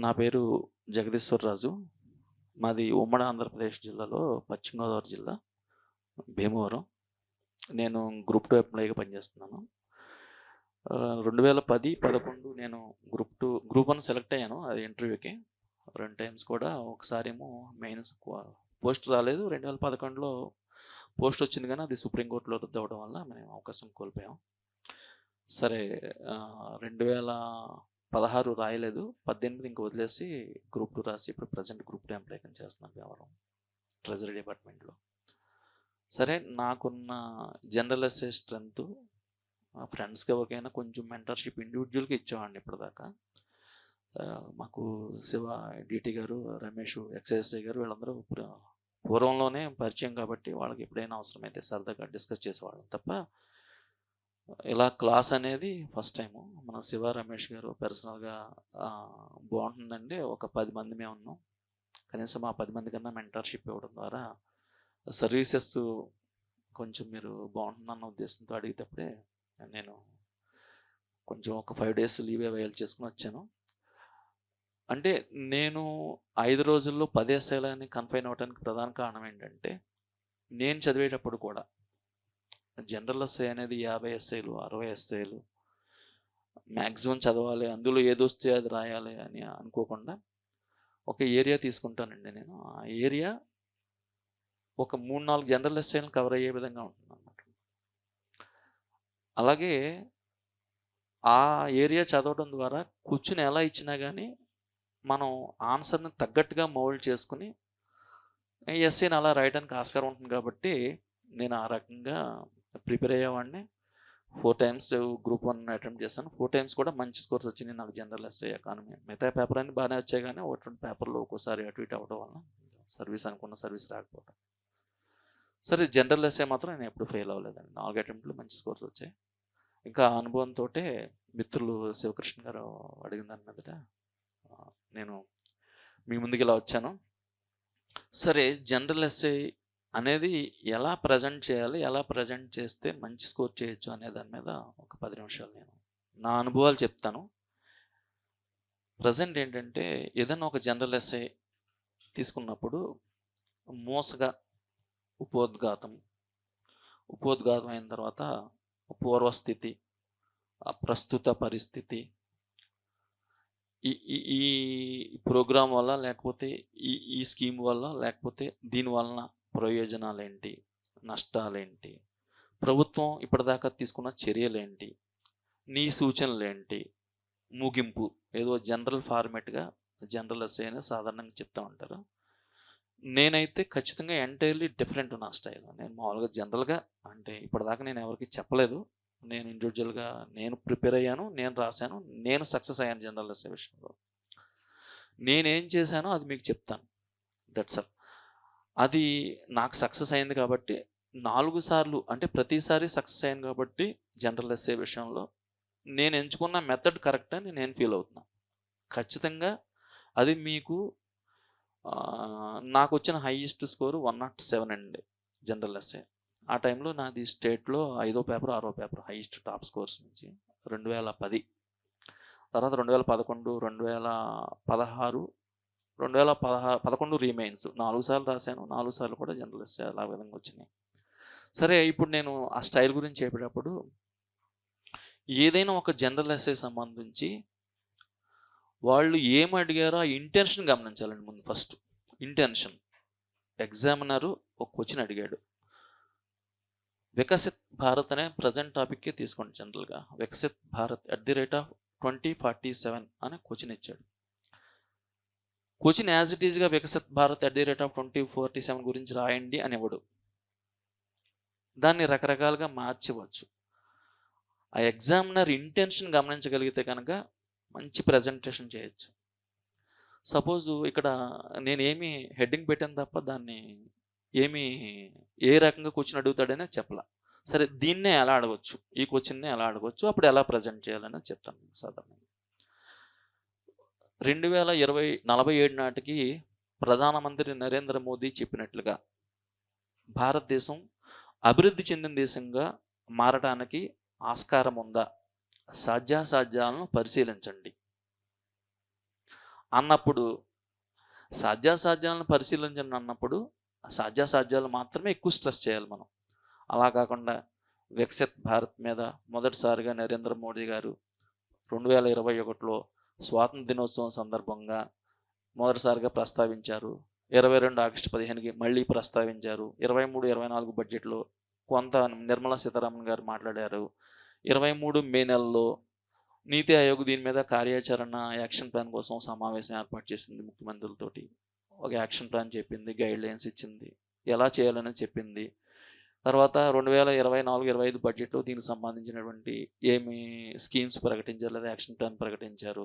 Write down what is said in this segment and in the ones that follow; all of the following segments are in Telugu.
నా పేరు జగదీశ్వరరాజు. మాది ఉమ్మడి ఆంధ్రప్రదేశ్ జిల్లాలో పశ్చిమ గోదావరి జిల్లా భీమవరం. నేను గ్రూప్ 2 ఎంప్లాయీగా పనిచేస్తున్నాను. 2010, 11 నేను గ్రూప్ 1 సెలెక్ట్ అయ్యాను. అది ఇంటర్వ్యూకి 2 టైమ్స్ కూడా. ఒకసారేమో మెయిన్స్ పోస్ట్ రాలేదు. 2011లో పోస్ట్ వచ్చింది కానీ అది సుప్రీంకోర్టులో రద్దు అవ్వడం వల్ల మేము అవకాశం కోల్పోయాం. సరే, 2016 రాయలేదు, 18 ఇంక వదిలేసి గ్రూప్ 2 రాసి ఇప్పుడు ప్రజెంట్ గ్రూప్ 2 ఎంప్లాయ్ చేస్తున్నాను భీమవరం ట్రెజరీ డిపార్ట్మెంట్లో. సరే, నాకున్న జనరల్ ఎస్ఏ స్ట్రెంత్ ఫ్రెండ్స్కి ఎవరికైనా కొంచెం మెంటర్షిప్ ఇండివిజువల్గా ఇచ్చేవాడిని ఇప్పటిదాకా. మాకు శివ డిటి గారు, రమేష్ ఎక్స్ఎస్ఐ గారు వీళ్ళందరూ పూర్వంలోనే పరిచయం కాబట్టి వాళ్ళకి ఎప్పుడైనా అవసరమైతే సరదాగా డిస్కస్ చేసేవాళ్ళం తప్ప ఇలా క్లాస్ అనేది ఫస్ట్ టైము. మన శివ రమేష్ గారు పర్సనల్గా బాగుంటుందండి, ఒక 10 మంది మేము ఉన్నాం, కనీసం ఆ 10 మంది కన్నా మెంటర్షిప్ ఇవ్వడం ద్వారా సర్వీసెస్ కొంచెం మీరు బాగుంటుందన్న ఉద్దేశంతో అడిగేటప్పుడే నేను కొంచెం ఒక 5 days లీవ్ అవైల్ చేసుకుని వచ్చాను. అంటే నేను 5 రోజుల్లో 10 ఎస్ఐలని కన్ఫైన్ అవ్వడానికి ప్రధాన కారణం ఏంటంటే, నేను చదివేటప్పుడు కూడా జనరల్ ఎస్ఐ అనేది 50 ఎస్ఐలు 60 ఎస్ఐలు మ్యాక్సిమం చదవాలి, అందులో ఏదొస్తే అది రాయాలి అని అనుకోకుండా ఒక ఏరియా తీసుకుంటానండి నేను. ఆ ఏరియా ఒక 3-4 జనరల్ ఎస్ఐలను కవర్ అయ్యే విధంగా ఉంటుంది అన్నమాట. అలాగే ఆ ఏరియా చదవడం ద్వారా కూర్చుని ఎలా ఇచ్చినా కానీ మనం ఆన్సర్ని తగ్గట్టుగా మౌల్డ్ చేసుకుని ఎస్ఐని అలా రాయడానికి ఆస్కారం ఉంటుంది. కాబట్టి నేను ఆ రకంగా ప్రిపేర్ అయ్యేవాడిని. 4 times గ్రూప్ 1 అటెంప్ట్ చేశాను. 4 times కూడా మంచి స్కోర్స్ వచ్చినాయి నాకు జనరల్ ఎస్ఐ ఎకానమీ. మిగతా పేపర్ అన్ని బాగానే వచ్చాయి కానీ 1-2 పేపర్లు ఒక్కోసారి అటు ఇటు అవ్వడం వల్ల సర్వీస్ అనుకున్న సర్వీస్ రాకపోవడం. సరే, జనరల్ ఎస్ఐ మాత్రం నేను ఎప్పుడు ఫెయిల్ అవ్వలేదండి. 4 అటెంప్ట్లు మంచి స్కోర్స్ వచ్చాయి. ఇంకా అనుభవంతో మిత్రులు శివకృష్ణ గారు అడిగిన దాని మీదట నేను మీ ముందుకు ఇలా వచ్చాను. సరే, జనరల్ ఎస్ఐ అనేది ఎలా ప్రజెంట్ చేయాలి, ఎలా ప్రజెంట్ చేస్తే మంచి స్కోర్ చేయొచ్చు అనే దాని మీద ఒక 10 నిమిషాలు నేను నా అనుభవాలు చెప్తాను. ప్రజెంట్ ఏంటంటే, ఏదైనా ఒక జనరల్ ఎస్ఐ తీసుకున్నప్పుడు మోసగా ఉపోద్ఘాతం అయిన తర్వాత పూర్వస్థితి, ప్రస్తుత పరిస్థితి, ఈ ప్రోగ్రాం వల్ల లేకపోతే ఈ స్కీమ్ వల్ల లేకపోతే దీనివలన ప్రయోజనాలేంటి, నష్టాలేంటి, ప్రభుత్వం ఇప్పటిదాకా తీసుకున్న చర్యలేంటి, నీ సూచనలేంటి, ముగింపు, ఏదో జనరల్ ఫార్మేట్గా జనరల్ ఎస్ఐ అనేది సాధారణంగా చెప్తూ ఉంటారు. నేనైతే ఖచ్చితంగా ఎంటైర్లీ డిఫరెంట్ నా స్టైల్. నేను మామూలుగా జనరల్గా అంటే ఇప్పటిదాకా నేను ఎవరికి చెప్పలేదు. నేను ఇండివిజువల్గా నేను ప్రిపేర్ అయ్యాను, నేను రాశాను, నేను సక్సెస్ అయ్యాను జనరల్ ఎస్ఐ విషయంలో. నేనేం చేశానో అది మీకు చెప్తాను. That's all. అది నాకు సక్సెస్ అయింది కాబట్టి 4 సార్లు అంటే ప్రతిసారి సక్సెస్ అయ్యాను కాబట్టి జనరల్ ఎస్ఐ విషయంలో నేను ఎంచుకున్న మెథడ్ కరెక్ట్ అని నేను ఫీల్ అవుతున్నాను. ఖచ్చితంగా అది మీకు నాకు వచ్చిన హైయెస్ట్ స్కోరు 107 అండి జనరల్ ఎస్ఐ. ఆ టైంలో నాది స్టేట్లో 5వ పేపర్ 6వ పేపర్ హైయెస్ట్ టాప్ స్కోర్స్ నుంచి 2010, తర్వాత 2011, 2016, 2011 రీమైన్స్ 4 సార్లు రాశాను. 4 సార్లు కూడా జనరల్ ఎస్ఐ అలా విధంగా వచ్చినాయి. సరే, ఇప్పుడు నేను ఆ స్టైల్ గురించి చెప్పేటప్పుడు ఏదైనా ఒక జనరల్ ఎస్ఐ సంబంధించి వాళ్ళు ఏం అడిగారో ఆ ఇంటెన్షన్ గమనించాలండి. ముందు ఫస్ట్ ఇంటెన్షన్. ఎగ్జామినరు ఒక క్వశ్చన్ అడిగాడు, వికసిత్ భారత్ అనే ప్రజెంట్ టాపిక్కే తీసుకోండి. జనరల్గా వికసిత్ భారత్ @2047 అనే క్వశ్చన్ ఇచ్చాడు. క్వశ్చన్ యాజ్ ఇట్ ఈజ్గా వికసిత్ భారత్ @2047 గురించి రాయండి అని ఇవ్వడు. దాన్ని రకరకాలుగా మార్చవచ్చు. ఆ ఎగ్జామినర్ ఇంటెన్షన్ గమనించగలిగితే కనుక మంచి ప్రజెంటేషన్ చేయొచ్చు. సపోజు ఇక్కడ నేనేమి హెడ్డింగ్ పెట్టాను తప్ప దాన్ని ఏ రకంగా క్వశ్చన్ అడుగుతాడనే చెప్పలా. సరే, దీన్నే ఎలా అడగవచ్చు, ఈ క్వశ్చన్నే ఎలా అడగవచ్చు, అప్పుడు ఎలా ప్రజెంట్ చేయాలని చెప్తాను. సాధారణంగా 2047 నాటికి ప్రధానమంత్రి నరేంద్ర మోదీ చెప్పినట్లుగా భారతదేశం అభివృద్ధి చెందిన దేశంగా మారడానికి ఆస్కారం ఉందా, సాధ్యాసాధ్యాలను పరిశీలించండి. అన్నప్పుడు సాధ్యాసాధ్యాలను పరిశీలించండి అన్నప్పుడు సాధ్యాసాధ్యాలు మాత్రమే ఎక్కువ స్ట్రెస్ చేయాలి మనం. అలా కాకుండా వికసిత్ భారత్ మీద మొదటిసారిగా నరేంద్ర మోడీ గారు 2021లో స్వాతంత్ర దినోత్సవం సందర్భంగా మొదటిసారిగా ప్రస్తావించారు. 22 ఆగస్టు 15కి మళ్ళీ ప్రస్తావించారు. 23-24 బడ్జెట్లో కొంత నిర్మలా సీతారామన్ గారు మాట్లాడారు. 23 మే నెలలో నీతి ఆయోగ్ దీని మీద కార్యాచరణ యాక్షన్ ప్లాన్ కోసం సమావేశం ఏర్పాటు చేసింది. ముఖ్యమంత్రులతోటి ఒక యాక్షన్ ప్లాన్ చెప్పింది, గైడ్ లైన్స్ ఇచ్చింది, ఎలా చేయాలని చెప్పింది. తర్వాత 2024-25 బడ్జెట్లో దీనికి సంబంధించినటువంటి ఏమి స్కీమ్స్ ప్రకటించారు లేదా యాక్షన్ ప్లాన్ ప్రకటించారు.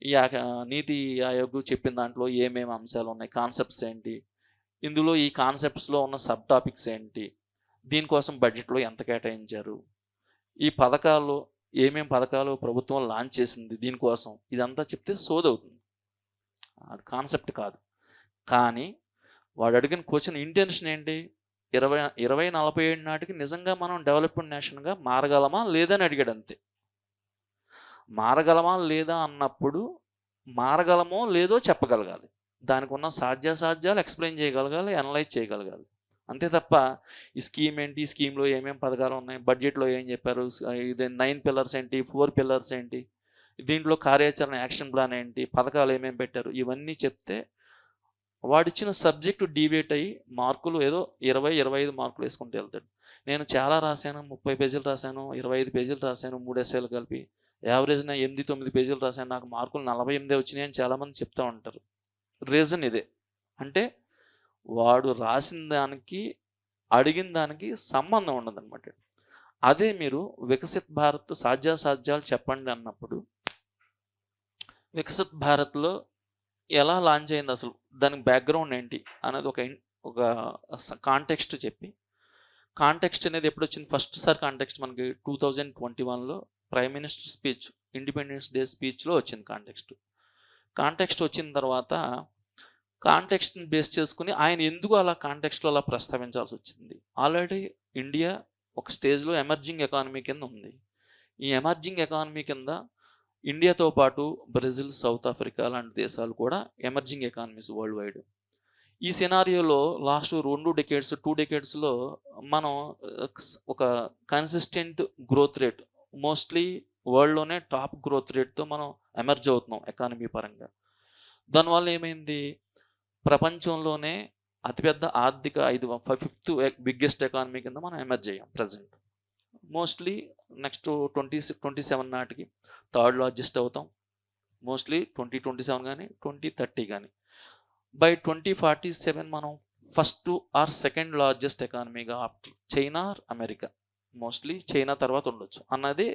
ఈ నీతి ఆయోగ్ చెప్పిన దాంట్లో ఏమేమి అంశాలు ఉన్నాయి, కాన్సెప్ట్స్ ఏంటి, ఇందులో ఈ కాన్సెప్ట్స్లో ఉన్న సబ్ టాపిక్స్ ఏంటి, దీనికోసం బడ్జెట్లో ఎంత కేటాయించారు, ఈ పథకాలు ఏమేమి పథకాలు ప్రభుత్వం లాంచ్ చేసింది దీనికోసం, ఇదంతా చెప్తే సోదవుతుంది. అది కాన్సెప్ట్ కాదు. కానీ వాడు అడిగిన క్వశ్చన్ ఇంటెన్షన్ ఏంటి, 2047 నాటికి నిజంగా మనం డెవలప్డ్ నేషన్గా మారగలమా లేదని అడిగాడు అంతే. మారగలమా లేదా అన్నప్పుడు మారగలమో లేదో చెప్పగలగాలి. దానికి ఉన్న సాధ్యాసాధ్యాలు ఎక్స్ప్లెయిన్ చేయగలగాలి, అనలైజ్ చేయగలగాలి. అంతే తప్ప ఈ స్కీమ్ ఏంటి, ఈ స్కీమ్లో ఏమేమి పథకాలు ఉన్నాయి, బడ్జెట్లో ఏం చెప్పారు, ఇది 9 పిల్లర్స్ ఏంటి, 4 పిల్లర్స్ ఏంటి, దీంట్లో కార్యాచరణ యాక్షన్ ప్లాన్ ఏంటి, పథకాలు ఏమేమి పెట్టారు, ఇవన్నీ చెప్తే వాడిచ్చిన సబ్జెక్టు డీవియేట్ అయ్యి మార్కులు ఏదో 20-25 మార్కులు వేసుకుంటూ వెళ్తాడు. నేను చాలా రాశాను, 30 పేజీలు రాశాను, 25 పేజీలు రాశాను, 3 ఎస్సేలు కలిపి యావరేజ్న 8-9 పేజీలు రాశాను, నాకు మార్కులు 48 వచ్చినాయి అని చాలామంది చెప్తూ ఉంటారు. రీజన్ ఇదే. అంటే వాడు రాసిన దానికి అడిగిన దానికి సంబంధం ఉండదన్నమాట. అదే మీరు వికసిత్ భారత్ సాధ్యాసాధ్యాలు చెప్పండి అన్నప్పుడు వికసిత్ భారత్లో ఎలా లాంచ్ అయింది, అసలు దానికి బ్యాక్గ్రౌండ్ ఏంటి అనేది ఒక కాంటెక్స్ట్ చెప్పి, కాంటెక్స్ట్ అనేది ఎప్పుడు వచ్చింది, ఫస్ట్ సారి కాంటెక్స్ట్ మనకి 2021లో prime minister speech, independence day స్పీచ్లో వచ్చింది కాంటెక్స్ట్ వచ్చిన తర్వాత కాంటెక్స్ట్ని బేస్ చేసుకుని ఆయన ఎందుకు అలా కాంటెక్స్ట్లో అలా ప్రస్తావించాల్సి వచ్చింది. ఆల్రెడీ ఇండియా ఒక స్టేజ్లో ఎమర్జింగ్ ఎకానమీ కింద ఉంది. ఈ ఎమర్జింగ్ ఎకానమీ కింద ఇండియాతో పాటు బ్రెజిల్, సౌత్ ఆఫ్రికా లాంటి దేశాలు కూడా ఎమర్జింగ్ ఎకానమీస్ వరల్డ్ వైడ్. ఈ సినారియోలో లాస్ట్ 2 డెకేడ్స్లో మనం ఒక కన్సిస్టెంట్ గ్రోత్ రేట్, మోస్ట్లీ వరల్డ్లోనే టాప్ గ్రోత్ రేట్తో మనం ఎమర్జ్ అవుతున్నాం ఎకానమీ పరంగా. దానివల్ల ఏమైంది, ప్రపంచంలోనే అతిపెద్ద ఆర్థిక 5th బిగ్గెస్ట్ ఎకానమీ కింద మనం ఎమర్జ్ అయ్యాం ప్రజెంట్. మోస్ట్లీ నెక్స్ట్ 2027 నాటికి 3rd లార్జెస్ట్ అవుతాం, మోస్ట్లీ 2027 కానీ 2030 కానీ. బై 2047 మనం 1st or 2nd లార్జెస్ట్ ఎకానమీగా after China or America, mostly China తర్వాత ఉండొచ్చు అన్నది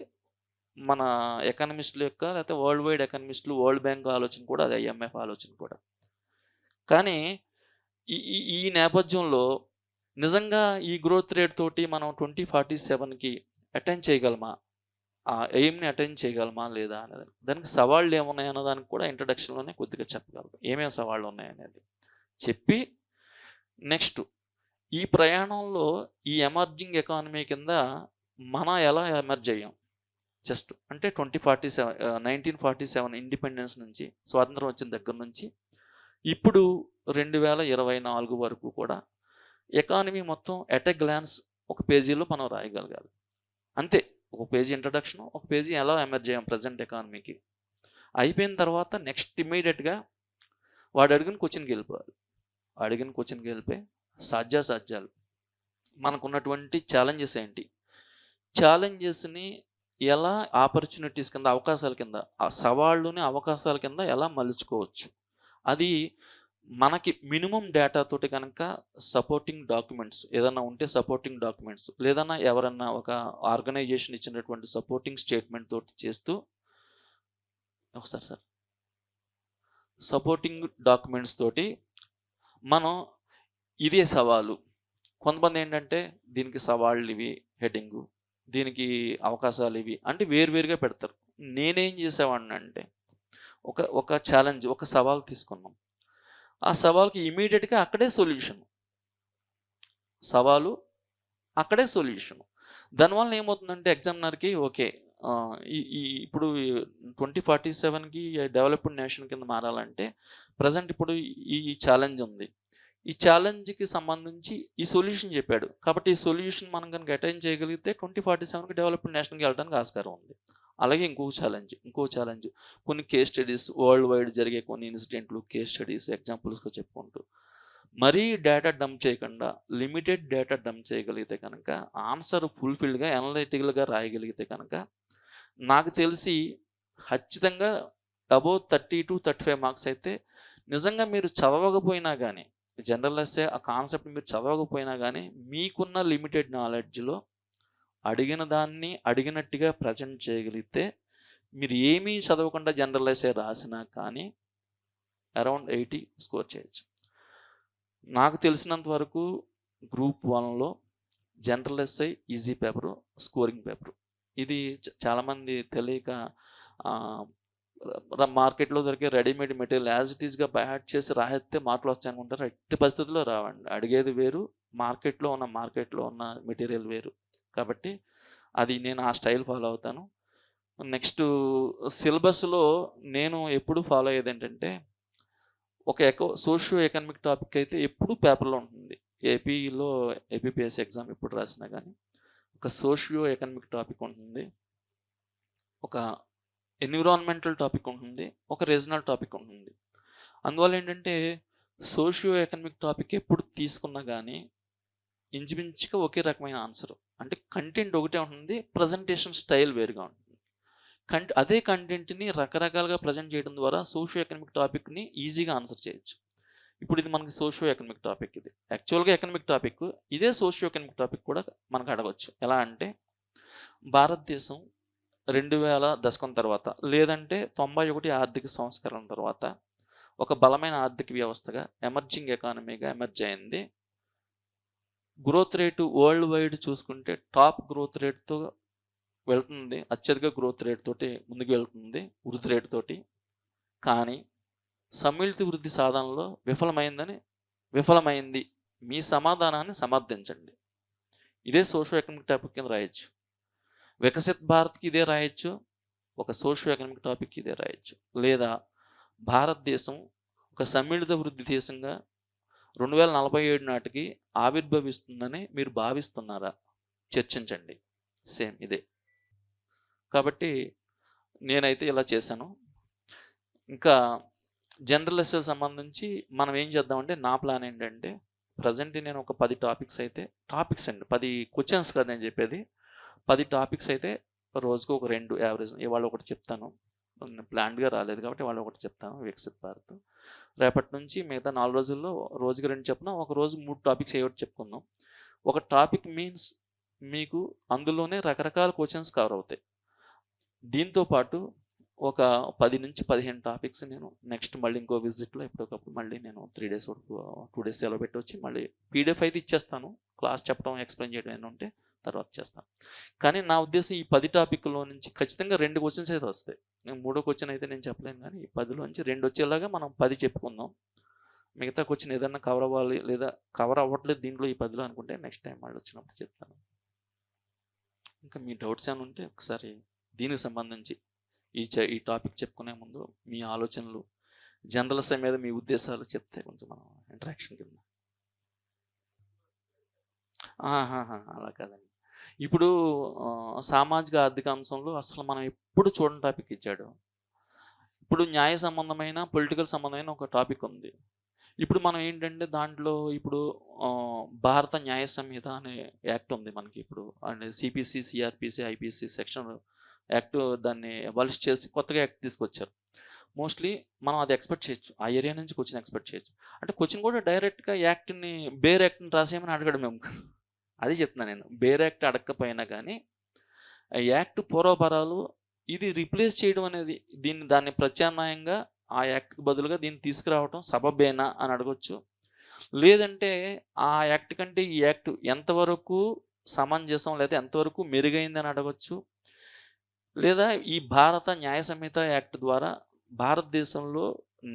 మన ఎకానమిస్టుల యొక్క, లేకపోతే వరల్డ్ వైడ్ ఎకానమిస్టులు, వరల్డ్ బ్యాంక్ ఆలోచన కూడా, అది IMF ఆలోచన కూడా. కానీ ఈ నేపథ్యంలో నిజంగా ఈ గ్రోత్ రేట్ తోటి మనం 2047కి అటెండ్ చేయగలమా, ఆ ఎయిమ్ని అటెండ్ చేయగలమా లేదా అనేది, దానికి సవాళ్ళు ఏమున్నాయి అన్నదానికి కూడా ఇంట్రడక్షన్లోనే కొద్దిగా చెప్పగలరు. ఏమేమి సవాళ్ళు ఉన్నాయనేది చెప్పి, నెక్స్ట్ ఈ ప్రయాణంలో ఈ ఎమర్జింగ్ ఎకానమీ కింద మనం ఎలా ఎమర్జ్ అయ్యాం, జస్ట్ అంటే 1947 ఇండిపెండెన్స్ నుంచి, స్వాతంత్రం వచ్చిన దగ్గర నుంచి ఇప్పుడు 2024 వరకు కూడా ఎకానమీ మొత్తం ఎట్ ఎ గ్లాన్స్ ఒక పేజీలో మనం రాయగలగాలి అంతే. ఒక పేజీ ఇంట్రడక్షన్, ఒక పేజీ ఎలా ఎమర్జ్ అయ్యాం ప్రజెంట్ ఎకానమీకి. అయిపోయిన తర్వాత నెక్స్ట్ ఇమ్మీడియట్గా వాడు అడిగిన క్వశ్చన్కి వెళ్ళిపోవాలి. అడిగిన క్వశ్చన్కి వెళ్ళిపోయి సాధ్యాసాధ్యాలు, మనకున్నటువంటి ఛాలెంజెస్ ఏంటి, ఛాలెంజెస్ని ఎలా ఆపర్చునిటీస్ కింద, అవకాశాల కింద, ఆ సవాళ్ళని అవకాశాల కింద ఎలా మలుచుకోవచ్చు, అది మనకి మినిమం డేటాతోటి కనుక సపోర్టింగ్ డాక్యుమెంట్స్ ఏదన్నా ఉంటే సపోర్టింగ్ డాక్యుమెంట్స్, లేదన్నా ఎవరన్నా ఒక ఆర్గనైజేషన్ ఇచ్చినటువంటి సపోర్టింగ్ స్టేట్మెంట్ తోటి చేస్తూ, ఒకసారి సార్, సపోర్టింగ్ డాక్యుమెంట్స్ తోటి మనం ఇదే సవాలు. కొంతమంది ఏంటంటే దీనికి సవాళ్ళు ఇవి హెడ్డింగు, దీనికి అవకాశాలు ఇవి అంటే వేరువేరుగా పెడతారు. నేనేం చేసేవాడిని అంటే ఒక ఛాలెంజ్, ఒక సవాల్ తీసుకున్నాం, ఆ సవాల్కి ఇమీడియట్గా అక్కడే సొల్యూషన్, సవాలు అక్కడే సొల్యూషన్. దానివల్ల ఏమవుతుందంటే ఎగ్జామినర్కి ఓకే ఇప్పుడు 2047కి డెవలప్డ్ నేషన్ కింద మారాలంటే ప్రజెంట్ ఇప్పుడు ఈ ఛాలెంజ్ ఉంది. ఈ ఛాలెంజ్‌కి సంబంధించి ఈ సొల్యూషన్ చెప్పాడు. కాబట్టి ఈ సొల్యూషన్ మనం గనుక అటైన్ చేయగలిగితే 2047కి డెవలప్డ్ నేషన్‌కి వెళ్ళడానికి ఆస్కారం ఉంది. అలాగే ఇంకో ఛాలెంజ్ కొన్ని కేస్ స్టడీస్ వరల్డ్ వైడ్ జరిగే కొన్ని ఇన్సిడెంట్లు, కేస్ స్టడీస్ ఎగ్జాంపుల్స్‌గా చెప్పుకుంటూ మరీ డేటా డంప్ చేయకుండా లిమిటెడ్ డేటా డంప్ చేయగలిగితే కనుక ఆన్సర్ ఫుల్‌ఫిల్‌డ్‌గా అనలిటికల్‌గా రాయగలిగితే కనుక నాకు తెలిసి ఖచ్చితంగా అబోవ్ 30-35 మార్క్స్ అయితే నిజంగా మీరు చదవకపోయినా గానీ జనరల్ ఎస్సే ఆ కాన్సెప్ట్ మీరు చదవకపోయినా కానీ మీకున్న లిమిటెడ్ నాలెడ్జ్‌లో అడిగిన దాన్ని అడిగినట్టుగా ప్రజెంట్ చేయగలిగితే మీరు ఏమీ చదవకుండా జనరల్ ఎస్సే రాసినా కానీ అరౌండ్ 80 స్కోర్ చేయొచ్చు. నాకు తెలిసినంత వరకు గ్రూప్ 1లో general SI easy paper, scoring paper. ఇది చాలామంది తెలియక మార్కెట్లో దొరికే రెడీమేడ్ మెటీరియల్ యాజ్ ఇట్ ఈస్గా బై హార్ట్ చేసి రాస్తే మార్కులు వస్తాయి అనుకుంటారు. ఎట్టి పరిస్థితుల్లో రావండి. అడిగేది వేరు, మార్కెట్లో ఉన్న మెటీరియల్ వేరు. కాబట్టి అది నేను ఆ స్టైల్ ఫాలో అవుతాను. నెక్స్ట్ సిలబస్లో నేను ఎప్పుడు ఫాలో అయ్యేది ఏంటంటే ఒక సోషియో ఎకనామిక్ టాపిక్ అయితే ఎప్పుడు పేపర్లో ఉంటుంది. ఏపీపీఎస్సీ ఎగ్జామ్ ఎప్పుడు రాసినా కానీ ఒక సోషియో ఎకనామిక్ టాపిక్ ఉంటుంది, ఒక ఎన్విరాన్మెంటల్ టాపిక్ ఉంటుంది, ఒక రీజనల్ టాపిక్ ఉంటుంది. అందువల్ల ఏంటంటే సోషియో ఎకనామిక్ టాపిక్ ఎప్పుడు తీసుకున్నా కానీ ఇంచుమించుగా ఒకే రకమైన ఆన్సర్. అంటే కంటెంట్ ఒకటే ఉంటుంది, ప్రజెంటేషన్ స్టైల్ వేరుగా ఉంటుంది. అదే కంటెంట్ని రకరకాలుగా ప్రజెంట్ చేయడం ద్వారా సోషియో ఎకనామిక్ టాపిక్ని ఈజీగా ఆన్సర్ చేయొచ్చు. ఇప్పుడు ఇది మనకి సోషియో ఎకనామిక్ టాపిక్. ఇది యాక్చువల్గా ఎకనామిక్ టాపిక్. ఇదే సోషియో ఎకనామిక్ టాపిక్ కూడా మనకు అడగవచ్చు. ఎలా అంటే భారతదేశం 2000 దశకం తర్వాత లేదంటే 91 ఆర్థిక సంస్కరణ తర్వాత ఒక బలమైన ఆర్థిక వ్యవస్థగా ఎమర్జింగ్ ఎకానమీగా ఎమర్జ్ అయింది. గ్రోత్ రేటు వరల్డ్ వైడ్ చూసుకుంటే టాప్ గ్రోత్ రేట్తో వెళ్తుంది, అత్యధిక గ్రోత్ రేట్ తోటి ముందుకు వెళ్తుంది వృద్ధి రేటు తోటి. కానీ సమ్మిళిత వృద్ధి సాధనలో విఫలమైంది. మీ సమాధానాన్ని సమర్థించండి. ఇదే సోషియో ఎకనామిక్ టాపిక్ కింద రాయొచ్చు. వికసిత్ భారత్కి ఇదే రాయొచ్చు, ఒక సోషియో ఎకనామిక్ టాపిక్ ఇదే రాయొచ్చు. లేదా భారతదేశం ఒక సమ్మిళిత వృద్ధి దేశంగా 2047 నాటికి ఆవిర్భవిస్తుందని మీరు భావిస్తున్నారా? చర్చించండి. సేమ్ ఇదే. కాబట్టి నేనైతే ఇలా చేశాను. ఇంకా జనరల్ ఎస్సే సంబంధించి మనం ఏం చేద్దామంటే నా ప్లాన్ ఏంటంటే ప్రజెంట్ నేను ఒక 10 టాపిక్స్ అండి, 10 క్వశ్చన్స్ కదా నేను చెప్పేది. 10 టాపిక్స్ అయితే రోజుకు ఒక 2 యావరేజ్. ఇవాళ ఒకటి చెప్తాను, ప్లాన్డ్గా రాలేదు కాబట్టి ఇవాళ ఒకటి చెప్తాను వికసిత్ భారత్. రేపటి నుంచి మిగతా 4 రోజుల్లో రోజుకి 2 చెప్పిన ఒక రోజు 3 టాపిక్స్ ఏ ఒకటి చెప్పుకుందాం. ఒక టాపిక్ మీన్స్ మీకు అందులోనే రకరకాల క్వశ్చన్స్ కవర్ అవుతాయి. దీంతోపాటు ఒక 10-15 టాపిక్స్ నేను నెక్స్ట్ మళ్ళీ ఇంకో విజిట్లో ఎప్పటికప్పుడు మళ్ళీ నేను 3 డేస్ 2 డేస్ సెలవు పెట్టొచ్చి మళ్ళీ పీడిఎఫ్ అయితే ఇచ్చేస్తాను. క్లాస్ చెప్పడం ఎక్స్ప్లెయిన్ చేయడం ఏమైనా ఉంటే తర్వాత చేస్తాను. కానీ నా ఉద్దేశం ఈ 10 టాపిక్లో నుంచి ఖచ్చితంగా 2 క్వశ్చన్స్ అయితే వస్తాయి. మూడో క్వశ్చన్ అయితే నేను చెప్పలేను, కానీ ఈ 10లోంచి 2 వచ్చేలాగా మనం 10 చెప్పుకుందాం. మిగతా క్వశ్చన్ ఏదన్నా కవర్ అవ్వాలి లేదా కవర్ అవ్వట్లేదు దీంట్లో ఈ 10లో అనుకుంటే నెక్స్ట్ టైం మళ్ళీ వచ్చినప్పుడు చెప్తాను. ఇంకా మీ డౌట్స్ ఏమైనా ఉంటే ఒకసారి దీనికి సంబంధించి ఈ టాపిక్ చెప్పుకునే ముందు మీ ఆలోచనలు, జనరల్ ఎస్సే మీద మీ ఉద్దేశాలు చెప్తే కొంచెం మనం ఇంటరాక్షన్ కింద. అలా కాదండి. ఇప్పుడు సామాజిక ఆర్థిక అంశంలో అసలు మనం ఎప్పుడు చూడని టాపిక్ ఇచ్చాడు. ఇప్పుడు న్యాయ సంబంధమైన పొలిటికల్ సంబంధమైన ఒక టాపిక్ ఉంది. ఇప్పుడు మనం ఏంటంటే దాంట్లో ఇప్పుడు భారత న్యాయ సంహిత అనే యాక్ట్ ఉంది మనకి. ఇప్పుడు అంటే CPC, CrPC, IPC section act దాన్ని అబాలిష్ చేసి కొత్తగా యాక్ట్ తీసుకొచ్చారు. మోస్ట్లీ మనం అది ఎక్స్పెక్ట్ చేయొచ్చు, ఆ ఏరియా నుంచి క్వశ్చన్ ఎక్స్పెక్ట్ చేయొచ్చు. అంటే క్వశ్చన్ కూడా డైరెక్ట్గా బేర్ యాక్ట్ని రాసేయమని అడగడం మేము. అది చెప్తున్నాను నేను. బేర్ యాక్ట్ అడగకపోయినా కానీ యాక్ట్ పూర్వపరాలు ఇది రీప్లేస్ చేయడం అనేది దాన్ని ప్రత్యామ్నాయంగా ఆ యాక్ట్కి బదులుగా దీన్ని తీసుకురావడం సబబేనా అని అడగొచ్చు. లేదంటే ఆ యాక్ట్ కంటే ఈ యాక్ట్ ఎంతవరకు సమంజసం లేదా ఎంతవరకు మెరుగైందని అడగొచ్చు. లేదా ఈ భారత న్యాయ సంహిత యాక్ట్ ద్వారా భారతదేశంలో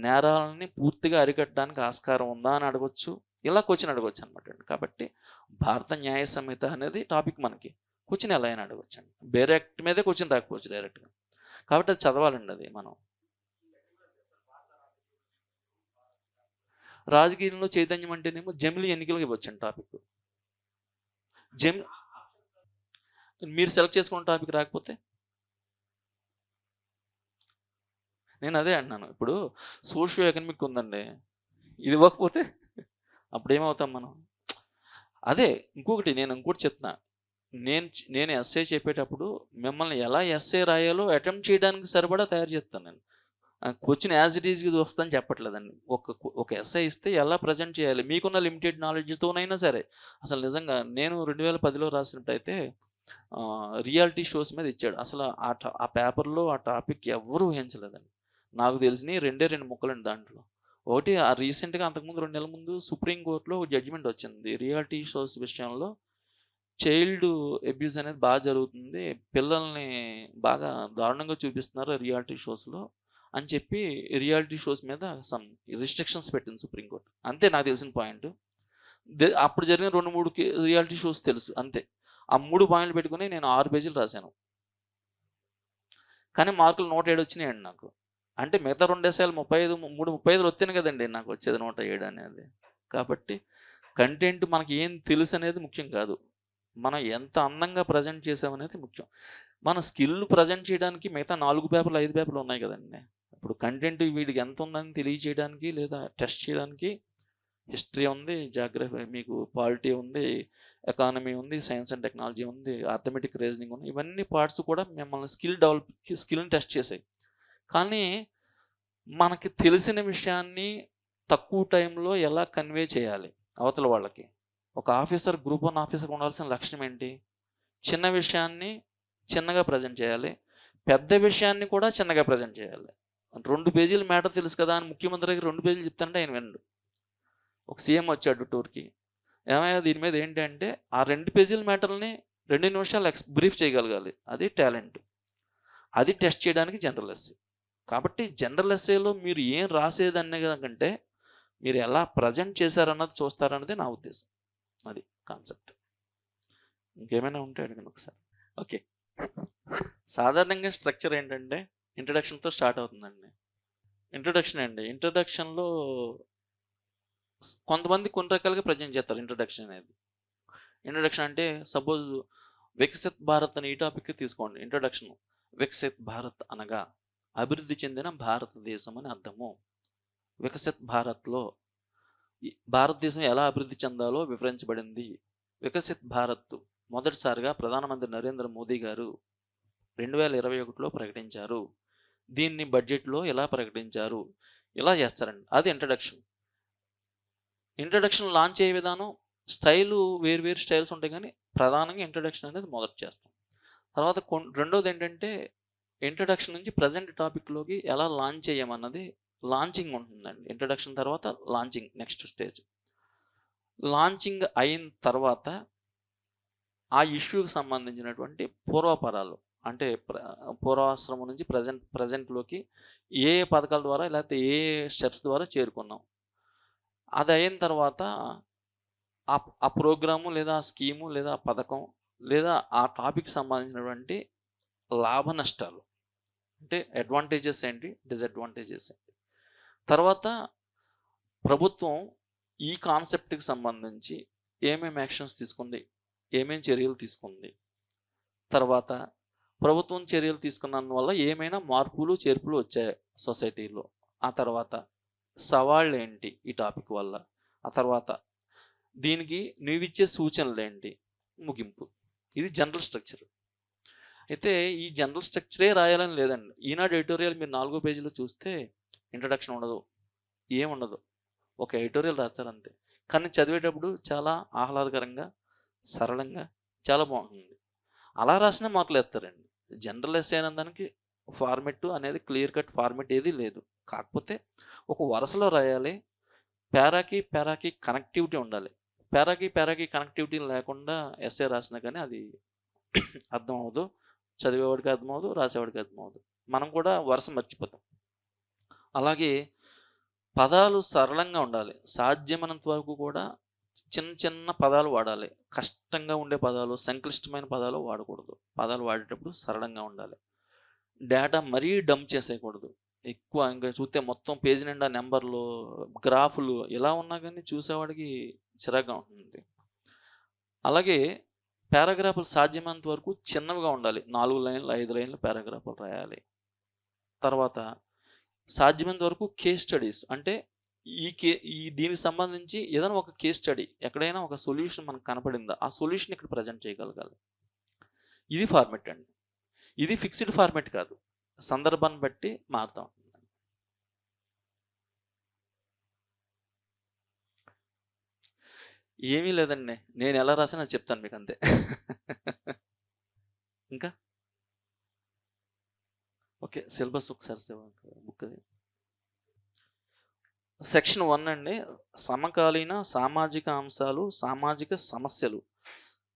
నేరాలని పూర్తిగా అరికట్టడానికి ఆస్కారం ఉందా అని అడగొచ్చు. ఇలా క్వశ్చన్ అడగొచ్చు అనమాట. కాబట్టి భారత న్యాయ సంహిత అనేది టాపిక్ మనకి. క్వశ్చన్ ఎలా అయినా అడగవచ్చండి. డైరెక్ట్ మీదే క్వశ్చన్ రాకపోవచ్చు డైరెక్ట్గా, కాబట్టి అది చదవాలండి. అది మనం రాజకీయంలో చైతన్యం అంటేనేమో జమిలి ఎన్నికలకు ఇవ్వచ్చండి టాపిక్. మీరు సెలెక్ట్ చేసుకున్న టాపిక్ రాకపోతే నేను అదే అంటున్నాను. ఇప్పుడు సోషియో ఎకనామిక్ ఉందండి, ఇది ఇవ్వకపోతే అప్పుడు ఏమవుతాం మనం? అదే ఇంకొకటి నేను ఇంకోటి చెప్తున్నా, నేను ఎస్ఏ చెప్పేటప్పుడు మిమ్మల్ని ఎలా ఎస్ఏ రాయాలో అటెంప్ట్ చేయడానికి సరిపడా తయారు చేస్తాను నేను. క్వశ్చన్ యాజ్ ఇట్ ఈజ్గా వస్తుందని చెప్పట్లేదండి. ఒక ఎస్ఐ ఇస్తే ఎలా ప్రజెంట్ చేయాలి మీకున్న లిమిటెడ్ నాలెడ్జ్తోనైనా సరే. అసలు నిజంగా నేను 2010లో రాసినట్టయితే రియాలిటీ షోస్ మీద ఇచ్చాడు. అసలు ఆ పేపర్లో ఆ టాపిక్ ఎవరు ఊహించలేదండి. నాకు తెలిసినవి 2 ముక్కలండి దాంట్లో. ఒకటి రీసెంట్గా అంతకుముందు 2 నెలల ముందు సుప్రీంకోర్టులో జడ్జిమెంట్ వచ్చింది. రియాలిటీ షోస్ విషయంలో చైల్డ్ అబ్యూస్ అనేది బాగా జరుగుతుంది, పిల్లల్ని బాగా దారుణంగా చూపిస్తున్నారు రియాలిటీ షోస్లో అని చెప్పి రియాలిటీ షోస్ మీద సమ్ రిస్ట్రిక్షన్స్ పెట్టింది సుప్రీంకోర్టు. అంతే నాకు తెలిసిన పాయింట్. అప్పుడు జరిగిన 2-3 రియాలిటీ షోస్ తెలుసు అంతే. ఆ 3 పాయింట్లు పెట్టుకుని నేను 6 పేజీలు రాశాను, కానీ మార్కులు 107 వచ్చినాయండి నాకు. అంటే మిగతా 2 ఎస్ఐలు 35 వస్తేనే కదండి నాకు వచ్చేది 107 అనేది. కాబట్టి కంటెంట్ మనకి ఏం తెలుసు అనేది ముఖ్యం కాదు, మనం ఎంత అందంగా ప్రజెంట్ చేసామనేది ముఖ్యం. మన స్కిల్ ప్రజెంట్ చేయడానికి మిగతా 4 పేపర్లు 5 పేపర్లు ఉన్నాయి కదండి. ఇప్పుడు కంటెంట్ వీడికి ఎంత ఉందని తెలియజేయడానికి లేదా టెస్ట్ చేయడానికి హిస్టరీ ఉంది, జాగ్రఫీ, మీకు పాలిటీ ఉంది, ఎకానమీ ఉంది, సైన్స్ అండ్ టెక్నాలజీ ఉంది, అర్థమెటిక్ రీజనింగ్ ఉంది. ఇవన్నీ పార్ట్స్ కూడా మిమ్మల్ని స్కిల్ని టెస్ట్ చేసాయి. కానీ మనకి తెలిసిన విషయాన్ని తక్కువ టైంలో ఎలా కన్వే చేయాలి అవతల వాళ్ళకి. ఒక ఆఫీసర్, గ్రూప్ 1 ఆఫీసర్కి ఉండాల్సిన లక్షణం ఏంటి? చిన్న విషయాన్ని చిన్నగా ప్రజెంట్ చేయాలి, పెద్ద విషయాన్ని కూడా చిన్నగా ప్రజెంట్ చేయాలి. 2 పేజీల మ్యాటర్ తెలుసు కదా అని ముఖ్యమంత్రికి 2 పేజీలు చెప్తానంటే ఆయన వినడు. ఒక సీఎం వచ్చాడు టూర్కి, ఏమయ్యా దీని మీద ఏంటంటే ఆ 2 పేజీల మ్యాటర్ని 2 నిమిషాలు బ్రీఫ్ చేయగలగాలి. అది టాలెంట్. అది టెస్ట్ చేయడానికి జనరల్ ఎస్సే. కాబట్టి జనరల్ ఎస్సేలో మీరు ఏం రాసేదనే కంటే మీరు ఎలా ప్రజెంట్ చేశారన్నది చూస్తారన్నది నా ఉద్దేశం. అది కాన్సెప్ట్. ఇంకేమైనా ఉంటే అడగండి ఒకసారి. ఓకే, సాధారణంగా స్ట్రక్చర్ ఏంటంటే ఇంట్రడక్షన్తో స్టార్ట్ అవుతుందండి. ఇంట్రడక్షన్ అండి, ఇంట్రడక్షన్లో కొంతమంది కొన్ని రకాలుగా ప్రజెంట్ చేస్తారు. ఇంట్రడక్షన్ అనేది, ఇంట్రడక్షన్ అంటే సపోజ్ వికసిత్ భారత్ అనే ఈ టాపిక్ తీసుకోండి. ఇంట్రడక్షన్, వికసిత్ భారత్ అనగా అభివృద్ధి చెందిన భారతదేశం అని అర్థము. వికసిత్ భారత్లో భారతదేశం ఎలా అభివృద్ధి చెందాలో వివరించబడింది. వికసిత్ భారత్ మొదటిసారిగా ప్రధానమంత్రి నరేంద్ర మోదీ గారు 2021లో ప్రకటించారు. దీన్ని బడ్జెట్లో ఎలా ప్రకటించారు, ఇలా చేస్తారండి. అది ఇంట్రడక్షన్. ఇంట్రడక్షన్ లాంచ్ అయ్యే విధానం, స్టైలు వేరు స్టైల్స్ ఉంటాయి, కానీ ప్రధానంగా ఇంట్రడక్షన్ అనేది మొదట చేస్తాం. తర్వాత రెండోది ఏంటంటే ఇంట్రడక్షన్ నుంచి ప్రజెంట్ టాపిక్లోకి ఎలా లాంచ్ చేయమన్నది లాంచింగ్ ఉంటుందండి. ఇంట్రడక్షన్ తర్వాత లాంచింగ్ నెక్స్ట్ స్టేజ్. లాంచింగ్ అయిన తర్వాత ఆ ఇష్యూకి సంబంధించినటువంటి పూర్వపరాలు, అంటే పూర్వాశ్రమం నుంచి ప్రజెంట్లోకి ఏ పథకాల ద్వారా లేకపోతే ఏ స్టెప్స్ ద్వారా చేరుకున్నాం, అది అయిన తర్వాత ఆ ప్రోగ్రాము లేదా ఆ స్కీము లేదా ఆ పథకం లేదా ఆ టాపిక్ సంబంధించినటువంటి లాభ నష్టాలు, అంటే అడ్వాంటేజెస్ ఏంటి, డిసడ్వాంటేజెస్ ఏంటి, తర్వాత ప్రభుత్వం ఈ కాన్సెప్ట్కి సంబంధించి ఏమేమి యాక్షన్స్ తీసుకుంది, ఏమేమి చర్యలు తీసుకుంది, తర్వాత ప్రభుత్వం చర్యలు తీసుకున్నందువల్ల ఏమైనా మార్పులు చేర్పులు వచ్చాయి సొసైటీలో, ఆ తర్వాత సవాళ్ళు ఏంటి ఈ టాపిక్ వల్ల, ఆ తర్వాత దీనికి నీవిచ్చే సూచనలు ఏంటి, ముగింపు. ఇది జనరల్ స్ట్రక్చర్. అయితే ఈ జనరల్ స్ట్రక్చరే రాయాలని లేదండి. ఈనాడు ఎడిటోరియల్ మీరు 4వ పేజీలో చూస్తే ఇంట్రడక్షన్ ఉండదు, ఏముండదు, ఒక ఎడిటోరియల్ రాస్తారు అంతే. కానీ చదివేటప్పుడు చాలా ఆహ్లాదకరంగా, సరళంగా, చాలా బాగుంటుంది. అలా రాసినా మార్కులు వేస్తారండి. జనరల్ ఎస్సే అయిన దానికి ఫార్మెట్ అనేది క్లియర్ కట్ ఫార్మెట్ ఏది లేదు. కాకపోతే ఒక వరుసలో రాయాలి, పేరాకి కనెక్టివిటీ ఉండాలి. పేరాకి కనెక్టివిటీ లేకుండా ఎస్సే రాసినా కానీ అది అర్థం అవ్వదు, చదివేవాడికి అర్థమవుదు, రాసేవాడికి అర్థమవుదు. మనం కూడా వరుస మర్చిపోతాం. అలాగే పదాలు సరళంగా ఉండాలి, సాధ్యమైనంత వరకు కూడా చిన్న చిన్న పదాలు వాడాలి. కష్టంగా ఉండే పదాలు, సంక్లిష్టమైన పదాలు వాడకూడదు. పదాలు వాడేటప్పుడు సరళంగా ఉండాలి. డేటా మరీ డంప్ చేసేయకూడదు. ఎక్కువ ఇంక చూస్తే మొత్తం పేజీ నిండా నంబర్‌లు, గ్రాఫ్‌లు ఇలా ఉన్నా గానీ చూసేవాడికి చిరాకుగా ఉంటుంది. అలాగే పారాగ్రాఫ్‌లు సాధ్యమైనంత వరకు చిన్నవిగా ఉండాలి. 4 లైన్‌లు, 5 లైన్‌ల పారాగ్రాఫ్‌లు రాయాలి. తర్వాత సాధ్యమైనంత వరకు కేస్ స్టడీస్ అంటే దీనికి సంబంధించి ఏదైనా ఒక కేస్ స్టడీ ఎక్కడైనా ఒక సొల్యూషన్ మనకు కనపడిందా? ఆ సొల్యూషన్ ఇక్కడ ప్రెజెంట్ చేయగలగాలి. ఇది ఫార్మాట్ అండి. ఇది ఫిక్స్డ్ ఫార్మాట్ కాదు. సందర్భాన్ని బట్టి మారుతా ఉంటుంది. ఏమీ లేదండి. నేను ఎలా రాసానో అది చెప్తాను మీకు అంతే. ఇంకా? ఓకే. సిలబస్ ఒకసారి బుక్ అది. సెక్షన్ 1 అండి. సమకాలీన సామాజిక అంశాలు, సామాజిక సమస్యలు.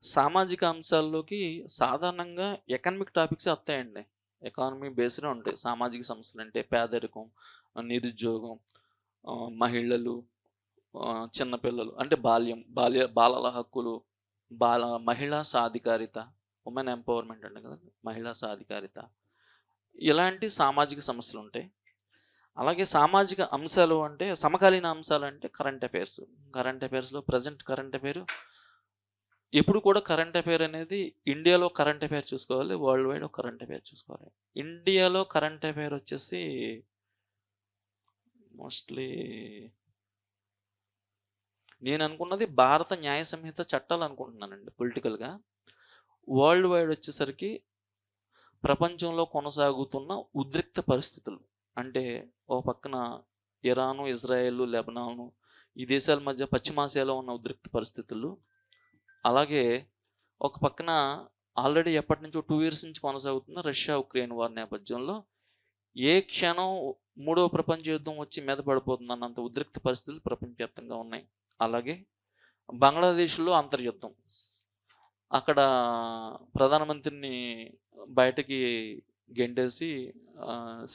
సామాజిక అంశాల్లోకి సాధారణంగా ఎకనామిక్ టాపిక్సే వస్తాయండి. ఎకానమీ బేస్డే ఉంటాయి. సామాజిక సమస్యలు అంటే పేదరికం, నిరుద్యోగం, మహిళలు, చిన్నపిల్లలు అంటే బాలల హక్కులు, మహిళా సాధికారిత, ఉమెన్ ఎంపవర్మెంట్ అంటే కదా మహిళా సాధికారిత. ఇలాంటి సామాజిక సమస్యలు ఉంటాయి. అలాగే సామాజిక అంశాలు అంటే సమకాలీన అంశాలు అంటే కరెంట్ అఫైర్స్. కరెంట్ అఫైర్స్‌లో ప్రెజెంట్ కరెంట్ అఫైర్ ఎప్పుడు కూడా కరెంట్ అఫైర్ అనేది ఇండియాలో కరెంట్ అఫైర్ చూసుకోవాలి. వరల్డ్ వైడ్ కరెంట్ అఫైర్ చూసుకోవాలి. ఇండియాలో కరెంట్ అఫైర్ వచ్చేసి మోస్ట్‌లీ నేను అనుకున్నది భారత న్యాయ సంహిత చట్టాలు అనుకుంటున్నానండి పొలిటికల్‌గా. వరల్డ్ వైడ్ వచ్చేసరికి ప్రపంచంలో కొనసాగుతున్న ఉద్రిక్త పరిస్థితులు. అంటే ఒక పక్కన ఇరాను, ఇజ్రాయెల్, లెబనాను ఈ దేశాల మధ్య పశ్చిమాసియాలో ఉన్న ఉద్రిక్త పరిస్థితులు. అలాగే ఒక పక్కన ఆల్రెడీ ఎప్పటినుంచో 2 ఇయర్స్ నుంచి కొనసాగుతున్న రష్యా, ఉక్రెయిన్ వార్ నేపథ్యంలో ఏ క్షణం మూడవ ప్రపంచ యుద్ధం వచ్చి మీద పడిపోతుందన్నంత ఉద్రిక్త పరిస్థితులు ప్రపంచవ్యాప్తంగా ఉన్నాయి. అలాగే బంగ్లాదేశ్‌లో అంతర్యుద్ధం. అక్కడ ప్రధానమంత్రిని బయటకి గెంటేసి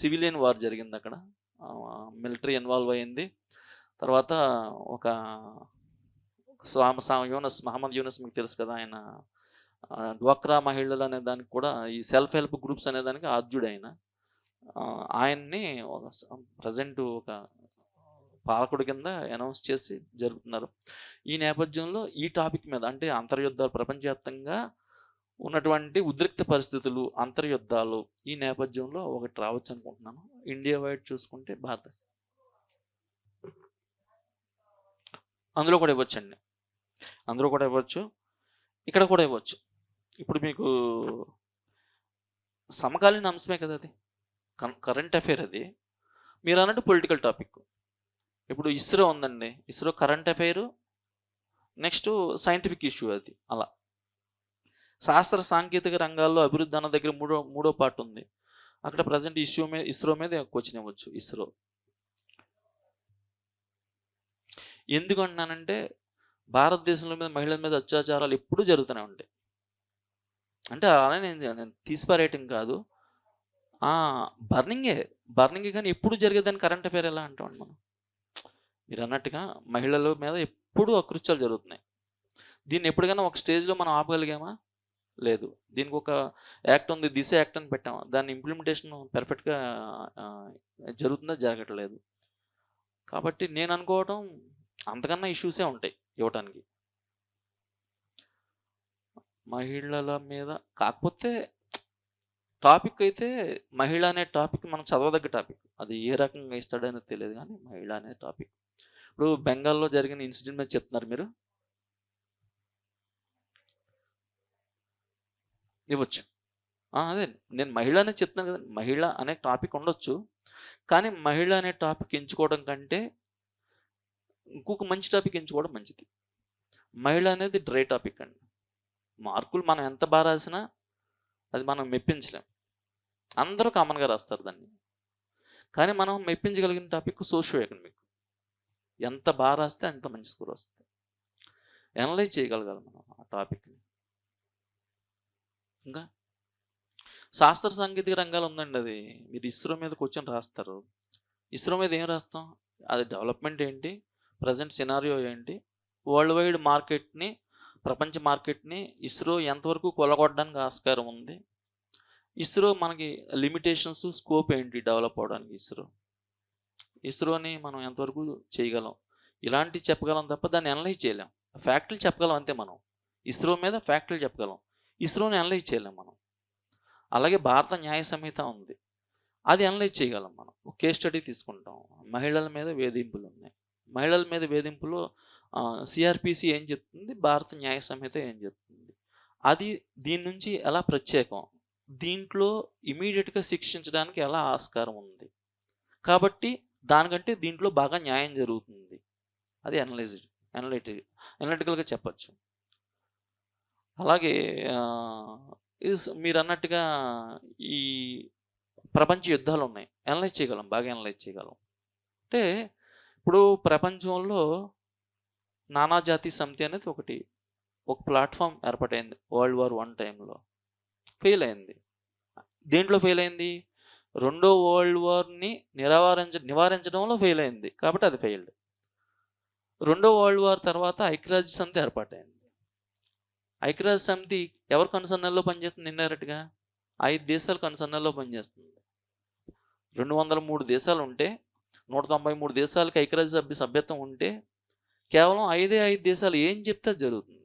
సివిలియన్ వార్ జరిగిందక్కడ. మిలిటరీ ఇన్వాల్వ్ అయింది. తర్వాత ఒక మహమ్మద్ యూనస్ మీకు తెలుసు కదా! ఆయన డ్వాక్రా మహిళలు అనే దానికి కూడా ఈ సెల్ఫ్ హెల్ప్ గ్రూప్స్ అనే దానికి ఆద్యుడాయన. ఆయన్ని ప్రెజెంట్ ఒక పాలకుడి కింద అనౌన్స్ చేసి జరుపుతున్నారు. ఈ నేపథ్యంలో ఈ టాపిక్ మీద అంటే అంతర్యుద్ధాలు ప్రపంచవ్యాప్తంగా ఉన్నటువంటి ఉద్రిక్త పరిస్థితులు, అంతర్యుద్ధాలు ఈ నేపథ్యంలో ఒకటి రావచ్చు అనుకుంటున్నాను. ఇండియా వైడ్ చూసుకుంటే భారత్ అందులో కూడా ఇవ్వచ్చండి. అందులో కూడా ఇవ్వచ్చు. ఇక్కడ కూడా ఇవ్వచ్చు. ఇప్పుడు మీకు సమకాలీన అంశమే కదా అది. కరెంట్ అఫైర్ అది. మీరు అన్నట్టు పొలిటికల్ టాపిక్. ఇప్పుడు ఇస్రో ఉందండి. ISRO current affair, next scientific issue అది అలా. శాస్త్ర సాంకేతిక రంగాల్లో అభివృద్ధి అన్న దగ్గర మూడో పార్ట్ ఉంది. అక్కడ ప్రజెంట్ ఇస్రో మీద క్వశ్చన్ ఇవ్వచ్చు. ఇస్రో ఎందుకంటున్నానంటే భారతదేశంలో మీద మహిళల మీద అత్యాచారాలు ఎప్పుడూ జరుగుతూనే ఉంటాయి. అంటే అలానే నేను తీసిపారేయటం కాదు. బర్నింగే కానీ ఎప్పుడు జరిగేదాన్ని కరెంట్ అఫైర్ ఎలా అంటామండి మనం? మీరు అన్నట్టుగా మహిళల మీద ఎప్పుడూ అకృత్యాలు జరుగుతున్నాయి. దీన్ని ఎప్పటికైనా ఒక స్టేజ్లో మనం ఆపగలిగామా? లేదు. దీనికి ఒక యాక్ట్ ఉంది, దిశ యాక్ట్ అని పెట్టాము. దాని ఇంప్లిమెంటేషన్ పెర్ఫెక్ట్‌గా జరుగుతుందా? జరగట్లేదు. కాబట్టి నేను అనుకోవటం అంతకన్నా ఇష్యూసే ఉంటాయి ఇవ్వటానికి. మహిళల మీద కాకపోతే టాపిక్ అయితే మహిళ అనే టాపిక్ మనం చదవదగ్గ టాపిక్. అది ఏ రకంగా ఇస్తాడనేది తెలియదు కానీ మహిళ అనే టాపిక్. ఇప్పుడు బెంగాల్లో జరిగిన ఇన్సిడెంట్ మీద చెప్తున్నారు మీరు? ఇవ్వచ్చు. అదే నేను మహిళ అనే చెప్తున్నాను కదా! మహిళ అనే టాపిక్ ఉండొచ్చు. కానీ మహిళ అనే టాపిక్ ఎంచుకోవడం కంటే ఇంకొక మంచి టాపిక్ ఎంచుకోవడం మంచిది. మహిళ అనేది డ్రై టాపిక్ అండి. మార్కులు మనం ఎంత బాగా రాసినా అది మనం మెప్పించలేం. అందరూ కామన్‌గా రాస్తారు దాన్ని. కానీ మనం మెప్పించగలిగిన టాపిక్ సోషియో ఎకనామిక్. ఎంత బాగా రాస్తే అంత మంచి స్కోర్ వస్తుంది. అనలైజ్ చేయగలగాలి మనం ఆ టాపిక్‌ని. ఇంకా శాస్త్ర సాంకేతిక రంగాలు ఉందండి అది. మీరు ఇస్రో మీద క్వశ్చన్ రాస్తారు. ఇస్రో మీద ఏం రాస్తాం? అది డెవలప్మెంట్ ఏంటి? ప్రెజెంట్ సినారియో ఏంటి? వరల్డ్ వైడ్ మార్కెట్ని, ప్రపంచ మార్కెట్ని ఇస్రో ఎంతవరకు కొలగొట్టడానికి ఆస్కారం ఉంది, ఇస్రో మనకి లిమిటేషన్స్, స్కోప్ ఏంటి డెవలప్ అవడానికి ఇస్రోని మనం ఎంతవరకు చేయగలం, ఇలాంటివి చెప్పగలం తప్ప దాన్ని అనలైజ్ చేయలేం. ఫ్యాక్టులు చెప్పగలం అంతే. మనం ఇస్రో మీద ఫ్యాక్టులు చెప్పగలం, ఇస్రోని అనలైజ్ చేయలేం మనం. అలాగే భారత న్యాయ సంహిత ఉంది, అది అనలైజ్ చేయగలం మనం. ఒక కేస్ స్టడీ తీసుకుంటాం, మహిళల మీద వేధింపులు ఉన్నాయి. మహిళల మీద వేధింపులు సిఆర్పిసి ఏం చెప్తుంది, భారత న్యాయ సంహిత ఏం చెప్తుంది, అది దీని నుంచి ఎలా ప్రత్యేకం, దీంట్లో ఇమీడియట్గా శిక్షించడానికి ఎలా ఆస్కారం ఉంది, కాబట్టి దానికంటే దీంట్లో బాగా న్యాయం జరుగుతుంది. అది అనలిటికల్గా చెప్పచ్చు. అలాగే మీరు అన్నట్టుగా ఈ ప్రపంచ యుద్ధాలు ఉన్నాయి, అనలైజ్ చేయగలం, బాగా అనలైజ్ చేయగలం. అంటే ఇప్పుడు ప్రపంచంలో నానాజాతి సమితి అనేది ఒక ప్లాట్ఫామ్ ఏర్పాటైంది. వరల్డ్ వార్ 1 టైంలో ఫెయిల్ అయింది. దేంట్లో ఫెయిల్ అయింది? రెండో వరల్డ్ వార్ని నివారించడంలో ఫెయిల్ అయింది, కాబట్టి అది ఫెయిల్డ్. రెండో వరల్డ్ వార్ తర్వాత ఐక్యరాజ్య సమితి ఏర్పాటైంది. ఐక్యరాజ్య సమితి ఎవరి కనుసన్నల్లో పనిచేస్తుంది? ఇండైరెక్ట్గా 5 దేశాల కనుసన్నల్లో పనిచేస్తుంది. 203 దేశాలు ఉంటే, 193 దేశాలకి ఐక్యరాజ్య సభ్యత్వం ఉంటే, కేవలం 5 దేశాలు ఏం చెప్తే జరుగుతుంది.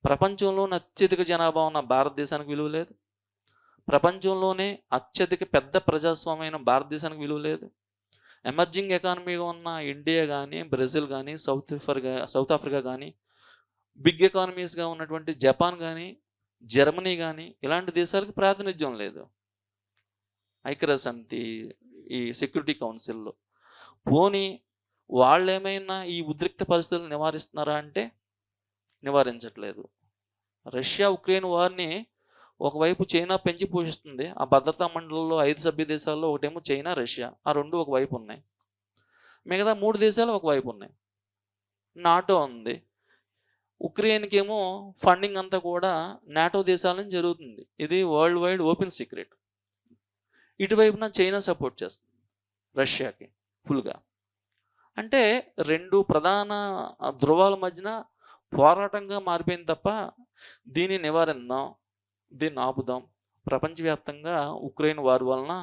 ప్రపంచంలోనే అత్యధిక జనాభా ఉన్న భారతదేశానికి విలువ లేదు, ప్రపంచంలోనే అత్యధిక పెద్ద ప్రజాస్వామ్యమైన భారతదేశానికి విలువ లేదు, ఎమర్జింగ్ ఎకానమీగా ఉన్న ఇండియా కానీ, బ్రెజిల్ కానీ, సౌత్ ఆఫ్రికా కానీ, బిగ్ ఎకానమీస్గా ఉన్నటువంటి జపాన్ కానీ, జర్మనీ కానీ, ఇలాంటి దేశాలకు ప్రాతినిధ్యం లేదు ఐక్యరాజ్య సమితి ఈ సెక్యూరిటీ కౌన్సిల్లో. పోనీ వాళ్ళు ఏమైనా ఈ ఉద్రిక్త పరిస్థితులను నివారిస్తున్నారా అంటే నివారించట్లేదు. రష్యా ఉక్రెయిన్ వార్ని ఒకవైపు చైనా పెంచి పోషిస్తుంది. ఆ భద్రతా మండలిలో 5 సభ్య దేశాల్లో ఒకటేమో చైనా, రష్యా, ఆ 2 ఒకవైపు ఉన్నాయి. మిగతా 3 దేశాలు ఒకవైపు ఉన్నాయి. నాటో ఉంది. ఉక్రెయిన్కి ఏమో ఫండింగ్ అంతా కూడా నాటో దేశాల నుంచి జరుగుతుంది. ఇది వరల్డ్ వైడ్ ఓపెన్ సీక్రెట్. ఇటువైపున చైనా సపోర్ట్ చేస్తుంది రష్యాకి ఫుల్గా. అంటే 2 ప్రధాన ధృవాల మధ్యన పోరాటంగా మారిపోయింది తప్ప దీన్ని నివారిద్దాం, దీన్ని ఆపుదాం. ప్రపంచవ్యాప్తంగా ఉక్రెయిన్ వార్ వలన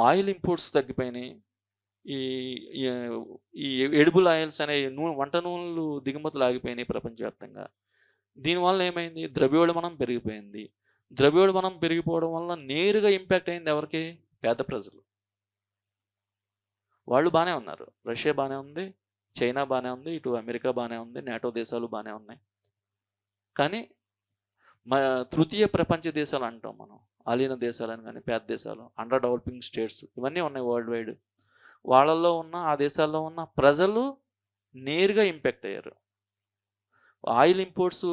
ఆయిల్ ఇంపోర్ట్స్ తగ్గిపోయినాయి. ఈ ఎడిబుల్ ఆయిల్స్ అనే వంట నూనెలు దిగుమతులు ఆగిపోయినాయి ప్రపంచవ్యాప్తంగా. దీనివల్ల ఏమైంది? ద్రవ్యోల్బణం పెరిగిపోయింది. ద్రవ్యోల్బణం పెరిగిపోవడం వల్ల నేరుగా ఇంపాక్ట్ అయింది ఎవరికి? పేద ప్రజలు. వాళ్ళు బాగానే ఉన్నారు, రష్యా బాగానే ఉంది, చైనా బాగానే ఉంది, ఇటు అమెరికా బాగానే ఉంది, నాటో దేశాలు బాగానే ఉన్నాయి. కానీ తృతీయ ప్రపంచ దేశాలు అంటాం మనం, అలీన దేశాలని కానీ, పేద దేశాలు, అండర్ డెవలపింగ్ స్టేట్స్, ఇవన్నీ ఉన్నాయి వరల్డ్ వైడ్. వాళ్ళల్లో ఉన్న ఆ దేశాల్లో ఉన్న ప్రజలు నేరుగా ఇంపాక్ట్ అయ్యారు. ఆయిల్ ఇంపోర్ట్స్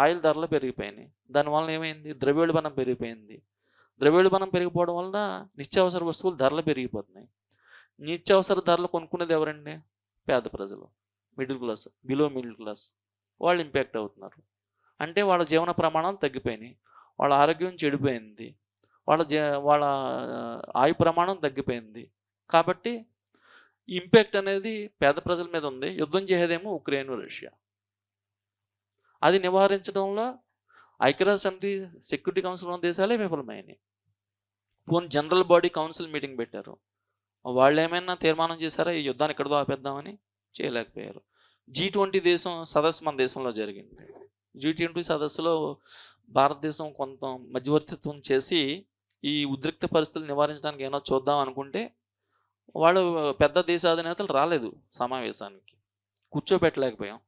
ఆయిల్ ధరలు పెరిగిపోయినాయి. దానివల్ల ఏమైంది? ద్రవ్యోల్బణం పెరిగిపోయింది. ద్రవ్యోల్బణం పెరిగిపోవడం వల్ల నిత్యావసర వస్తువులు ధరలు పెరిగిపోతున్నాయి. నిత్యావసర ధరలు కొనుక్కునేది ఎవరండి? పేద ప్రజలు, middle class, below middle class. వాళ్ళు ఇంపాక్ట్ అవుతున్నారు. అంటే వాళ్ళ జీవన ప్రమాణాలు తగ్గిపోయినాయి, వాళ్ళ ఆరోగ్యం చెడిపోయింది, వాళ్ళ ఆయు ప్రమాణం తగ్గిపోయింది. కాబట్టి ఇంపాక్ట్ అనేది పేద ప్రజల మీద ఉంది. యుద్ధం చేసేదేమో ఉక్రెయిన్, రష్యా. అది నివారించడంలో ఐక్యరాజ్య సమితి సెక్యూరిటీ కౌన్సిల్ ఉన్న దేశాలే విఫలమైనవి. పోనీ జనరల్ బాడీ కౌన్సిల్ మీటింగ్ పెట్టారు, వాళ్ళు ఏమైనా తీర్మానం చేశారా ఈ యుద్ధాన్ని ఎక్కడితో ఆపేద్దామని? చేయలేకపోయారు. G20 దేశం సదస్సు మన దేశంలో జరిగింది. G20 సదస్సులో భారతదేశం కొంత మధ్యవర్తిత్వం చేసి ఈ ఉద్రిక్త పరిస్థితులు నివారించడానికి ఏమైనా చూద్దాం అనుకుంటే వాళ్ళు పెద్ద దేశాధినేతలు రాలేదు సమావేశానికి, కూర్చోబెట్టలేకపోయాం.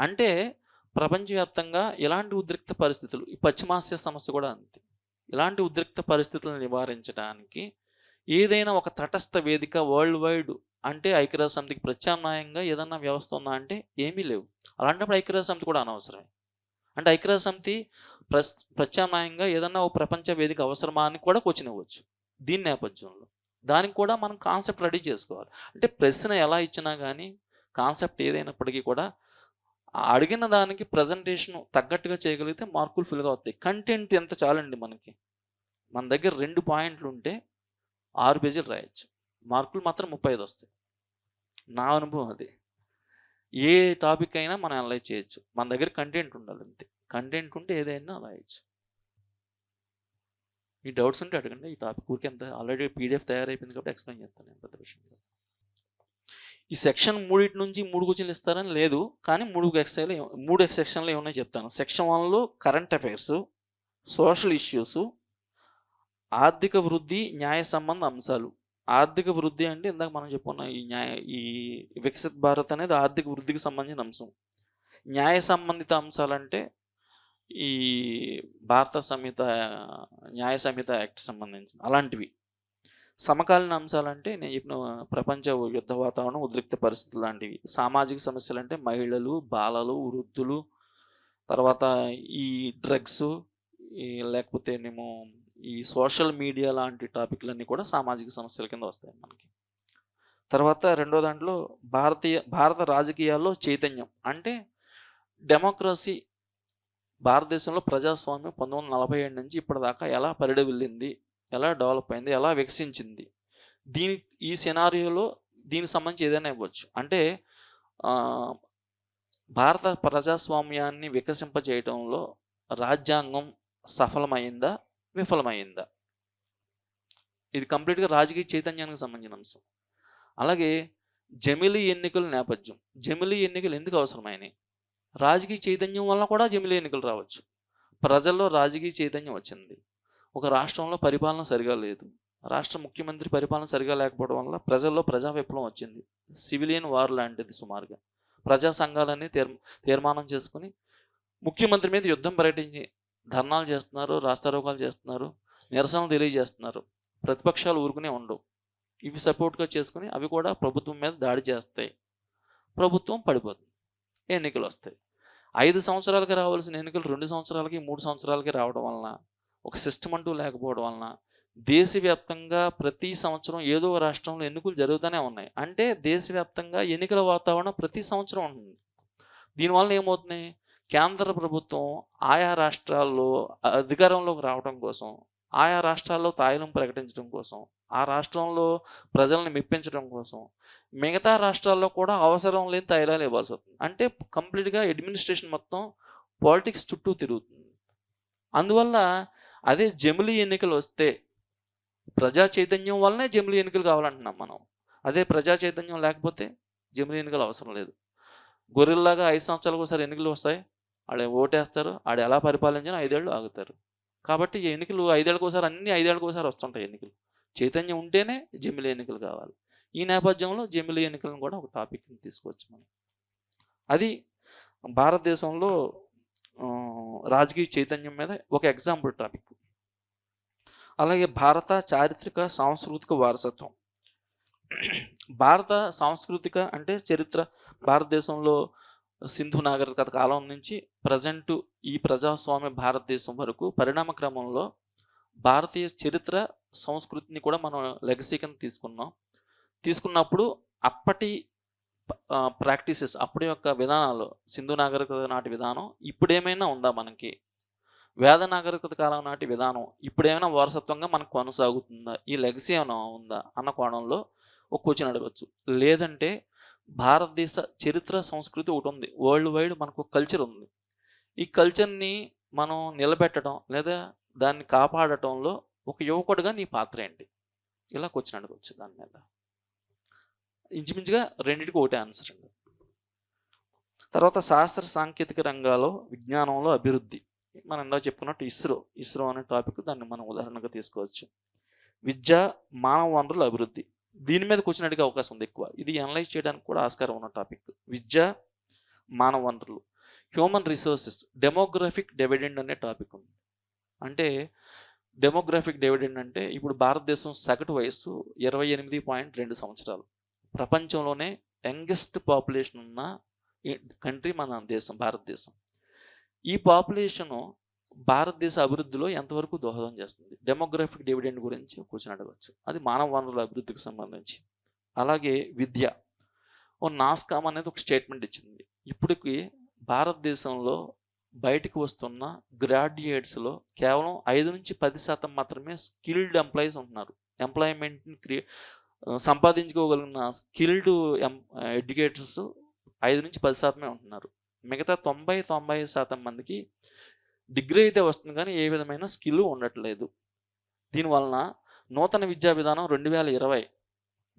అంటే ప్రపంచవ్యాప్తంగా ఇలాంటి ఉద్రిక్త పరిస్థితులు, ఈ పశ్చిమాసియా సమస్య కూడా అంతే, ఇలాంటి ఉద్రిక్త పరిస్థితులను నివారించడానికి ఏదైనా ఒక తటస్థ వేదిక వరల్డ్ వైడ్ అంటే ఐక్యరాజ్య సమితికి ప్రత్యామ్నాయంగా ఏదన్నా వ్యవస్థ ఉందా అంటే ఏమీ లేవు. అలాంటప్పుడు ఐక్యరాజ్య సమితి కూడా అనవసరమే. అంటే ఐక్యరాజ్య సమితి ప్రత్యామ్నాయంగా ఏదన్నా ఒక ప్రపంచ వేదిక అవసరమా అని కూడా క్వశ్చన్ ఇవ్వచ్చు. దీని నేపథ్యంలో దానికి కూడా మనం కాన్సెప్ట్ రెడీ చేసుకోవాలి. అంటే ప్రశ్న ఎలా ఇచ్చినా కానీ కాన్సెప్ట్ ఏదైనప్పటికీ కూడా అడిగిన దానికి ప్రజెంటేషన్ తగ్గట్టుగా చేయగలిగితే మార్కులు ఫుల్గా వస్తాయి. కంటెంట్ ఎంత చాలండి మనకి. మన దగ్గర 2 పాయింట్లు ఉంటే 6 పేజీలు రాయొచ్చు, మార్కులు మాత్రం 35 వస్తాయి. నా అనుభవం అది. ఏ టాపిక్ అయినా మనం అనలైజ్ చేయొచ్చు. మన దగ్గర కంటెంట్ ఉండాలి అంతే. కంటెంట్ ఉంటే ఏదైనా రాయొచ్చు. మీ డౌట్స్ ఉంటే అడగండి. ఈ టాపిక్ ఊరికే ఎంత ఆల్రెడీ పీడిఎఫ్ తయారైపోయింది కాబట్టి ఎక్స్‌ప్లెయిన్ చేస్తాను నేను, పెద్ద విషయం కాదు. ఈ సెక్షన్ 3 నుంచి 3 క్వెషన్‌లు ఇస్తారని లేదు. కానీ 3 సెక్షన్‌లు ఏమున్నాయో చెప్తాను. సెక్షన్ 1లో కరెంట్ అఫైర్స్, సోషల్ ఇష్యూస్, ఆర్థిక వృద్ధి, న్యాయ సంబంధ అంశాలు. ఆర్థిక వృద్ధి అంటే ఇందాక మనం చెప్పుకున్నాం, ఈ వికసిత్ భారత్ అనేది ఆర్థిక వృద్ధికి సంబంధించిన అంశం. న్యాయ సంబంధిత అంశాలంటే ఈ భారత న్యాయ సంహిత యాక్ట్ సంబంధించిన అలాంటివి. సమకాలీన అంశాలంటే నేను చెప్పిన ప్రపంచ యుద్ధ వాతావరణం, ఉద్రిక్త పరిస్థితులు లాంటివి. సామాజిక సమస్యలంటే మహిళలు, బాలలు, వృద్ధులు, తర్వాత ఈ డ్రగ్స్, లేకపోతే ఈ సోషల్ మీడియా లాంటి టాపిక్లన్నీ కూడా సామాజిక సమస్యల కింద వస్తాయి మనకి. తర్వాత రెండో దాంట్లో భారత రాజకీయాల్లో చైతన్యం అంటే డెమోక్రసీ, భారతదేశంలో ప్రజాస్వామ్యం 1947 నుంచి ఇప్పటిదాకా ఎలా పరిడవిల్లింది, ఎలా డెవలప్ అయింది, ఎలా వికసించింది. ఈ సినారియోలో దీనికి సంబంధించి ఏదైనా ఇవ్వచ్చు. అంటే భారత ప్రజాస్వామ్యాన్ని వికసింపజేయడంలో రాజ్యాంగం సఫలమైందా, విఫలమైందా? ఇది కంప్లీట్గా రాజకీయ చైతన్యానికి సంబంధించిన అంశం. అలాగే జమిలీ ఎన్నికల నేపథ్యం. జమిలీ ఎన్నికలు ఎందుకు అవసరమైనవి? రాజకీయ చైతన్యం వల్ల కూడా జమిలీ ఎన్నికలు రావచ్చు. ప్రజల్లో రాజకీయ చైతన్యం వచ్చింది. ఒక రాష్ట్రంలో పరిపాలన సరిగా లేదు, రాష్ట్ర ముఖ్యమంత్రి పరిపాలన సరిగా లేకపోవడం వల్ల ప్రజల్లో ప్రజా విప్లవం వచ్చింది. సివిలియన్ వార్ లాంటిది సుమారుగా. ప్రజా సంఘాలన్నీ తీర్మానం చేసుకుని ముఖ్యమంత్రి మీద యుద్ధం ప్రకటించి ధర్నాలు చేస్తున్నారు, రాస్తారోకాలు చేస్తున్నారు, నిరసనలు తెలియజేస్తున్నారు. ప్రతిపక్షాలు ఊరుకునే ఉండవు. ఇవి సపోర్ట్గా చేసుకుని అవి కూడా ప్రభుత్వం మీద దాడి చేస్తాయి. ప్రభుత్వం పడిపోతుంది, ఎన్నికలు వస్తాయి. 5 సంవత్సరాలకి రావాల్సిన ఎన్నికలు 2 సంవత్సరాలకి, 3 సంవత్సరాలకి రావడం వలన, ఒక సిస్టమ్ అంటూ లేకపోవడం వలన దేశవ్యాప్తంగా ప్రతి సంవత్సరం ఏదో రాష్ట్రంలో ఎన్నికలు జరుగుతూనే ఉన్నాయి. అంటే దేశవ్యాప్తంగా ఎన్నికల వాతావరణం ప్రతి సంవత్సరం ఉంటుంది. దీనివల్ల ఏమవుతుంది? కేంద్ర ప్రభుత్వం ఆయా రాష్ట్రాల్లో అధికారంలోకి రావడం కోసం, ఆయా రాష్ట్రాల్లో తాయిలం ప్రకటించడం కోసం, ఆ రాష్ట్రంలో ప్రజల్ని మెప్పించడం కోసం మిగతా రాష్ట్రాల్లో కూడా అవసరం లేని తాయిలాలు ఇవ్వాల్సి వస్తుంది. అంటే కంప్లీట్గా అడ్మినిస్ట్రేషన్ మొత్తం పాలిటిక్స్ చుట్టూ తిరుగుతుంది. అందువల్ల అదే జమిలీ ఎన్నికలు వస్తే, ప్రజా చైతన్యం వల్లనే జమిలీ ఎన్నికలు కావాలంటున్నాం మనం. అదే ప్రజా చైతన్యం లేకపోతే జమిలీ ఎన్నికలు అవసరం లేదు. గొర్రెల్లాగా 5 సంవత్సరాలకు ఒకసారి ఎన్నికలు వస్తాయి, వాళ్ళు ఓటేస్తారు, ఆడు ఎలా పరిపాలించినా 5 ఏళ్ళు ఆగుతారు. కాబట్టి ఈ ఎన్నికలు 5 ఏళ్ళకి ఒకసారి, అన్ని 5 ఏళ్ళకి ఒకసారి వస్తుంటాయి ఎన్నికలు. చైతన్యం ఉంటేనే జమిలీ ఎన్నికలు కావాలి. ఈ నేపథ్యంలో జమిలీ ఎన్నికలను కూడా ఒక టాపిక్ని తీసుకోవచ్చు మనం. అది భారతదేశంలో రాజకీయ చైతన్యం మీద ఒక ఎగ్జాంపుల్ టాపిక్. అలాగే భారత చారిత్రక సాంస్కృతిక వారసత్వం. భారత సాంస్కృతిక అంటే చరిత్ర, భారతదేశంలో సింధు నాగరికత కాలం నుంచి ప్రజెంటు ఈ ప్రజాస్వామ్య భారతదేశం వరకు పరిణామ క్రమంలో భారతీయ చరిత్ర సంస్కృతిని కూడా మనం లెగసీ కింద తీసుకున్నప్పుడు అప్పటి ప్రాక్టీసెస్, అప్పటి యొక్క విధానాలు, సింధు నాగరికత నాటి విధానం ఇప్పుడేమైనా ఉందా మనకి? వేద నాగరికత కాలం నాటి విధానం ఇప్పుడేమైనా వారసత్వంగా మనకు కొనసాగుతుందా? ఈ లెగసీ ఏమైనా ఉందా అన్న కోణంలో ఒక క్వశ్చన్ అడగచ్చు. లేదంటే భారతదేశ చరిత్ర సంస్కృతి ఒకటి ఉంది, వరల్డ్ వైడ్ మనకు కల్చర్ ఉంది. ఈ కల్చర్ని మనం నిలబెట్టడం లేదా దాన్ని కాపాడటంలో ఒక యువకుడిగా నీ పాత్ర ఏంటి? ఇలా క్వశ్చన్ అడగచ్చు. దాని మీద ఇంచుమించుగా రెండింటికి ఒకటే ఆన్సర్ అండి. తర్వాత శాస్త్ర సాంకేతిక రంగాల్లో విజ్ఞానంలో అభివృద్ధి. మనం ఇందాక చెప్పుకున్నట్టు ఇస్రో అనే టాపిక్, దాన్ని మనం ఉదాహరణగా తీసుకోవచ్చు. విద్య, మానవ వనరుల అభివృద్ధి, దీని మీద క్వశ్చన్ అడిగే అవకాశం ఉంది ఎక్కువ. ఇది అనలైజ్ చేయడానికి కూడా ఆస్కారం ఉన్న టాపిక్. విద్య, మానవ వనరులు, హ్యూమన్ రిసోర్సెస్, డెమోగ్రఫిక్ డివిడెండ్ అనే టాపిక్ ఉంది. అంటే డెమోగ్రఫిక్ డివిడెండ్ అంటే ఇప్పుడు భారతదేశం సగటు వయసు 28.2 సంవత్సరాలు. ప్రపంచంలోనే యంగెస్ట్ పాపులేషన్ ఉన్న కంట్రీ మన దేశం, భారతదేశం. ఈ పాపులేషను భారతదేశ అభివృద్ధిలో ఎంతవరకు దోహదం చేస్తుంది? డెమోగ్రఫిక్ డివిడెండ్ గురించి క్వశ్చన్ అడగవచ్చు. అది మానవ వనరుల అభివృద్ధికి సంబంధించి. అలాగే విద్య, నాస్కామ్ అనేది ఒక స్టేట్మెంట్ ఇచ్చింది. ఇప్పటికి భారతదేశంలో బయటకు వస్తున్న గ్రాడ్యుయేట్స్లో కేవలం 5 నుంచి 10% మాత్రమే స్కిల్డ్ ఎంప్లాయీస్ ఉంటున్నారు. ఎంప్లాయ్మెంట్ని సంపాదించుకోగలిగిన స్కిల్డ్ ఎడ్యుకేటర్స్ 5-10% ఉంటున్నారు. మిగతా 90% మందికి డిగ్రీ అయితే వస్తుంది కానీ ఏ విధమైన స్కిల్ ఉండట్లేదు. దీనివలన నూతన విద్యా విధానం 2020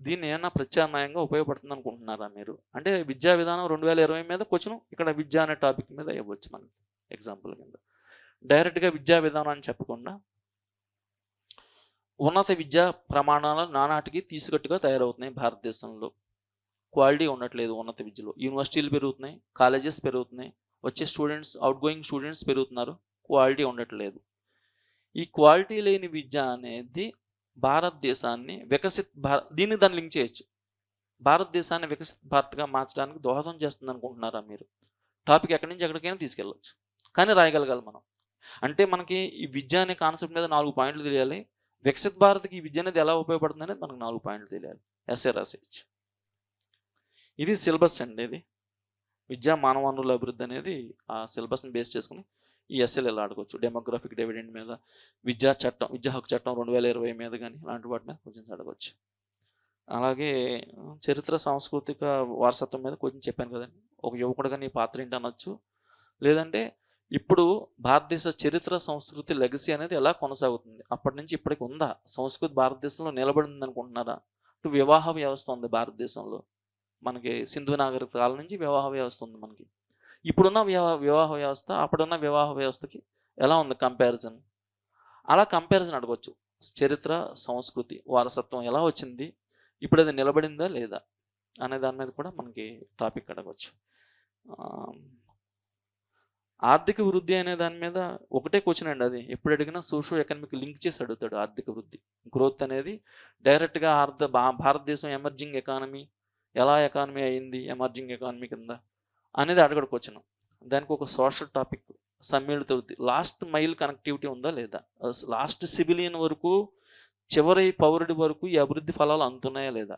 దీన్ని ఏమన్నా ప్రత్యామ్నాయంగా ఉపయోగపడుతుంది అనుకుంటున్నారా మీరు? అంటే విద్యా విధానం 2020 మీద క్వశ్చన్ ఇక్కడ విద్య అనే టాపిక్ మీద ఇవ్వచ్చు మనకి ఎగ్జాంపుల్ కింద. డైరెక్ట్గా విద్యా విధానం అని చెప్పకుండా ఉన్నత విద్యా ప్రమాణాలు నానాటికి తీసుకట్టుగా తయారవుతున్నాయి భారతదేశంలో. క్వాలిటీ ఉండట్లేదు ఉన్నత విద్యలో. యూనివర్సిటీలు పెరుగుతున్నాయి, కాలేజెస్ పెరుగుతున్నాయి, వచ్చే స్టూడెంట్స్ అవుట్గోయింగ్ స్టూడెంట్స్ పెరుగుతున్నారు, క్వాలిటీ ఉండట్లేదు. ఈ క్వాలిటీ లేని విద్య అనేది భారతదేశాన్ని దీన్ని దాన్ని లింక్ చేయొచ్చు. భారతదేశాన్ని వికసిత్ భారత్గా మార్చడానికి దోహదం చేస్తుంది అనుకుంటున్నారా మీరు? టాపిక్ ఎక్కడి నుంచి ఎక్కడికైనా తీసుకెళ్ళవచ్చు, కానీ రాయగలగాలి మనం. అంటే మనకి ఈ విద్య అనే కాన్సెప్ట్ మీద 4 పాయింట్లు తెలియాలి. వికసిత్ భారత్కి ఈ విద్య అనేది ఎలా ఉపయోగపడుతుంది అనేది మనకు 4 పాయింట్లు తెలియాలి. ఎస్ఏ రాసేయచ్చు. ఇది సిలబస్ అండి. ఇది విద్యా మానవ వనరుల అభివృద్ధి అనేది ఆ సిలబస్ని బేస్ చేసుకుని ఈ ఎస్ఏలు ఎలా ఆడుకోవచ్చు. డెమోగ్రాఫిక్ డివిడెండ్ మీద, విద్యా హక్కు చట్టం 2020 మీద కానీ ఇలాంటి వాటి మీద క్వశ్చన్స్ అడగవచ్చు. అలాగే చరిత్ర సాంస్కృతిక వారసత్వం మీద క్వశ్చన్ చెప్పాను కదండి. ఒక యువకుడుగా నీ పాత్ర ఏంటి అనొచ్చు. లేదంటే ఇప్పుడు భారతదేశ చరిత్ర సంస్కృతి లెగసీ అనేది ఎలా కొనసాగుతుంది, అప్పటి నుంచి ఇప్పటికి ఉందా సంస్కృతి భారతదేశంలో నిలబడింది అనుకుంటున్నారా? ఇటు వివాహ వ్యవస్థ ఉంది భారతదేశంలో. మనకి సింధు నాగరిక కాలం నుంచి వివాహ వ్యవస్థ ఉంది మనకి. ఇప్పుడున్న వివాహ వ్యవస్థ అప్పుడున్న వివాహ వ్యవస్థకి ఎలా ఉంది కంపారిజన్? అలా కంపారిజన్ అడగవచ్చు. చరిత్ర సంస్కృతి వారసత్వం ఎలా వచ్చింది, ఇప్పుడు అది నిలబడిందా లేదా అనే దాని మీద కూడా మనకి టాపిక్ అడగవచ్చు. ఆర్థిక వృద్ధి అనే దాని మీద ఒకటే క్వశ్చన్ అండి. అది ఎప్పుడు అడిగినా సోషో ఎకనామిక్ లింక్ చేసి అడుగుతాడు. ఆర్థిక వృద్ధి గ్రోత్ అనేది డైరెక్ట్గా భారతదేశం ఎమర్జింగ్ ఎకానమీ, ఎలా ఎకానమీ అయింది ఎమర్జింగ్ ఎకానమీ కింద అనేది అడగడు క్వశ్చన్. దానికి ఒక సోషల్ టాపిక్ సమ్మిళిత వృద్ధి, లాస్ట్ మైల్ కనెక్టివిటీ ఉందా లేదా, లాస్ట్ సివిలియన్ వరకు చివరి పౌరుడి వరకు ఈ అభివృద్ధి ఫలాలు అందుతున్నాయా లేదా.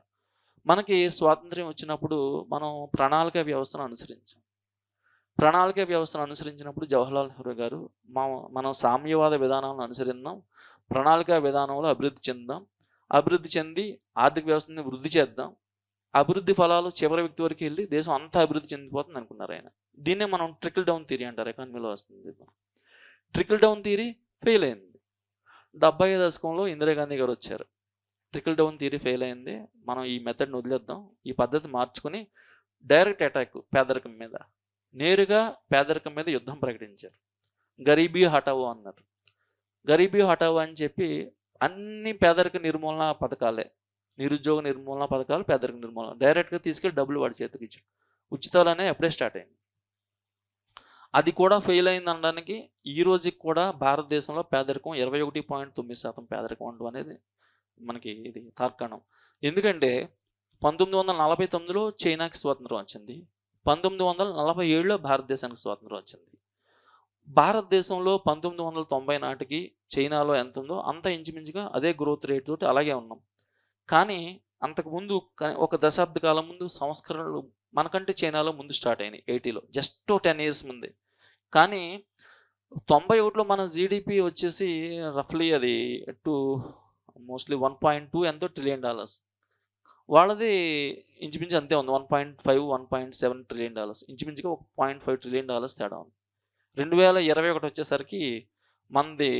మనకి స్వాతంత్ర్యం వచ్చినప్పుడు మనం ప్రణాళిక వ్యవస్థను అనుసరించాం. ప్రణాళిక వ్యవస్థను అనుసరించినప్పుడు జవహర్లాల్ నెహ్రూ గారు మనం సామ్యవాద విధానాలను అనుసరిద్దాం, ప్రణాళిక విధానంలో అభివృద్ధి చెందాం, అభివృద్ధి చెంది ఆర్థిక వ్యవస్థని వృద్ధి చేద్దాం, అభివృద్ధి ఫలాలు చివరి వ్యక్తి వరకు వెళ్ళి దేశం అంతా అభివృద్ధి చెందిపోతుంది అనుకున్నారు ఆయన. దీన్నే మనం ట్రికిల్ డౌన్ థియరీ అంటారు, ఎకానమీలో వస్తుంది. ట్రికిల్ డౌన్ థియరీ ఫెయిల్ అయింది. 70 దశకంలో ఇందిరాగాంధీ గారు వచ్చారు. ట్రికిల్ డౌన్ థియరీ ఫెయిల్ అయింది, మనం ఈ మెథడ్ని వదిలేద్దాం, ఈ పద్ధతి మార్చుకుని డైరెక్ట్ అటాక్ పేదరికం మీద, నేరుగా పేదరికం మీద యుద్ధం ప్రకటించారు. గరీబీ హటావో అన్నారు. గరీబీ హటావో అని చెప్పి అన్ని పేదరిక నిర్మూలన పథకాలే, నిరుద్యోగ నిర్మూలన పథకాలు, పేదరిక నిర్మూలన డైరెక్ట్గా తీసుకెళ్ళి డబ్బులు వాడి చేతికి ఇచ్చాడు. ఉచితాలు అనేవి ఎప్పుడే స్టార్ట్ అయింది. అది కూడా ఫెయిల్ అయింది అనడానికి ఈ రోజుకి కూడా భారతదేశంలో పేదరికం 21.9% పేదరికం ఉండడం అనేది మనకి ఇది తార్కాణం. ఎందుకంటే 1949లో చైనాకి స్వాతంత్రం వచ్చింది, 1947లో భారతదేశానికి స్వాతంత్రం వచ్చింది. భారతదేశంలో 1990 నాటికి చైనాలో ఎంత ఉందో అంత ఇంచుమించుగా అదే గ్రోత్ రేట్ తోటి అలాగే ఉన్నాం. కానీ అంతకుముందు ఒక దశాబ్ద కాలం ముందు సంస్కరణలు మనకంటే చైనాలో ముందు స్టార్ట్ అయినాయి. 80లో జస్ట్ 10 years ముందే. కానీ 91లో మన జీడిపి వచ్చేసి రఫ్లీ అది మోస్ట్లీ 1.2 ఎంతో $1 trillion. వాళ్ళది ఇంచుమించు అంతే ఉంది, 1.5 1.7 $1 trillion, ఇంచుమించుగా ఒక $0.5 trillion తేడా ఉంది. 2021 వచ్చేసరికి మనది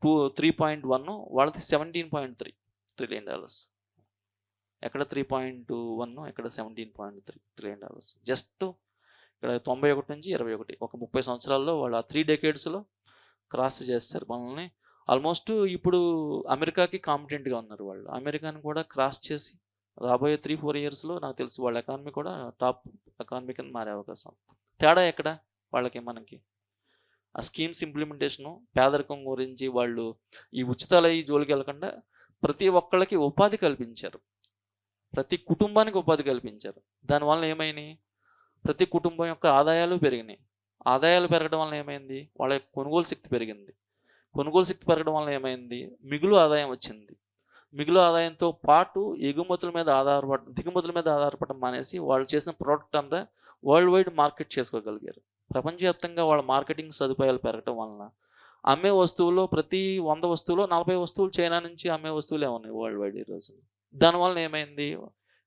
3.1, వాళ్ళది $17.3 trillion. ఎక్కడ 3.1, ఎక్కడ $17.3 trillion. జస్ట్ ఇక్కడ 91 నుంచి 21 ఒక 30 సంవత్సరాల్లో వాళ్ళు ఆ 3 decadesలో క్రాస్ చేస్తారు మనల్ని. ఆల్మోస్ట్ ఇప్పుడు అమెరికాకి కాంపిటెంట్గా ఉన్నారు వాళ్ళు. అమెరికాని కూడా క్రాస్ చేసి రాబోయే 3-4 yearsలో నాకు తెలిసి వాళ్ళ ఎకానమీ కూడా టాప్ ఎకానమీ కింద మారే అవకాశం. తేడా ఎక్కడ వాళ్ళకి మనకి? ఆ స్కీమ్స్ ఇంప్లిమెంటేషను, పేదరికం గురించి వాళ్ళు ఈ ఉచితాలు అయ్యి జోలికి వెళ్ళకుండా ప్రతి ఒక్కళ్ళకి ఉపాధి కల్పించారు, ప్రతి కుటుంబానికి ఉపాధి కల్పించారు. దానివల్ల ఏమైనాయి? ప్రతి కుటుంబం యొక్క ఆదాయాలు పెరిగినాయి. ఆదాయాలు పెరగడం వల్ల ఏమైంది? వాళ్ళ యొక్క కొనుగోలు శక్తి పెరిగింది. కొనుగోలు శక్తి పెరగడం వల్ల ఏమైంది? మిగులు ఆదాయం వచ్చింది. మిగులు ఆదాయంతో పాటు దిగుమతుల మీద ఆధారపడడం మానేసి వాళ్ళు చేసిన ప్రోడక్ట్ అంతా వరల్డ్ వైడ్ మార్కెట్ చేసుకోగలిగారు. ప్రపంచవ్యాప్తంగా వాళ్ళ మార్కెటింగ్ సదుపాయాలు పెరగడం వలన అమ్మే వస్తువుల్లో ప్రతి 100 వస్తువుల్లో 40 వస్తువులు చైనా నుంచి అమ్మే వస్తువులే ఉన్నాయి వరల్డ్ వైడ్ ఈరోజు. దానివల్ల ఏమైంది,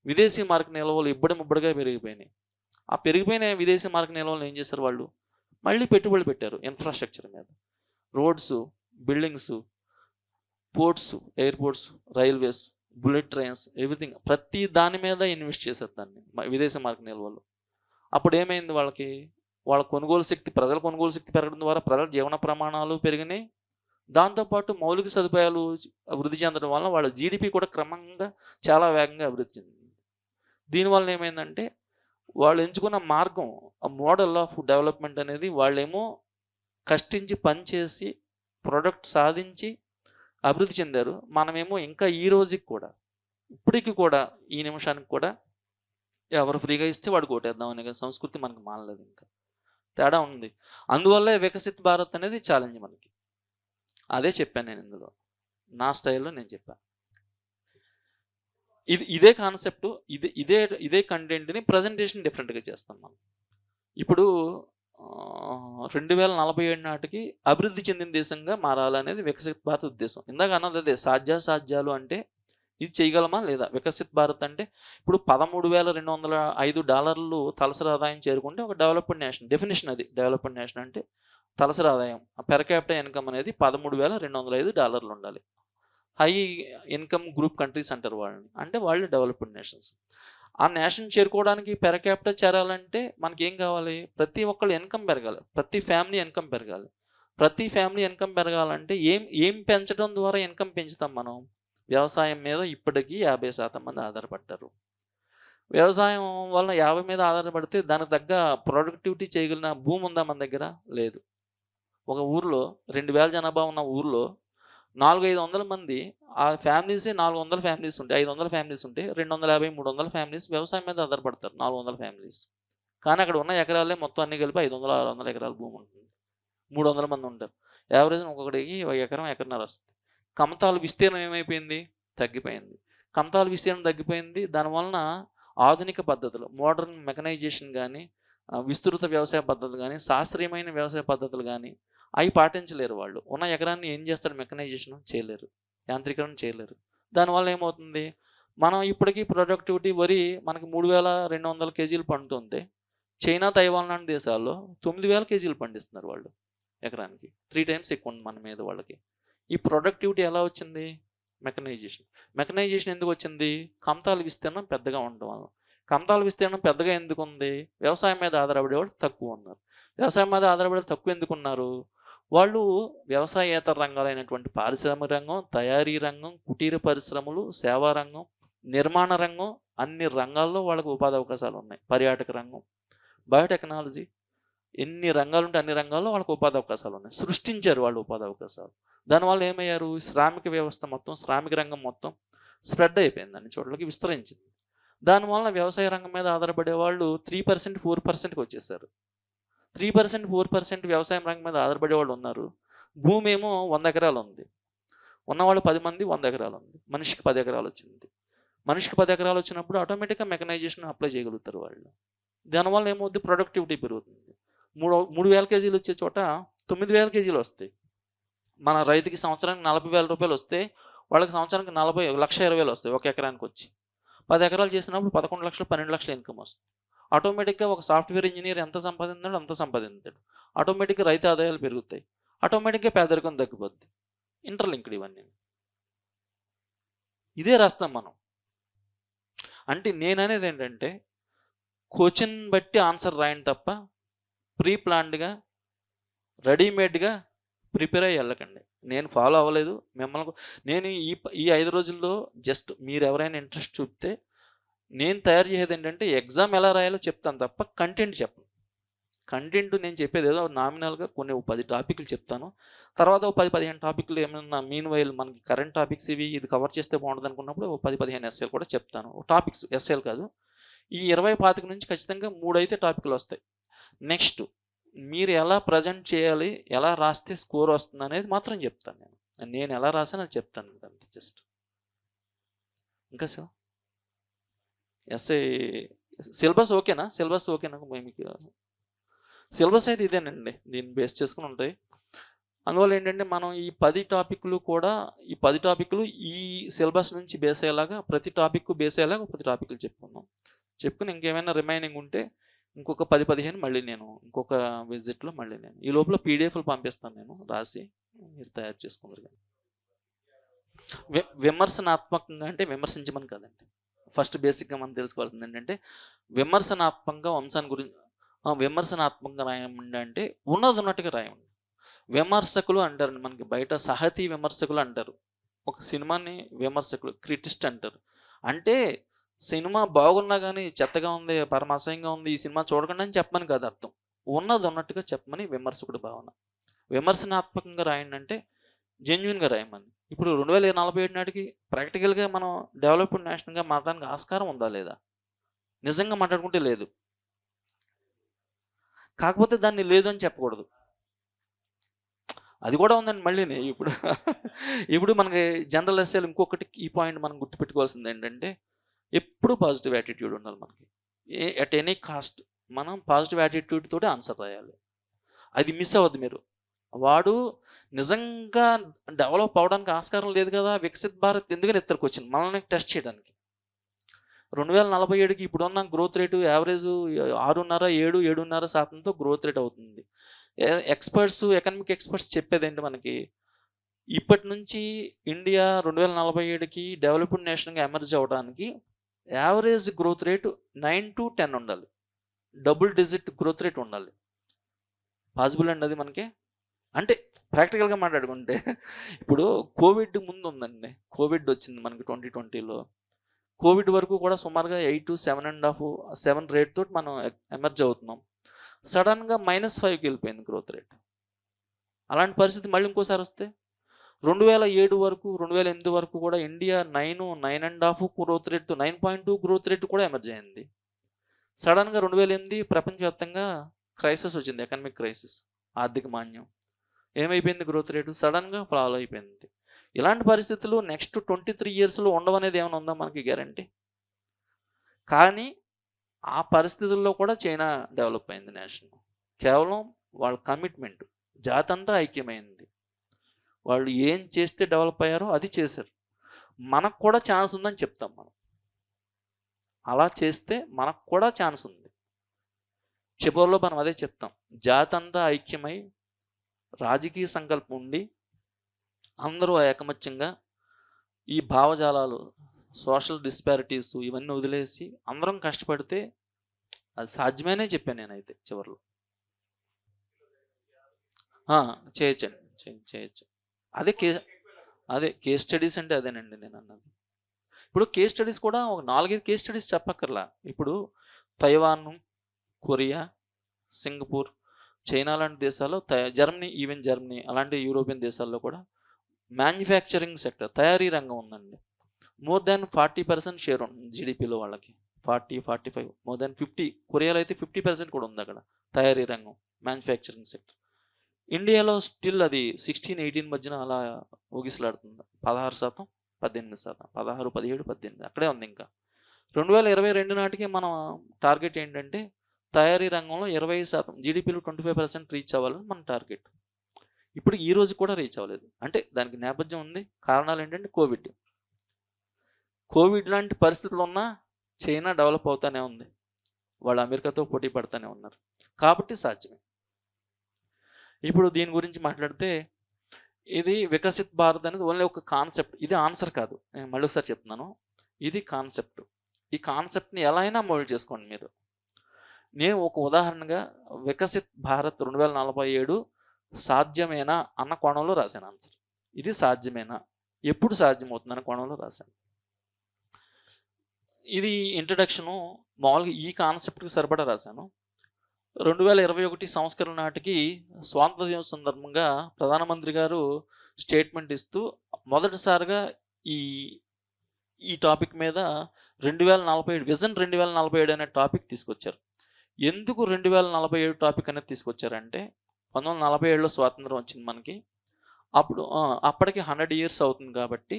విదేశీ మార్కెట్ నిల్వలు ఇబ్బడిముబ్బడిగా పెరిగిపోయినాయి. ఆ పెరిగిపోయిన విదేశీ మార్కెట్ నిల్వలను ఏం చేశారు వాళ్ళు, మళ్ళీ పెట్టుబడులు పెట్టారు ఇన్ఫ్రాస్ట్రక్చర్ మీద. Roads, buildings, ports, airports, railways, bullet trains, everything, ప్రతి దాని మీద ఇన్వెస్ట్ చేశారు దాన్ని విదేశీ మార్కెట్ నిల్వలు. అప్పుడు ఏమైంది వాళ్ళకి, వాళ్ళ కొనుగోలు శక్తి, ప్రజల కొనుగోలు శక్తి పెరగడం ద్వారా ప్రజల జీవన ప్రమాణాలు పెరిగినాయి. దాంతోపాటు మౌలిక సదుపాయాలు అభివృద్ధి చెందడం వల్ల వాళ్ళ జీడిపి కూడా క్రమంగా చాలా వేగంగా అభివృద్ధి చెందింది. దీనివల్ల ఏమైందంటే వాళ్ళు ఎంచుకున్న మార్గం, ఆ మోడల్ ఆఫ్ డెవలప్మెంట్ అనేది, వాళ్ళేమో కష్టించి పనిచేసి ప్రొడక్ట్ సాధించి అభివృద్ధి చెందారు. మనమేమో ఇంకా ఈ రోజుకి కూడా, ఇప్పటికి కూడా, ఈ నిమిషానికి కూడా ఎవరు ఫ్రీగా ఇస్తే వాడు కొట్టేద్దాం అనే సంస్కృతి మనకు మానలేదు. ఇంకా తేడా ఉంది. అందువల్లే వికసిత్ భారత్ అనేది ఛాలెంజ్ మనకి. అదే చెప్పాను నేను ఇందులో, నా స్టైల్లో నేను చెప్పాను. ఇదే కాన్సెప్ట్, ఇదే కంటెంట్ని ప్రజెంటేషన్ డిఫరెంట్గా చేస్తాం మనం. ఇప్పుడు 2047 నాటికి అభివృద్ధి చెందిన దేశంగా మారాలనేది వికసిత్ భారత్ ఉద్దేశం. ఇందాక అన్నది అదే, సాధ్యాసాధ్యాలు అంటే ఇది చేయగలమా లేదా. వికసిత్ భారత్ అంటే ఇప్పుడు $13,205 తలసరి ఆదాయం చేరుకుంటే ఒక డెవలప్డ్ నేషన్ డెఫినేషన్. అది డెవలప్డ్ నేషన్ అంటే తలసరి ఆదాయం, పెర్ క్యాపిటల్ ఇన్కమ్ అనేది $13,205 ఉండాలి. హై ఇన్కమ్ గ్రూప్ కంట్రీస్ అంటారు వాళ్ళని, అంటే వాళ్ళు డెవలప్డ్ నేషన్స్. ఆ నేషన్ చేరుకోవడానికి, పెర్ క్యాపిటల్ చేరాలంటే మనకి ఏం కావాలి, ప్రతి ఒక్కళ్ళు ఇన్కమ్ పెరగాలి, ప్రతి ఫ్యామిలీ ఇన్కమ్ పెరగాలి. ప్రతి ఫ్యామిలీ ఇన్కమ్ పెరగాలంటే ఏం పెంచడం ద్వారా ఇన్కమ్ పెంచుతాం మనం, వ్యవసాయం మీద ఇప్పటికీ 50% మంది ఆధారపడ్డారు. వ్యవసాయం వల్ల 50 మీద ఆధారపడితే దానికి తగ్గ ప్రొడక్టివిటీ చేయగలిగిన భూమి ఉందా మన దగ్గర, లేదు. ఒక ఊర్లో 2,000 జనాభా ఉన్న ఊర్లో 400-500 మంది, ఆ ఫ్యామిలీసే 400 ఫ్యామిలీస్ ఉంటే, 500 ఫ్యామిలీస్ ఉంటే 250-300 ఫ్యామిలీస్ వ్యవసాయం మీద ఆధారపడతారు. 400 ఫ్యామిలీస్. కానీ అక్కడ ఉన్న ఎకరాలే మొత్తం అన్ని కలిపి 500-600 ఎకరాల భూమి ఉంటుంది. 300 మంది ఉంటారు. యావరేజ్ ఒక్కొక్కడికి 1 ఎకరం, ఎకరన్నర వస్తుంది. కమతాల విస్తీర్ణం ఏమైపోయింది, తగ్గిపోయింది. కమతాల విస్తీర్ణం తగ్గిపోయింది. దానివలన ఆధునిక పద్ధతులు, మోడర్న్ మెకనైజేషన్ కానీ, విస్తృత వ్యవసాయ పద్ధతులు కానీ, శాస్త్రీయమైన వ్యవసాయ పద్ధతులు కానీ అవి పాటించలేరు వాళ్ళు. ఉన్న ఎకరాన్ని ఏం చేస్తారు, మెకనైజేషన్ చేయలేరు, యాంత్రీకరణ చేయలేరు. దానివల్ల ఏమవుతుంది, మనం ఇప్పటికీ ప్రొడక్టివిటీ, వరి మనకి 3,200 కేజీలు పండుతుంది. చైనా, తైవాన్ లాంటి దేశాల్లో 9,000 కేజీలు పండిస్తున్నారు వాళ్ళు ఎకరానికి. 3 టైమ్స్ ఎక్కువ ఉంది మన మీద వాళ్ళకి. ఈ ప్రొడక్టివిటీ ఎలా వచ్చింది, మెకనైజేషన్ ఎందుకు వచ్చింది, కమతాల విస్తీర్ణం పెద్దగా ఉండడం వల్ల. కమతాల విస్తీర్ణం పెద్దగా ఎందుకు ఉంది, వ్యవసాయం మీద ఆధారపడేవాళ్ళు తక్కువ ఉన్నారు. వ్యవసాయం మీద ఆధారపడే తక్కువ ఎందుకున్నారు, వాళ్ళు వ్యవసాయేతర రంగాలైనటువంటి పారిశ్రామిక రంగం, తయారీ రంగం, కుటీర పరిశ్రమలు, సేవా రంగం, నిర్మాణ రంగం, అన్ని రంగాల్లో వాళ్ళకు ఉపాధి అవకాశాలు ఉన్నాయి. పర్యాటక రంగం, బయోటెక్నాలజీ, ఎన్ని రంగాలు ఉంటే అన్ని రంగాల్లో వాళ్ళకు ఉపాధి అవకాశాలు ఉన్నాయి. సృష్టించారు వాళ్ళు ఉపాధి అవకాశాలు. దానివల్ల ఏమయ్యారు, శ్రామిక వ్యవస్థ మొత్తం, శ్రామిక రంగం మొత్తం స్ప్రెడ్ అయిపోయింది, అన్ని చోట్లకి విస్తరించింది. దానివల్ల వ్యవసాయ రంగం మీద ఆధారపడే వాళ్ళు 3%, 4%కి వచ్చేసారు. 3%, 4% వ్యవసాయం రంగం మీద ఆధారపడే వాళ్ళు ఉన్నారు. భూమి ఏమో 100 ఎకరాలు ఉంది, ఉన్నవాళ్ళు 10 మంది, 100 ఎకరాలు ఉంది. మనిషికి 10 ఎకరాలు వచ్చింది. మనిషికి 10 ఎకరాలు వచ్చినప్పుడు ఆటోమేటిక్గా మెకనైజేషన్ అప్లై చేయగలుగుతారు వాళ్ళు. దానివల్ల ఏమవుద్ది, ప్రొడక్టివిటీ పెరుగుతుంది. 3,000 కేజీలు వచ్చే చోట 9,000 కేజీలు వస్తాయి. మన రైతుకి సంవత్సరానికి $40,000 వస్తే వాళ్ళకి సంవత్సరానికి 1,20,000 వస్తాయి ఒక ఎకరానికి వచ్చి. 10 ఎకరాలు చేసినప్పుడు 11 లక్షలు, 12 లక్షల ఇన్కమ్ వస్తుంది. ఆటోమేటిక్గా ఒక సాఫ్ట్వేర్ ఇంజనీర్ ఎంత సంపాదించాడు అంత సంపాదించాడు. ఆటోమేటిక్గా రైతు ఆదాయాలు పెరుగుతాయి. ఆటోమేటిక్గా పేదరికం తగ్గిపోద్ది. ఇంటర్లింక్డ్ ఇవన్నీ. ఇదే రాస్తాం మనం. అంటే నేను అనేది ఏంటంటే, క్వశ్చన్ బట్టి ఆన్సర్ రాయండి తప్ప ప్రీ ప్లాన్డ్గా, రెడీమేడ్గా ప్రిపేర్ అయ్యి వెళ్ళకండి. నేను ఫాలో అవ్వలేదు మిమ్మల్ని. నేను ఈ 5 రోజుల్లో జస్ట్ మీరు ఎవరైనా ఇంట్రెస్ట్ చూపితే నేను తయారు చేసేది ఏంటంటే, ఎగ్జామ్ ఎలా రాయాలో చెప్తాను తప్ప కంటెంట్ చెప్పను. కంటెంట్ నేను చెప్పేది ఏదో నామినల్గా కొన్ని 10 టాపిక్లు చెప్తాను. తర్వాత 10-15 టాపిక్లు ఏమైనా మీన్ వైల్ మనకి కరెంట్ టాపిక్స్ ఇది కవర్ చేస్తే బాగుంటుంది అనుకున్నప్పుడు 10-15 ఎస్ఏలు కూడా చెప్తాను. టాపిక్స్ ఎస్ఏలు కాదు. ఈ 20-25 నుంచి ఖచ్చితంగా 3 అయితే టాపిక్లు వస్తాయి. నెక్స్ట్ మీరు ఎలా ప్రజెంట్ చేయాలి, ఎలా రాస్తే స్కోర్ వస్తుంది అనేది మాత్రం చెప్తాను. నేను ఎలా రాసానో అది చెప్తాను అంతే. జస్ట్ ఇంకా సార్ ఎస్ఏ సిలబస్ ఓకేనా? సిలబస్ ఓకేనా మీకు? సిలబస్ అయితే ఇదేనండి, దీన్ని బేస్ చేసుకుని ఉంటాయి. అందువల్ల ఏంటంటే మనం ఈ 10 టాపిక్లు కూడా ఈ 10 టాపిక్లు ఈ సిలబస్ నుంచి బేస్ అయ్యేలాగా ప్రతి టాపిక్ బేస్ అయ్యేలాగా 10 టాపిక్లు చెప్పుకుందాం. చెప్పుకుని ఇంకేమైనా రిమైనింగ్ ఉంటే ఇంకొక 10-15 మళ్ళీ నేను ఇంకొక విజిట్లో మళ్ళీ నేను ఈ లోపల పీడిఎఫ్లు పంపిస్తాను నేను రాసి మీరు తయారు చేసుకుందరు కానీ విమర్శనాత్మకంగా అంటే విమర్శించమని కాదండి. ఫస్ట్ బేసిక్గా మనం తెలుసుకోవాల్సింది ఏంటంటే విమర్శనాత్మకంగా వంశాన్ని గురించి విమర్శనాత్మకంగా రాయమండి అంటే ఉన్నది ఉన్నట్టుగా రాయమండి. విమర్శకులు అంటారు మనకి బయట సహతి విమర్శకులు అంటారు. ఒక సినిమాని విమర్శకులు క్రిటిస్ట్ అంటారు. అంటే సినిమా బాగున్నా కానీ చెత్తగా ఉంది, పరమ అసహ్యంగా ఉంది, ఈ సినిమా చూడకుండా అని చెప్పమని కాదు అర్థం. ఉన్నది ఉన్నట్టుగా చెప్పమని విమర్శకుడు భావన. విమర్శనాత్మకంగా రాయండి అంటే జెన్యున్గా రాయమని. ఇప్పుడు 2047 నాటికి ప్రాక్టికల్గా మనం డెవలప్డ్ నేషనల్గా మారడానికి ఆస్కారం ఉందా లేదా? నిజంగా మాట్లాడుకుంటే లేదు. కాకపోతే దాన్ని లేదు అని చెప్పకూడదు, అది కూడా ఉందండి మళ్ళీని. ఇప్పుడు మనకి జనరల్ ఎస్ఏలు ఇంకొకటి ఈ పాయింట్ మనం గుర్తుపెట్టుకోవాల్సింది ఏంటంటే ఎప్పుడు పాజిటివ్ యాటిట్యూడ్ ఉండాలి మనకి. అట్ ఎనీ కాస్ట్ మనం పాజిటివ్ యాటిట్యూడ్ తోటి ఆన్సర్ రాయాలి. అది మిస్ అవ్వద్దు మీరు. వాడు నిజంగా డెవలప్ అవడానికి ఆస్కారం లేదు కదా, వికసిత్ భారత్ ఎందుకని ఎత్తరకు మనల్ని టెస్ట్ చేయడానికి. 2047కి ఇప్పుడున్న growth rate average 6.5-7.5% growth rate అవుతుంది. ఎక్స్పర్ట్స్ ఎకనామిక్ ఎక్స్పర్ట్స్ చెప్పేది ఏంటి మనకి, ఇప్పటి నుంచి ఇండియా 2047కి డెవలప్డ్ నేషన్గా ఎమర్జ్ అవ్వడానికి యావరేజ్ గ్రోత్ రేటు 9-10 ఉండాలి. డబుల్ డిజిట్ గ్రోత్ రేట్ ఉండాలి. పాసిబుల్ అండి అది మనకి. అంటే ప్రాక్టికల్గా మాట్లాడుకుంటే ఇప్పుడు కోవిడ్ ముందు ఉందండి, కోవిడ్ వచ్చింది మనకి 2020లో. కోవిడ్ వరకు కూడా సుమారుగా 8 to 7.5-7 రేట్ తోటి మనం ఎమర్జ్ అవుతున్నాం. సడన్గా -5కి వెళ్ళిపోయింది గ్రోత్ రేట్. అలాంటి పరిస్థితి మళ్ళీ ఇంకోసారి వస్తే 2007 వరకు 2008 వరకు కూడా ఇండియా 9.5 గ్రోత్ రేట్తో 9.2 గ్రోత్ రేట్ కూడా ఎమర్జ్ అయింది. సడన్గా 2008 ప్రపంచవ్యాప్తంగా క్రైసిస్ వచ్చింది, ఎకనామిక్ క్రైసిస్, ఆర్థిక మాన్యం. ఏమైపోయింది గ్రోత్ రేటు? సడన్గా ఫాలో అయిపోయింది. ఇలాంటి పరిస్థితులు నెక్స్ట్ 23 ఇయర్స్లో ఉండవనేది ఏమైనా ఉందా మనకి గ్యారంటీ? కానీ ఆ పరిస్థితుల్లో కూడా చైనా డెవలప్ అయింది నేషన్. కేవలం వాళ్ళ కమిట్మెంట్, జాతి అంతా ఐక్యమైంది. వాళ్ళు ఏం చేస్తే డెవలప్ అయ్యారో అది చేశారు. మనకు కూడా ఛాన్స్ ఉందని చెప్తాం మనం. అలా చేస్తే మనకు కూడా ఛాన్స్ ఉంది. చివరిలో మనం అదే చెప్తాం, జాతి అంతా ఐక్యమై రాజకీయ సంకల్పం ఉండి అందరూ ఏకమత్యంగా ఈ భావజాలాలు, సోషల్ డిస్పారిటీస్ ఇవన్నీ వదిలేసి అందరం కష్టపడితే అది సాధ్యమేనే చెప్పాను నేనైతే చివరిలో. చేయొచ్చు. అదే కేస్ స్టడీస్ అంటే అదేనండి నేను అన్నది. ఇప్పుడు కేస్ స్టడీస్ కూడా ఒక 4-5 కేస్ స్టడీస్ చెప్పక్కర్లా. ఇప్పుడు తైవాన్, కొరియా, సింగపూర్, చైనా లాంటి దేశాల్లో, జర్మనీ అలాంటి యూరోపియన్ దేశాల్లో కూడా మ్యానుఫ్యాక్చరింగ్ సెక్టర్, తయారీ రంగం ఉందండి. మోర్ దాన్ 40% షేర్ ఉంది జీడిపిలో వాళ్ళకి. 40-45 మోర్ దాన్ 50. కొరియాలో అయితే 50% కూడా ఉంది అక్కడ తయారీ రంగం, మ్యానుఫ్యాక్చరింగ్ సెక్టర్. ఇండియాలో స్టిల్ అది 16-18 మధ్యన అలా ఊగిసలాడుతుంది. 16%, 18%, 16, 17, 18 అక్కడే ఉంది. ఇంకా 2022 నాటికి మనం టార్గెట్ ఏంటంటే తయారీ రంగంలో 20%, జీడిపిలో 25% రీచ్ అవ్వాలని మన టార్గెట్. ఇప్పుడు ఈ రోజు కూడా రీచ్ అవ్వలేదు. అంటే దానికి నేపథ్యం ఉంది. కారణాలు ఏంటంటే కోవిడ్ లాంటి పరిస్థితులు ఉన్నా చైనా డెవలప్ అవుతానే ఉంది, వాళ్ళు అమెరికాతో పోటీ పడుతూనే ఉన్నారు. కాబట్టి సాధ్యమే. ఇప్పుడు దీని గురించి మాట్లాడితే ఇది వికసిత్ భారత్ అనేది ఓన్లీ ఒక కాన్సెప్ట్, ఇది ఆన్సర్ కాదు. నేను మళ్ళీ ఒకసారి చెప్తున్నాను, ఇది కాన్సెప్ట్. ఈ కాన్సెప్ట్ని ఎలా అయినా మోల్డ్ చేసుకోండి మీరు. నేను ఒక ఉదాహరణగా వికసిత్ భారత్ 2047 సాధ్యమేనా అన్న కోణంలో రాశాను ఆన్సర్. ఇది సాధ్యమేనా, ఎప్పుడు సాధ్యమవుతుంది అన్న కోణంలో రాశాను. ఇది ఇంట్రడక్షను మామూలుగా ఈ కాన్సెప్ట్కి సరిపడా రాశాను. 2021 సంస్కరణ నాటికి స్వాతంత్ర్యం సందర్భంగా ప్రధానమంత్రి గారు స్టేట్మెంట్ ఇస్తూ మొదటిసారిగా ఈ టాపిక్ మీద 2047 విజన్ 2047 అనే టాపిక్ తీసుకొచ్చారు. ఎందుకు 2047 టాపిక్ అనేది తీసుకొచ్చారంటే 1947లో స్వాతంత్రం వచ్చింది మనకి. అప్పటికి 100 ఇయర్స్ అవుతుంది కాబట్టి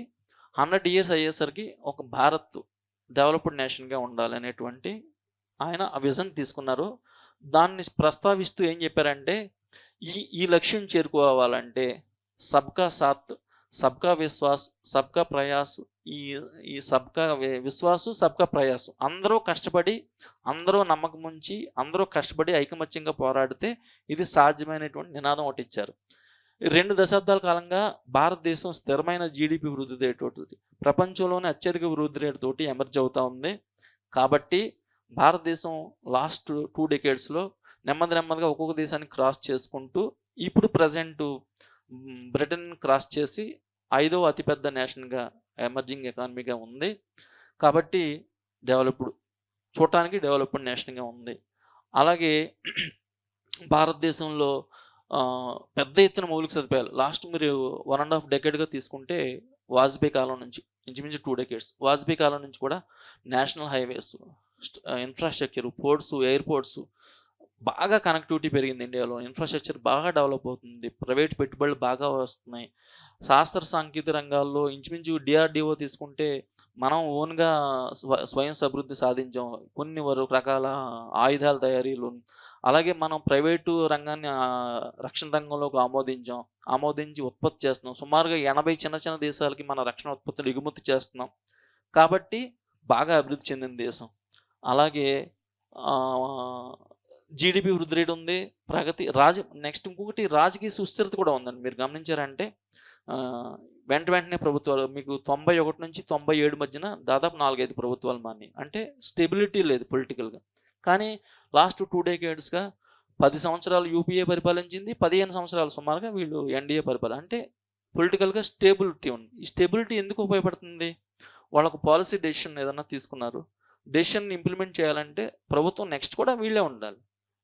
100 ఇయర్స్ అయ్యేసరికి ఒక భారత్ డెవలప్డ్ నేషన్గా ఉండాలనేటువంటి ఆయన ఆ విజన్ తీసుకున్నారు. దాన్ని ప్రస్తావిస్తూ ఏం చెప్పారంటే ఈ లక్ష్యం చేరుకోవాలంటే సబ్కా సాత్, సబ్కా విశ్వాస్, సబ్కా ప్రయాస్, ఈ ఈ సబ్కా విశ్వాసు, సబ్కా ప్రయాస్, అందరూ కష్టపడి, అందరూ నమ్మకం ఉంచి, అందరూ కష్టపడి ఐకమత్యంగా పోరాడితే ఇది సాధ్యమైనటువంటి నినాదం ఒకటి ఇచ్చారు. 2 దశాబ్దాల కాలంగా భారతదేశం స్థిరమైన జీడిపి వృద్ధి రేటుతోటి, ప్రపంచంలోనే అత్యధిక వృద్ధి రేటుతోటి ఎమర్జ్ అవుతా ఉంది. కాబట్టి భారతదేశం లాస్ట్ 2 డెకేడ్స్లో నెమ్మదిగా ఒక్కొక్క దేశాన్ని క్రాస్ చేసుకుంటూ ఇప్పుడు ప్రజెంట్ బ్రిటన్ క్రాస్ చేసి 5వ అతిపెద్ద నేషన్గా, ఎమర్జింగ్ ఎకానమీగా ఉంది. కాబట్టి చూడటానికి డెవలప్డ్ నేషన్గా ఉంది. అలాగే భారతదేశంలో పెద్ద ఎత్తున మౌలిక సదుపాయాలు లాస్ట్ మీరు 1.5 డెకేడ్గా తీసుకుంటే వాజ్పేయి కాలం నుంచి ఇంచుమించు 2 డెకేడ్స్, వాజ్పేయి కాలం నుంచి కూడా national highways, infrastructure, ports, airports, బాగా కనెక్టివిటీ పెరిగింది. ఇండియాలో ఇన్ఫ్రాస్ట్రక్చర్ బాగా డెవలప్ అవుతుంది, ప్రైవేట్ పెట్టుబడులు బాగా వస్తున్నాయి. శాస్త్ర సాంకేతిక రంగాల్లో ఇంచుమించు డిఆర్డిఓ తీసుకుంటే మనం ఓన్గా స్వయం సమృద్ధి సాధించాం. కొన్ని రకాల ఆయుధాల తయారీలు, అలాగే మనం ప్రైవేటు రంగాన్ని రక్షణ రంగంలోకి ఆమోదించి ఉత్పత్తి చేస్తున్నాం. సుమారుగా 80 చిన్న దేశాలకి మన రక్షణ ఉత్పత్తులు ఎగుమతి చేస్తున్నాం. కాబట్టి బాగా అభివృద్ధి చెందిన దేశం. అలాగే జీడిపి వృద్ధి రేటు ఉంది, ప్రగతి నెక్స్ట్ ఇంకొకటి రాజకీయ సుస్థిరత కూడా ఉందండి. మీరు గమనించారంటే వెంటనే ప్రభుత్వాలు మీకు 91 నుంచి 97 మధ్యన దాదాపు 4-5 ప్రభుత్వాలు మారినాయి. అంటే స్టెబిలిటీ లేదు పొలిటికల్గా. కానీ లాస్ట్ 2 డెకేడ్స్గా 10 సంవత్సరాలు యూపీఏ పరిపాలించింది, 15 సంవత్సరాలు సుమారుగా వీళ్ళు ఎన్డీఏ పరిపాలన. అంటే పొలిటికల్గా స్టేబిలిటీ ఉంది. ఈ స్టెబిలిటీ ఎందుకు ఉపయోగపడుతుంది? వాళ్ళకు పాలసీ డెసిషన్ ఏదన్నా తీసుకున్నారు, డెసిషన్ ఇంప్లిమెంట్ చేయాలంటే ప్రభుత్వం నెక్స్ట్ కూడా వీళ్ళే ఉండాలి.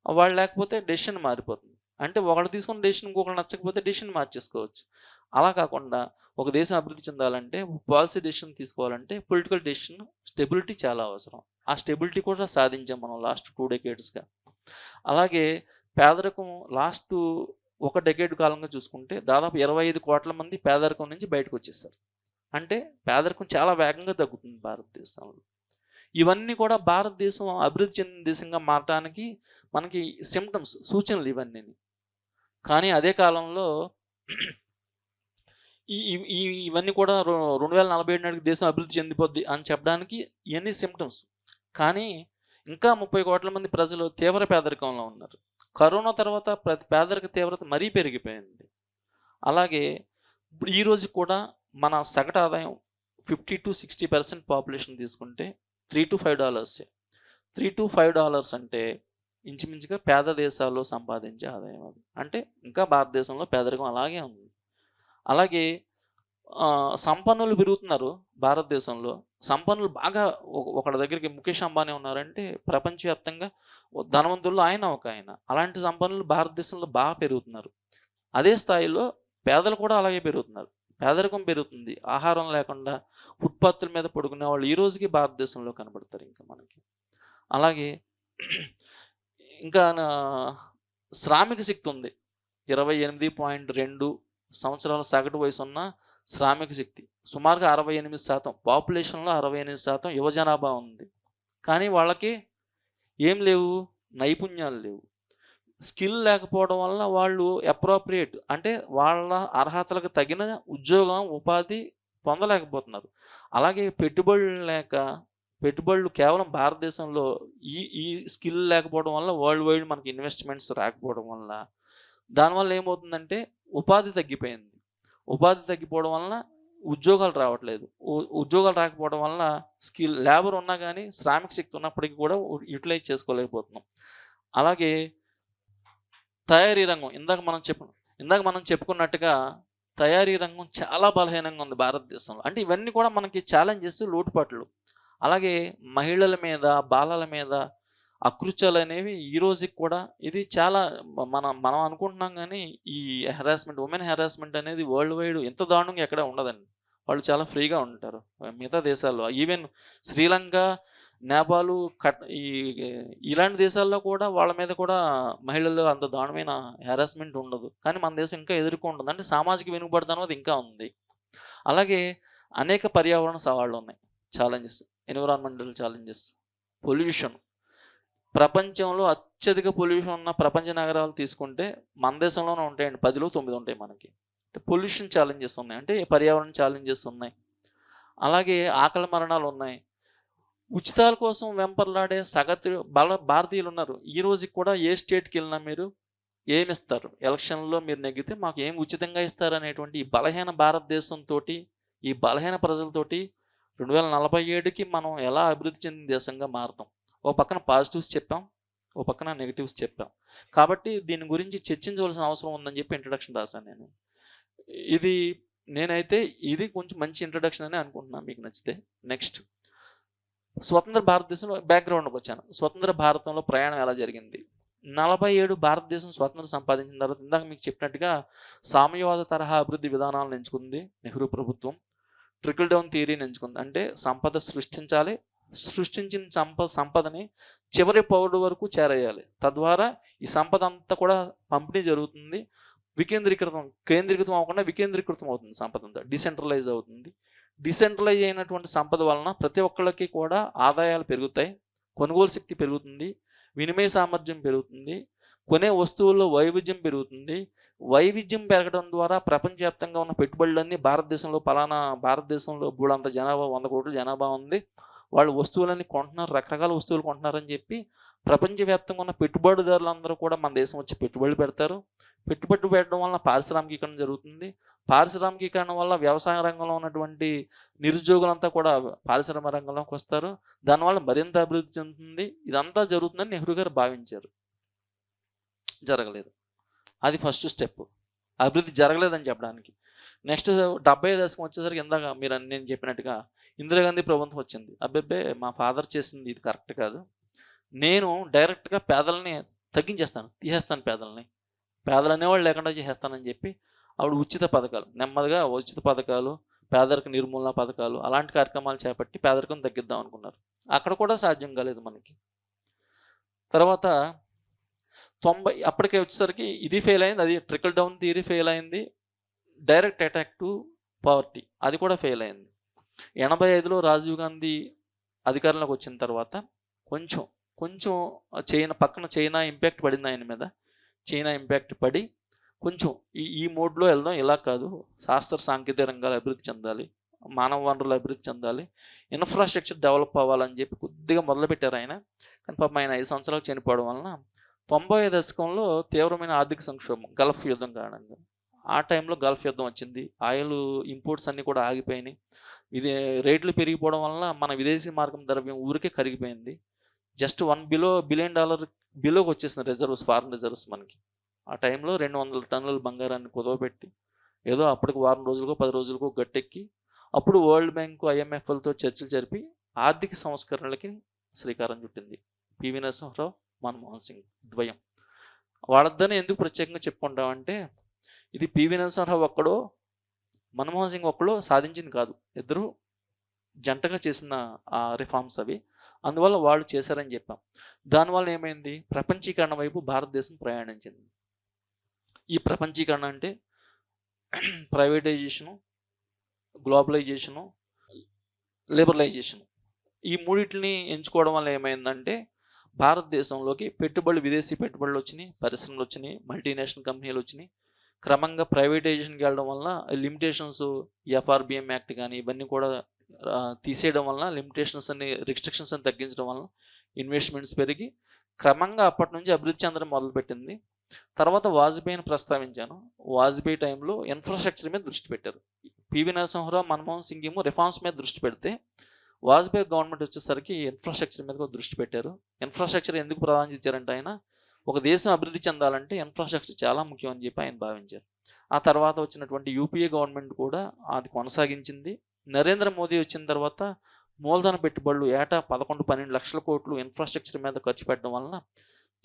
వాళ్ళు లేకపోతే డెసిషన్ మారిపోతుంది. అంటే ఒకళ్ళు తీసుకున్న డెసిషన్ ఇంకొకరు నచ్చకపోతే డెసిషన్ మార్చేసుకోవచ్చు. అలా కాకుండా ఒక దేశం అభివృద్ధి చెందాలంటే, పాలసీ డెసిషన్ తీసుకోవాలంటే పొలిటికల్ డెసిషన్ స్టెబిలిటీ చాలా అవసరం. ఆ స్టెబిలిటీ కూడా సాధించాం మనం లాస్ట్ 2 డెకేడ్స్గా. అలాగే పేదరికం లాస్ట్ 1 డెకేడ్ కాలంగా చూసుకుంటే దాదాపు 25 కోట్ల మంది పేదరికం నుంచి బయటకు వచ్చేసారు. అంటే పేదరికం చాలా వేగంగా తగ్గుతుంది భారతదేశంలో. ఇవన్నీ కూడా భారతదేశం అభివృద్ధి చెందిన దేశంగా మారటానికి మనకి సిమ్టమ్స్, సూచనలు ఇవన్నీ. కానీ అదే కాలంలో ఇవన్నీ కూడా 2047 నాటికి దేశం అభివృద్ధి చెందిపోద్ది అని చెప్పడానికి ఇవన్నీ సిమ్టమ్స్. కానీ ఇంకా 30 కోట్ల మంది ప్రజలు తీవ్ర పేదరికంలో ఉన్నారు. కరోనా తర్వాత పేదరిక తీవ్రత మరీ పెరిగిపోయింది. అలాగే ఈ రోజు కూడా మన సగటు ఆదాయం 50 to 60% పాపులేషన్ తీసుకుంటే $3 to $5 అంటే ఇంచుమించుగా పేద దేశాల్లో సంపాదించే ఆదాయం అది. అంటే ఇంకా భారతదేశంలో పేదరికం అలాగే ఉంది. అలాగే సంపన్నులు పెరుగుతున్నారు భారతదేశంలో. సంపన్నులు బాగా ఒకళ్ళ దగ్గరికి ముఖేష్ అంబానీ ఉన్నారంటే ప్రపంచవ్యాప్తంగా ధనవంతుల్లో ఆయన ఒక ఆయన. అలాంటి సంపన్నులు భారతదేశంలో బాగా పెరుగుతున్నారు. అదే స్థాయిలో పేదలు కూడా అలాగే పెరుగుతున్నారు. పేదరికం పెరుగుతుంది. ఆహారం లేకుండా ఫుట్పాత్ల మీద పడుకునే వాళ్ళు ఈ రోజుకి భారతదేశంలో కనబడతారు ఇంకా మనకి. అలాగే ఇంకా శ్రామిక శక్తి ఉంది. 28.2 సంవత్సరాల సగటు వయసు ఉన్న శ్రామిక శక్తి, సుమారుగా 68%, పాపులేషన్లో 68% యువ జనాభా ఉంది. కానీ వాళ్ళకి ఏం లేవు, నైపుణ్యాలు లేవు. స్కిల్ లేకపోవడం వల్ల వాళ్ళు అప్రోప్రియేట్ అంటే వాళ్ళ అర్హతలకు తగిన ఉద్యోగం, ఉపాధి పొందలేకపోతున్నారు. అలాగే పెట్టుబడులు కేవలం భారతదేశంలో ఈ స్కిల్ లేకపోవడం వల్ల వరల్డ్ వైడ్ మనకి ఇన్వెస్ట్మెంట్స్ రాకపోవడం వల్ల దానివల్ల ఏమవుతుందంటే ఉపాధి తగ్గిపోయింది. ఉపాధి తగ్గిపోవడం వలన ఉద్యోగాలు రావట్లేదు. ఉద్యోగాలు రాకపోవడం వల్ల స్కిల్ లేబర్ ఉన్నా కానీ శ్రామిక శక్తి ఉన్నప్పటికీ కూడా యూటిలైజ్ చేసుకోలేకపోతున్నాం. అలాగే తయారీ రంగం, ఇందాక మనం చెప్పుకున్నట్టుగా తయారీ రంగం చాలా బలహీనంగా ఉంది భారతదేశంలో. అంటే ఇవన్నీ కూడా మనకి ఛాలెంజెస్, లోటుపాట్లు. అలాగే మహిళల మీద, బాలల మీద అకృత్యాలు అనేవి ఈ రోజుకి కూడా ఇది చాలా మనం అనుకుంటున్నాం. కానీ ఈ హెరాస్మెంట్, ఉమెన్ హెరాస్మెంట్ అనేది వరల్డ్ వైడ్ ఎంత దారుణంగా ఎక్కడ ఉండదండి. వాళ్ళు చాలా ఫ్రీగా ఉంటారు మిగతా దేశాల్లో. ఈవెన్ శ్రీలంక, నేపాలు, ఇలాంటి దేశాల్లో కూడా వాళ్ళ మీద కూడా మహిళలు అంత దారుణమైన హెరాస్మెంట్ ఉండదు. కానీ మన దేశం ఇంకా ఎదుర్కొంటుంది. అంటే సామాజిక వెనుకబడతనం అనేది ఇంకా ఉంది. అలాగే అనేక పర్యావరణ సవాళ్ళు ఉన్నాయి, ఛాలెంజెస్, ఎన్విరాన్మెంటల్ ఛాలెంజెస్, పొల్యూషన్. ప్రపంచంలో అత్యధిక పొల్యూషన్ ఉన్న ప్రపంచ నగరాలు తీసుకుంటే మన దేశంలోనే ఉంటాయండి. 10లో 9 ఉంటాయి మనకి. పొల్యూషన్ ఛాలెంజెస్ ఉన్నాయి, అంటే పర్యావరణ ఛాలెంజెస్ ఉన్నాయి. అలాగే ఆకలి మరణాలు ఉన్నాయి. ఉచితాల కోసం వెంపర్లాడే సగటు భారతీయులు ఉన్నారు. ఈ రోజుకి కూడా ఏ స్టేట్కి వెళ్ళినా మీరు ఏమిస్తారు, ఎలక్షన్లో మీరు నెగ్గితే మాకు ఏం ఉచితంగా ఇస్తారు అనేటువంటి ఈ బలహీన భారతదేశంతో, ఈ బలహీన ప్రజలతోటి 2047కి మనం ఎలా అభివృద్ధి చెందిన దేశంగా మారుతాం? ఓ పక్కన పాజిటివ్స్ చెప్పాం, ఓ పక్కన నెగిటివ్స్ చెప్పాం. కాబట్టి దీని గురించి చర్చించవలసిన అవసరం ఉందని చెప్పి ఇంట్రడక్షన్ రాశాను నేను. నేనైతే ఇది కొంచెం మంచి ఇంట్రడక్షన్ అని అనుకుంటున్నాను, మీకు నచ్చితే. నెక్స్ట్, స్వతంత్ర భారతదేశంలో బ్యాక్గ్రౌండ్కి వచ్చాను. స్వతంత్ర భారతంలో ప్రయాణం ఎలా జరిగింది? 47 భారతదేశం స్వాతంత్రం సంపాదించిన తర్వాత ఇందాక మీకు చెప్పినట్టుగా సామ్యవాద తరహా అభివృద్ధి విధానాలను ఎంచుకుంది నెహ్రూ ప్రభుత్వం. ట్రికల్ డౌన్ థియరీని ఎంచుకుంది. అంటే సంపద సృష్టించాలి, సృష్టించిన సంపదని చివరి పౌరుడు వరకు చేరేయాలి. తద్వారా ఈ సంపద అంతా కూడా పంపిణీ జరుగుతుంది. కేంద్రీకృతం అవ్వకుండా వికేంద్రీకృతం అవుతుంది. సంపద అంతా డిసెంట్రలైజ్ అవుతుంది. డిసెంట్రలైజ్ అయినటువంటి సంపద వలన ప్రతి ఒక్కళ్ళకి కూడా ఆదాయాలు పెరుగుతాయి, కొనుగోలు శక్తి పెరుగుతుంది, వినిమయ సామర్థ్యం పెరుగుతుంది, కొనే వస్తువుల్లో వైవిధ్యం పెరుగుతుంది. వైవిధ్యం పెరగడం ద్వారా ప్రపంచవ్యాప్తంగా ఉన్న పెట్టుబడులన్నీ భారతదేశంలో బూడంత జనాభా, 100 కోట్ల జనాభా ఉంది, వాళ్ళు వస్తువులన్నీ కొంటున్నారు, రకరకాల వస్తువులు కొంటున్నారని చెప్పి ప్రపంచవ్యాప్తంగా ఉన్న పెట్టుబడిదారులందరూ కూడా మన దేశం వచ్చి పెట్టుబడులు పెడతారు. పెట్టుబడి పెట్టడం వల్ల పారిశ్రామికీకరణ జరుగుతుంది. పారిశ్రామికీకరణ వల్ల వ్యవసాయ రంగంలో ఉన్నటువంటి నిరుద్యోగులంతా కూడా పారిశ్రామిక రంగంలోకి వస్తారు. దానివల్ల మరింత అభివృద్ధి చెందుతుంది. ఇదంతా జరుగుతుందని నెహ్రూ గారు భావించారు. జరగలేదు. అది ఫస్ట్ స్టెప్, అభివృద్ధి జరగలేదని చెప్పడానికి. నెక్స్ట్ 70 దశకం వచ్చేసరికి ఇందాక నేను చెప్పినట్టుగా ఇందిరాగాంధీ ప్రభుత్వం వచ్చింది. అబ్బెబ్బే మా ఫాదర్ చేసింది ఇది కరెక్ట్ కాదు, నేను డైరెక్ట్గా పేదలని తీసేస్తాను, పేదలు అనేవాళ్ళు లేకుండా చేసేస్తానని చెప్పి ఆవిడ ఉచిత పథకాలు, నెమ్మదిగా ఉచిత పథకాలు, పేదరిక నిర్మూలన పథకాలు, అలాంటి కార్యక్రమాలు చేపట్టి పేదరికం తగ్గిద్దాం అనుకున్నారు. అక్కడ కూడా సాధ్యం కాలేదు మనకి. తర్వాత 90 అప్పటికే వచ్చేసరికి ఇది ఫెయిల్ అయింది. అది ట్రికల్ డౌన్ థియరీ ఫెయిల్ అయింది. డైరెక్ట్ అటాక్ టు పవర్టీ అది కూడా ఫెయిల్ అయింది. 85లో రాజీవ్ గాంధీ అధికారంలోకి వచ్చిన తర్వాత కొంచెం చైనా ఇంపాక్ట్ పడింది ఆయన మీద. చైనా ఇంపాక్ట్ పడి కొంచెం ఈ మోడ్లో వెళ్దాం, ఇలా కాదు, శాస్త్ర సాంకేతిక రంగాలు అభివృద్ధి చెందాలి, మానవ వనరులు అభివృద్ధి చెందాలి, ఇన్ఫ్రాస్ట్రక్చర్ డెవలప్ అవ్వాలని చెప్పి కొద్దిగా మొదలుపెట్టారు ఆయన. కానీ పాపం ఆయన 5 సంవత్సరాలు చనిపోవడం వలన 90 దశకంలో తీవ్రమైన ఆర్థిక సంక్షోభం, గల్ఫ్ యుద్ధం కారణంగా. ఆ టైంలో గల్ఫ్ యుద్ధం వచ్చింది. ఆయిల్ ఇంపోర్ట్స్ అన్నీ కూడా ఆగిపోయినాయి. ఇది రేట్లు పెరిగిపోవడం వలన మన విదేశీ మార్గం ద్రవ్యం ఊరికే కరిగిపోయింది. జస్ట్ $1 బిలియన్ బిలోకి వచ్చేసిన ఫారెన్ రిజర్వ్స్ మనకి. ఆ టైంలో 200 టన్నుల బంగారాన్ని కుదవపెట్టి ఏదో అప్పటికి వారం రోజులకో 10 రోజులకో గట్టెక్కి అప్పుడు వరల్డ్ బ్యాంకు, IMFలతో చర్చలు జరిపి ఆర్థిక సంస్కరణలకి శ్రీకారం చుట్టింది పివి నరసింహారావు, మన్మోహన్ సింగ్ ద్వయం. వాళ్ళద్దరిని ఎందుకు ప్రత్యేకంగా చెప్పుకుంటామంటే ఇది పివి నరసింహారావు ఒక్కడో, మన్మోహన్ సింగ్ ఒక్కడో సాధించింది కాదు, ఇద్దరు జంటగా చేసిన ఆ రిఫార్మ్స్ అవి. అందువల్ల వాళ్ళు చేశారని చెప్పాం. దానివల్ల ఏమైంది? ప్రపంచీకరణ వైపు భారతదేశం ప్రయాణించింది. ఈ ప్రపంచీకరణ అంటే ప్రైవేటైజేషను, గ్లోబలైజేషను, లిబరలైజేషను, ఈ మూడింటిని ఎంచుకోవడం వల్ల ఏమైందంటే భారతదేశంలోకి విదేశీ పెట్టుబడులు వచ్చినాయి, పరిశ్రమలు వచ్చినాయి, మల్టీనేషనల్ కంపెనీలు వచ్చినాయి. క్రమంగా ప్రైవేటైజేషన్కి వెళ్ళడం వల్ల లిమిటేషన్స్, FRBM యాక్ట్ కానీ ఇవన్నీ కూడా తీసేయడం వలన, రిస్ట్రిక్షన్స్ అని తగ్గించడం వలన ఇన్వెస్ట్మెంట్స్ పెరిగి క్రమంగా అప్పటి నుంచి అభివృద్ధి చెందడం మొదలుపెట్టింది. తర్వాత వాజ్పేయిని ప్రస్తావించాను. వాజ్పేయి టైంలో ఇన్ఫ్రాస్ట్రక్చర్ మీద దృష్టి పెట్టారు. పివి నరసింహారావు, మన్మోహన్ సింగ్ ఏమో రిఫార్మ్స్ మీద దృష్టి పెడితే వాజ్పేయి గవర్నమెంట్ వచ్చేసరికి ఇన్ఫ్రాస్ట్రక్చర్ మీద దృష్టి పెట్టారు. ఇన్ఫ్రాస్ట్రక్చర్ ఎందుకు ప్రాధాన్యత ఇచ్చారంటే ఆయన ఒక దేశం అభివృద్ధి చెందాలంటే ఇన్ఫ్రాస్ట్రక్చర్ చాలా ముఖ్యం అని చెప్పి ఆయన భావించారు. ఆ తర్వాత వచ్చినటువంటి UPA గవర్నమెంట్ కూడా అది కొనసాగించింది. నరేంద్ర మోదీ వచ్చిన తర్వాత మూలధన పెట్టుబడులు ఏటా 11-12 లక్షల కోట్లు ఇన్ఫ్రాస్ట్రక్చర్ మీద ఖర్చు పెట్టడం వలన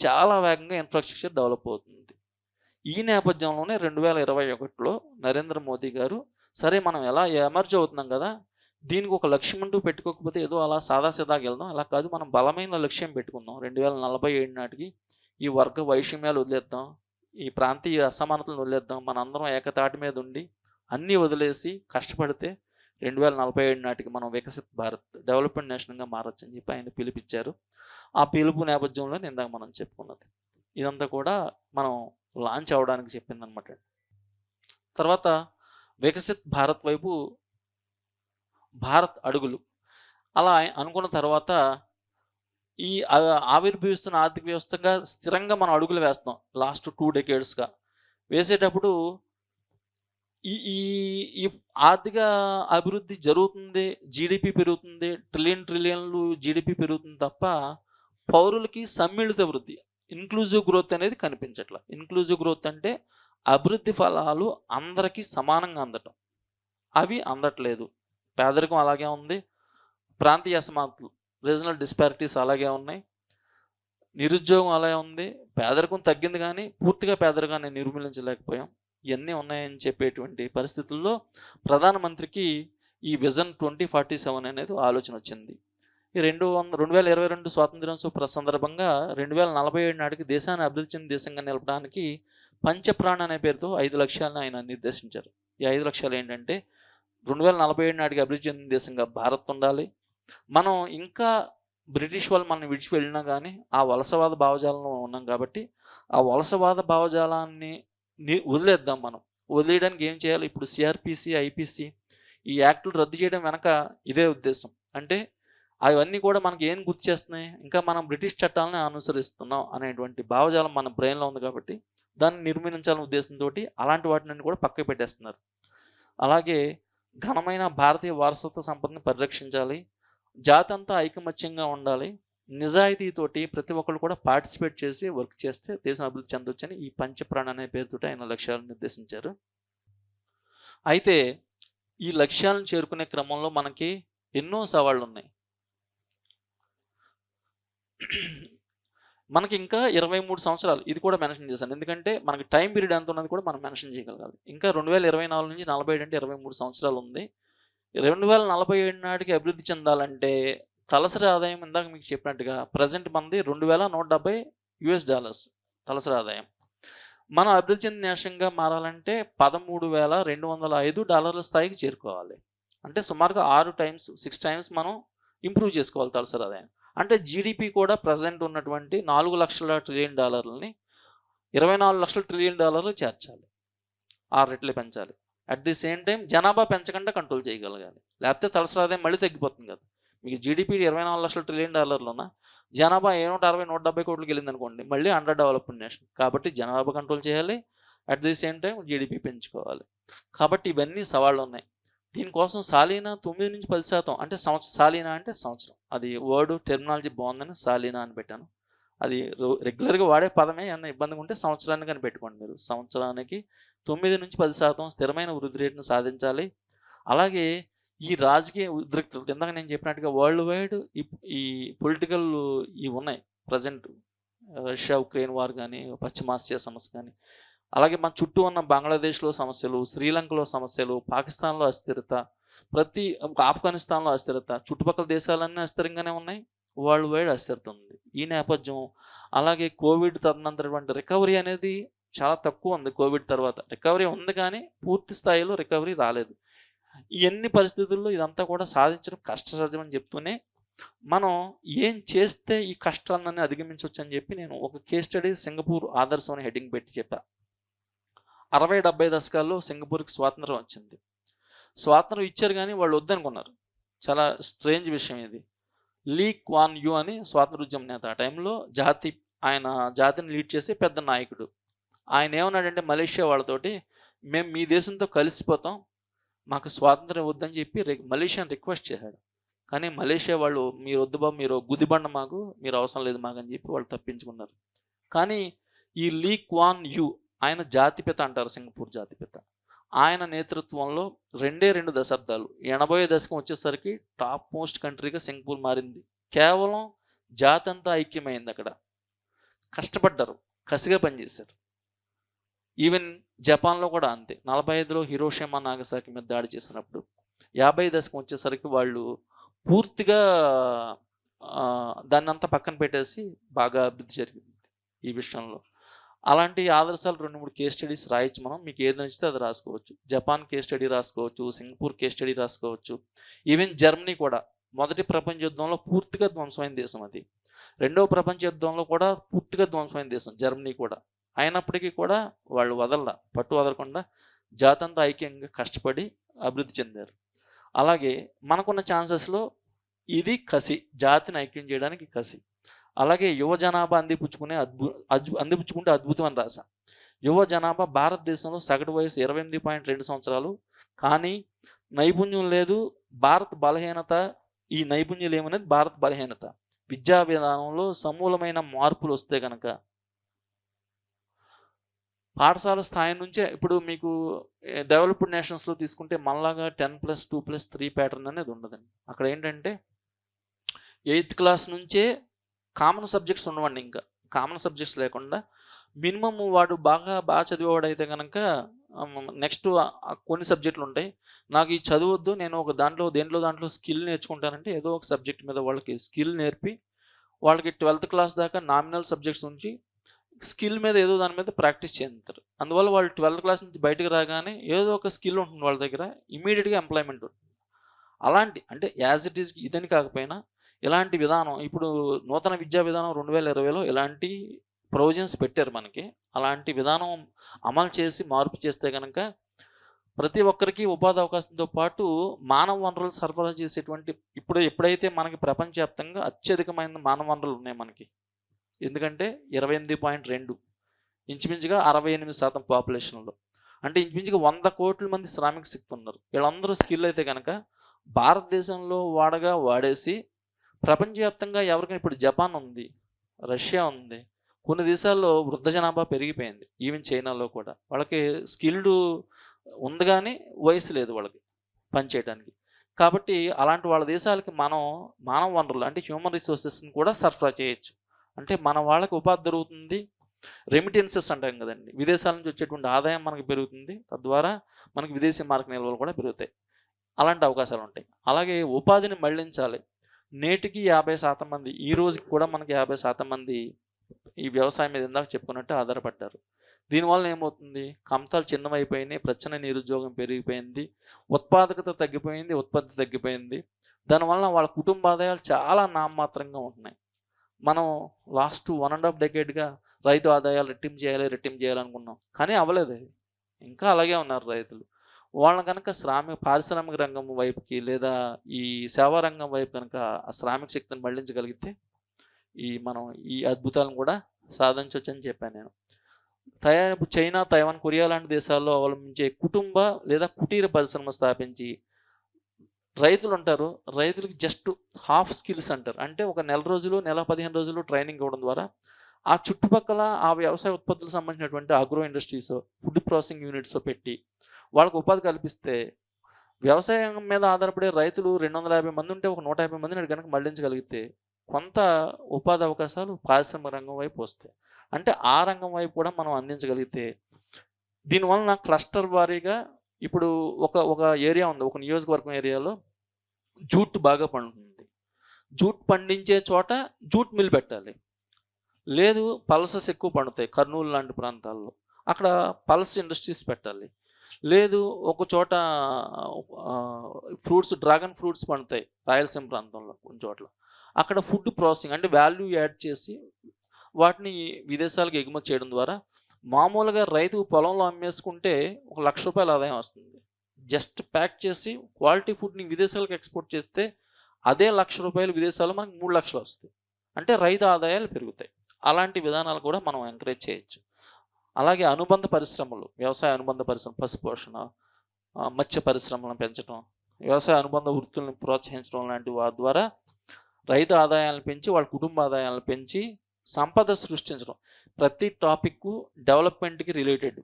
చాలా వేగంగా ఇన్ఫ్రాస్ట్రక్చర్ డెవలప్ అవుతుంది. ఈ నేపథ్యంలోనే 2021లో నరేంద్ర మోదీ గారు సరే మనం ఎలా ఎమర్జ్ అవుతున్నాం కదా, దీనికి ఒక లక్ష్యం అంటూ పెట్టుకోకపోతే ఏదో అలా సాదాసీదాగా వెళ్దాం, అలా కాదు, మనం బలమైన లక్ష్యం పెట్టుకుందాం. 2047 నాటికి ఈ వర్గ వైషమ్యాలు వదిలేద్దాం, ఈ ప్రాంతీయ అసమానతలను వదిలేద్దాం, మనందరం ఏకతాటి మీద ఉండి అన్నీ వదిలేసి కష్టపడితే 2047 నాటికి మనం వికసిత్ భారత్ డెవలప్మెంట్ నేషన్గా మారచ్చు అని చెప్పి ఆయన పిలిపించారు. ఆ పిలుపు నేపథ్యంలో ఇందాక మనం చెప్పుకున్నది ఇదంతా కూడా మనం లాంచ్ అవ్వడానికి చెప్పిందనమాట. తర్వాత వికసిత్ భారత్ వైపు భారత్ అడుగులు అలా అనుకున్న తర్వాత ఈ ఆవిర్భవిస్తున్న ఆర్థిక వ్యవస్థగా స్థిరంగా మనం అడుగులు వేస్తాం లాస్ట్ 2 డెకేడ్స్గా. వేసేటప్పుడు ఈ ఈ ఆర్థిక అభివృద్ధి జరుగుతుంది, జీడిపి పెరుగుతుంది, ట్రిలియన్లు జీడిపి పెరుగుతుంది తప్ప పౌరులకి సమ్మిళిత వృద్ధి ఇన్క్లూజివ్ గ్రోత్ అనేది కనిపించట్ల. ఇన్క్లూజివ్ గ్రోత్ అంటే అభివృద్ధి ఫలాలు అందరికీ సమానంగా అందటం, అవి అందట్లేదు. పేదరికం అలాగే ఉంది, ప్రాంతీయ అసమానతలు రీజనల్ డిస్పారిటీస్ అలాగే ఉన్నాయి, నిరుద్యోగం అలాగే ఉంది. పేదరికం తగ్గింది కానీ పూర్తిగా పేదరికాన్ని నిర్మూలించలేకపోయాం. ఇవన్నీ ఉన్నాయని చెప్పేటువంటి పరిస్థితుల్లో ప్రధానమంత్రికి ఈ విజన్ 2047 అనేది ఆలోచన వచ్చింది. ఈ 2022 స్వాతంత్ర దినోత్సవ సందర్భంగా 2047 నాటికి దేశాన్ని అభివృద్ధి చెందిన దేశంగా నిలపడానికి పంచప్రాణ అనే పేరుతో 5 లక్ష్యాలను ఆయన నిర్దేశించారు. ఈ 5 లక్ష్యాలు ఏంటంటే 2047 నాటికి అభివృద్ధి చెందిన దేశంగా భారత్ ఉండాలి. మనం ఇంకా బ్రిటిష్ వాళ్ళు మనం విడిచి వెళ్ళినా కానీ ఆ వలసవాద భావజాలంలో ఉన్నాం కాబట్టి ఆ వలసవాద భావజాలాన్ని వదిలేద్దాం. మనం వదిలేయడానికి ఏం చేయాలి? ఇప్పుడు సిఆర్పిసి, ఐపీసీ ఈ యాక్టులు రద్దు చేయడం వెనక ఇదే ఉద్దేశం. అంటే అవన్నీ కూడా మనకి ఏం గుర్తు చేస్తున్నాయి? ఇంకా మనం బ్రిటిష్ చట్టాలని అనుసరిస్తున్నాం అనేటువంటి భావజాలం మన బ్రెయిన్లో ఉంది కాబట్టి దాన్ని నిర్మూలించాలనే ఉద్దేశంతో అలాంటి వాటిని కూడా పక్కకు పెట్టేస్తున్నారు. అలాగే ఘనమైన భారతీయ వారసత్వ సంపదను పరిరక్షించాలి, జాతి అంతా ఐకమత్యంగా ఉండాలి, నిజాయితీతోటి ప్రతి ఒక్కరు కూడా పార్టిసిపేట్ చేసి వర్క్ చేస్తే దేశం అభివృద్ధి చెందొచ్చని ఈ పంచప్రాణ అనే పేరుతో ఆయన లక్ష్యాలను నిర్దేశించారు. అయితే ఈ లక్ష్యాలను చేరుకునే క్రమంలో మనకి ఎన్నో సవాళ్ళు ఉన్నాయి. మనకి ఇంకా 23 సంవత్సరాలు, ఇది కూడా మెన్షన్ చేశాను ఎందుకంటే మనకి టైం పీరియడ్ ఎంత ఉన్నది కూడా మనం మెన్షన్ చేయగలగాలి. ఇంకా 2024 నుంచి 47 అంటే 23 సంవత్సరాలు ఉంది. 2047 నాటికి అభివృద్ధి చెందాలంటే తలసరి ఆదాయం ఇందాక మీకు చెప్పినట్టుగా ప్రజెంట్ మనది $2170 తలసరి ఆదాయం. మనం అభివృద్ధి చెందిన దేశంగా మారాలంటే $13,205 స్థాయికి చేరుకోవాలి. అంటే సుమారుగా 6 టైమ్స్ మనం ఇంప్రూవ్ చేసుకోవాలి తలసరి ఆదాయం. అంటే జీడిపి కూడా ప్రజెంట్ ఉన్నటువంటి $4 లక్షల ట్రిలియన్ 24 లక్షల ట్రిలియన్ చేర్చాలి, 6 రెట్లు పెంచాలి. అట్ ది సేమ్ టైం జనాభా పెంచకుండా కంట్రోల్ చేయగలగాలి, లేకపోతే తలసరి ఆదాయం మళ్ళీ తగ్గిపోతుంది కదా. మీకు జీడిపి 24 లక్షల ట్రిలియన్ డాలర్లున్న జనాభా 160-170 కోట్లకి వెళ్ళింది అనుకోండి, మళ్ళీ అండర్ డెవలప్డ్ నేషన్. కాబట్టి జనాభా కంట్రోల్ చేయాలి, at the same time GDP పెంచుకోవాలి. కాబట్టి ఇవన్నీ సవాళ్ళు ఉన్నాయి. దీనికోసం సాలీనా 9-10% అంటే సాలీనా అంటే సంవత్సరం, అది వర్డ్ టెర్మినాలజీ బాగుందని సాలీనా అని పెట్టాను. అది రెగ్యులర్గా వాడే పదమే, ఏమన్నా ఇబ్బందిగా ఉంటే సంవత్సరానికి కానీ పెట్టుకోండి. మీరు సంవత్సరానికి 9-10% స్థిరమైన వృద్ధి రేటును సాధించాలి. అలాగే ఈ రాజకీయ ఉద్రిక్తలు ఇందాక నేను చెప్పినట్టుగా వరల్డ్ వైడ్ ఈ పొలిటికల్ ఇవి ఉన్నాయి ప్రజెంట్, రష్యా ఉక్రెయిన్ వార్ కానీ, పశ్చిమాసియా సమస్య కానీ, అలాగే మన చుట్టూ ఉన్న బంగ్లాదేశ్లో సమస్యలు, శ్రీలంకలో సమస్యలు, పాకిస్తాన్లో అస్థిరత, ఆఫ్ఘనిస్తాన్లో అస్థిరత, చుట్టుపక్కల దేశాలన్నీ అస్థిరంగానే ఉన్నాయి, వరల్డ్ వైడ్ అస్థిరత ఉంది. ఈ నేపథ్యం అలాగే కోవిడ్ తదనంతరటువంటి రికవరీ అనేది చాలా తక్కువ ఉంది. కోవిడ్ తర్వాత రికవరీ ఉంది కానీ పూర్తి స్థాయిలో రికవరీ రాలేదు. ఇవన్నీ పరిస్థితుల్లో ఇదంతా కూడా సాధించడం కష్టసాధ్యమని చెప్తూనే మనం ఏం చేస్తే ఈ కష్టాలను అధిగమించవచ్చు అని చెప్పి నేను ఒక కేస్ స్టడీ సింగపూర్ ఆదర్శం అని హెడ్డింగ్ పెట్టి చెప్పా. 60-70 దశకాల్లో సింగపూర్కి స్వాతంత్రం వచ్చింది. స్వాతంత్రం ఇచ్చారు కానీ వాళ్ళు వద్దనుకున్నారు. చాలా స్ట్రేంజ్ విషయం ఇది. లీ క్వాన్ యూ అని స్వాతంత్ర ఉద్యమ నేత, ఆ టైంలో ఆయన జాతిని లీడ్ చేసే పెద్ద నాయకుడు. ఆయన ఏమన్నాడంటే మలేషియా వాళ్ళతోటి, మేము మీ దేశంతో కలిసిపోతాం, మాకు స్వాతంత్రం వద్దని చెప్పి మలేషియాని రిక్వెస్ట్ చేశాడు. కానీ మలేషియా వాళ్ళు, మీరు వద్దు బాబు, మీరు గుదిబండ, మాకు మీరు అవసరం లేదు మాకు అని చెప్పి వాళ్ళు తప్పించుకున్నారు. కానీ ఈ లీ క్వాన్ యూ ఆయన జాతిపిత అంటారు, సింగపూర్ జాతిపిత. ఆయన నేతృత్వంలో 2 దశాబ్దాలు 80వ దశకం వచ్చేసరికి టాప్ మోస్ట్ కంట్రీగా సింగపూర్ మారింది. కేవలం జాతి అంతా ఐక్యమైంది. అక్కడ కష్టపడ్డారు, కసిగా పనిచేశారు. ఈవెన్ జపాన్లో కూడా అంతే. 45లో హిరోషిమా నాగసాకి మీద దాడి చేసినప్పుడు 50 దశకం వచ్చేసరికి వాళ్ళు పూర్తిగా దాన్ని అంతా పక్కన పెట్టేసి బాగా అభివృద్ధి జరిగింది ఈ విషయంలో. అలాంటి ఆదర్శాలు 2-3 కేస్ స్టడీస్ రాయొచ్చు మనం. మీకు ఏది నచ్చితే అది రాసుకోవచ్చు. జపాన్ కేస్ స్టడీ రాసుకోవచ్చు, సింగపూర్ కేస్ స్టడీ రాసుకోవచ్చు. ఈవెన్ జర్మనీ కూడా మొదటి ప్రపంచ యుద్ధంలో పూర్తిగా ధ్వంసమైన దేశం అది. రెండవ ప్రపంచ యుద్ధంలో కూడా పూర్తిగా ధ్వంసమైన దేశం జర్మనీ కూడా. అయినప్పటికీ కూడా వాళ్ళు పట్టు వదలకుండా జాతంతా ఐక్యంగా కష్టపడి అభివృద్ధి చెందారు. అలాగే మనకున్న ఛాన్సెస్లో ఇది కసి, జాతిని ఐక్యం చేయడానికి కసి. అలాగే యువ జనాభా అందిపుచ్చుకుంటే అద్భుతం అని రాసా. యువ జనాభా భారతదేశంలో సగటు వయసు 28.2 సంవత్సరాలు. కానీ నైపుణ్యం లేదు. భారత్ బలహీనత, ఈ నైపుణ్యం ఏమనేది భారత్ బలహీనత. విద్యా విధానంలో సమూలమైన మార్పులు వస్తే కనుక పాఠశాల స్థాయి నుంచే ఇప్పుడు మీకు డెవలప్డ్ నేషన్స్లో తీసుకుంటే మనలాగా 10+2+3 ప్యాటర్న్ అనేది ఉండదండి. అక్కడ ఏంటంటే 8th క్లాస్ నుంచే కామన్ సబ్జెక్ట్స్ ఉండవండి. ఇంకా కామన్ సబ్జెక్ట్స్ లేకుండా మినిమం వాడు బాగా చదివేవాడు అయితే కనుక నెక్స్ట్ కొన్ని సబ్జెక్టులు ఉంటాయి. నాకు ఈ చదవద్దు, నేను ఒక దాంట్లో స్కిల్ నేర్చుకుంటానంటే ఏదో ఒక సబ్జెక్ట్ మీద వాళ్ళకి స్కిల్ నేర్పి వాళ్ళకి 12th క్లాస్ దాకా నామినల్ సబ్జెక్ట్స్ ఉంచి స్కిల్ మీద ఏదో దాని మీద ప్రాక్టీస్ చేస్తారు. అందువల్ల వాళ్ళు 12th క్లాస్ నుంచి బయటకు రాగానే ఏదో ఒక స్కిల్ ఉంటుంది వాళ్ళ దగ్గర, ఇమీడియట్గా ఎంప్లాయ్మెంట్ ఉంటుంది. అలాంటి అంటే యాజ్ ఇట్ ఈస్ ఇదని కాకపోయినా ఇలాంటి విధానం ఇప్పుడు నూతన విద్యా విధానం 2020లో ఇలాంటి ప్రొవిజన్స్ పెట్టారు మనకి. అలాంటి విధానం అమలు చేసి మార్పు చేస్తే కనుక ప్రతి ఒక్కరికి ఉపాధి అవకాశంతో పాటు మానవ వనరులు సరఫరా చేసేటువంటి ఎప్పుడైతే మనకి ప్రపంచవ్యాప్తంగా అత్యధికమైన మానవ వనరులు ఉన్నాయి మనకి. ఎందుకంటే 28.2 ఇంచుమించుగా 68% పాపులేషన్లో, అంటే ఇంచుమించుగా 100 కోట్ల మంది శ్రామిక శక్తి ఉన్నారు. వీళ్ళందరూ స్కిల్ అయితే కనుక భారతదేశంలో వాడేసి ప్రపంచవ్యాప్తంగా ఎవరికైనా ఇప్పుడు జపాన్ ఉంది, రష్యా ఉంది, కొన్ని దేశాల్లో వృద్ధ జనాభా పెరిగిపోయింది. ఈవెన్ చైనాలో కూడా వాళ్ళకి స్కిల్డ్ ఉంది కానీ వయసు లేదు వాళ్ళకి పనిచేయడానికి. కాబట్టి అలాంటి వాళ్ళ దేశాలకి మనం మానవ వనరులు అంటే హ్యూమన్ రిసోర్సెస్ని కూడా సరఫరా చేయొచ్చు. అంటే మన వాళ్ళకి ఉపాధి దొరుకుతుంది. రెమిటెన్సెస్ అంటాం కదండి, విదేశాల నుంచి వచ్చేటువంటి ఆదాయం మనకి పెరుగుతుంది. తద్వారా మనకి విదేశీ మార్క నిల్వలు కూడా పెరుగుతాయి. అలాంటి అవకాశాలు ఉంటాయి. అలాగే ఉపాధిని మళ్లించాలి. నేటికి 50% మంది, ఈ రోజుకి కూడా మనకి 50% మంది ఈ వ్యవసాయం మీద ఇందాక చెప్పుకున్నట్టు ఆధారపడ్డారు. దీనివల్ల ఏమవుతుంది, కమతాలు చిన్నమైపోయినాయి, ప్రచ్ఛన్న నిరుద్యోగం పెరిగిపోయింది, ఉత్పాదకత తగ్గిపోయింది, ఉత్పత్తి తగ్గిపోయింది. దానివల్ల వాళ్ళ కుటుంబ ఆదాయాలు చాలా నామమాత్రంగా ఉంటున్నాయి. మనం లాస్ట్ 1.5 డెకేడ్గా రైతు ఆదాయాలు రెట్టింపు చేయాలనుకున్నాం, కానీ అవ్వలేదు. ఇంకా అలాగే ఉన్నారు రైతులు. వాళ్ళని కనుక పారిశ్రామిక రంగం వైపుకి లేదా ఈ సేవా రంగం వైపు కనుక ఆ శ్రామిక శక్తిని మళ్లించగలిగితే మనం ఈ అద్భుతాలను కూడా సాధించవచ్చని చెప్పాను నేను. చైనా, తైవాన్, కొరియా లాంటి దేశాల్లో అవలంబించే కుటుంబ లేదా కుటీర పరిశ్రమ స్థాపించి రైతులు ఉంటారు, రైతులకు జస్ట్ హాఫ్ స్కిల్స్ అంటారు. అంటే ఒక నెల 15 రోజులు ట్రైనింగ్ ఇవ్వడం ద్వారా ఆ చుట్టుపక్కల ఆ వ్యవసాయ ఉత్పత్తులకు సంబంధించినటువంటి agro industries, food processing units పెట్టి వాళ్ళకు ఉపాధి కల్పిస్తే వ్యవసాయం మీద ఆధారపడే రైతులు 250 మంది ఉంటే ఒక 150 మందిని కనుక మళ్లించగలిగితే కొంత ఉపాధి అవకాశాలు పారిశ్రామిక రంగం వైపు వస్తాయి. అంటే ఆ రంగం వైపు కూడా మనం అందించగలిగితే దీనివలన క్లస్టర్ వారీగా ఇప్పుడు ఒక ఏరియా ఉంది, ఒక నియోజకవర్గం ఏరియాలో జూట్ బాగా పండుతుంది. జూట్ పండించే చోట జూట్ మిల్ పెట్టాలి. లేదు పల్సెస్ ఎక్కువ పండుతాయి కర్నూలు లాంటి ప్రాంతాల్లో, అక్కడ పల్స్ ఇండస్ట్రీస్ పెట్టాలి. లేదు ఒక చోట డ్రాగన్ ఫ్రూట్స్ పండుతాయి రాయలసీమ ప్రాంతంలో కొన్ని చోట్ల, అక్కడ ఫుడ్ ప్రాసెసింగ్ అంటే వాల్యూ యాడ్ చేసి వాటిని విదేశాలకు ఎగుమతి చేయడం ద్వారా మామూలుగా రైతు పొలంలో అమ్మేసుకుంటే ₹1,00,000 ఆదాయం వస్తుంది. జస్ట్ ప్యాక్ చేసి క్వాలిటీ ఫుడ్ని విదేశాలకు ఎక్స్పోర్ట్ చేస్తే అదే ₹1,00,000 విదేశాల్లో మనకు 3 లక్షలు వస్తాయి. అంటే రైతు ఆదాయాలు పెరుగుతాయి. అలాంటి విధానాలు కూడా మనం ఎంకరేజ్ చేయొచ్చు. అలాగే అనుబంధ పరిశ్రమలు, వ్యవసాయ అనుబంధ పరిశ్రమ, పశుపోషణ, మత్స్య పరిశ్రమలను పెంచడం, వ్యవసాయ అనుబంధ వృత్తులను ప్రోత్సహించడం లాంటి వాటి ద్వారా రైతు ఆదాయాలను పెంచి వాళ్ళ కుటుంబ ఆదాయాలను పెంచి సంపద సృష్టించడం. ప్రతి టాపిక్ డెవలప్మెంట్కి రిలేటెడ్,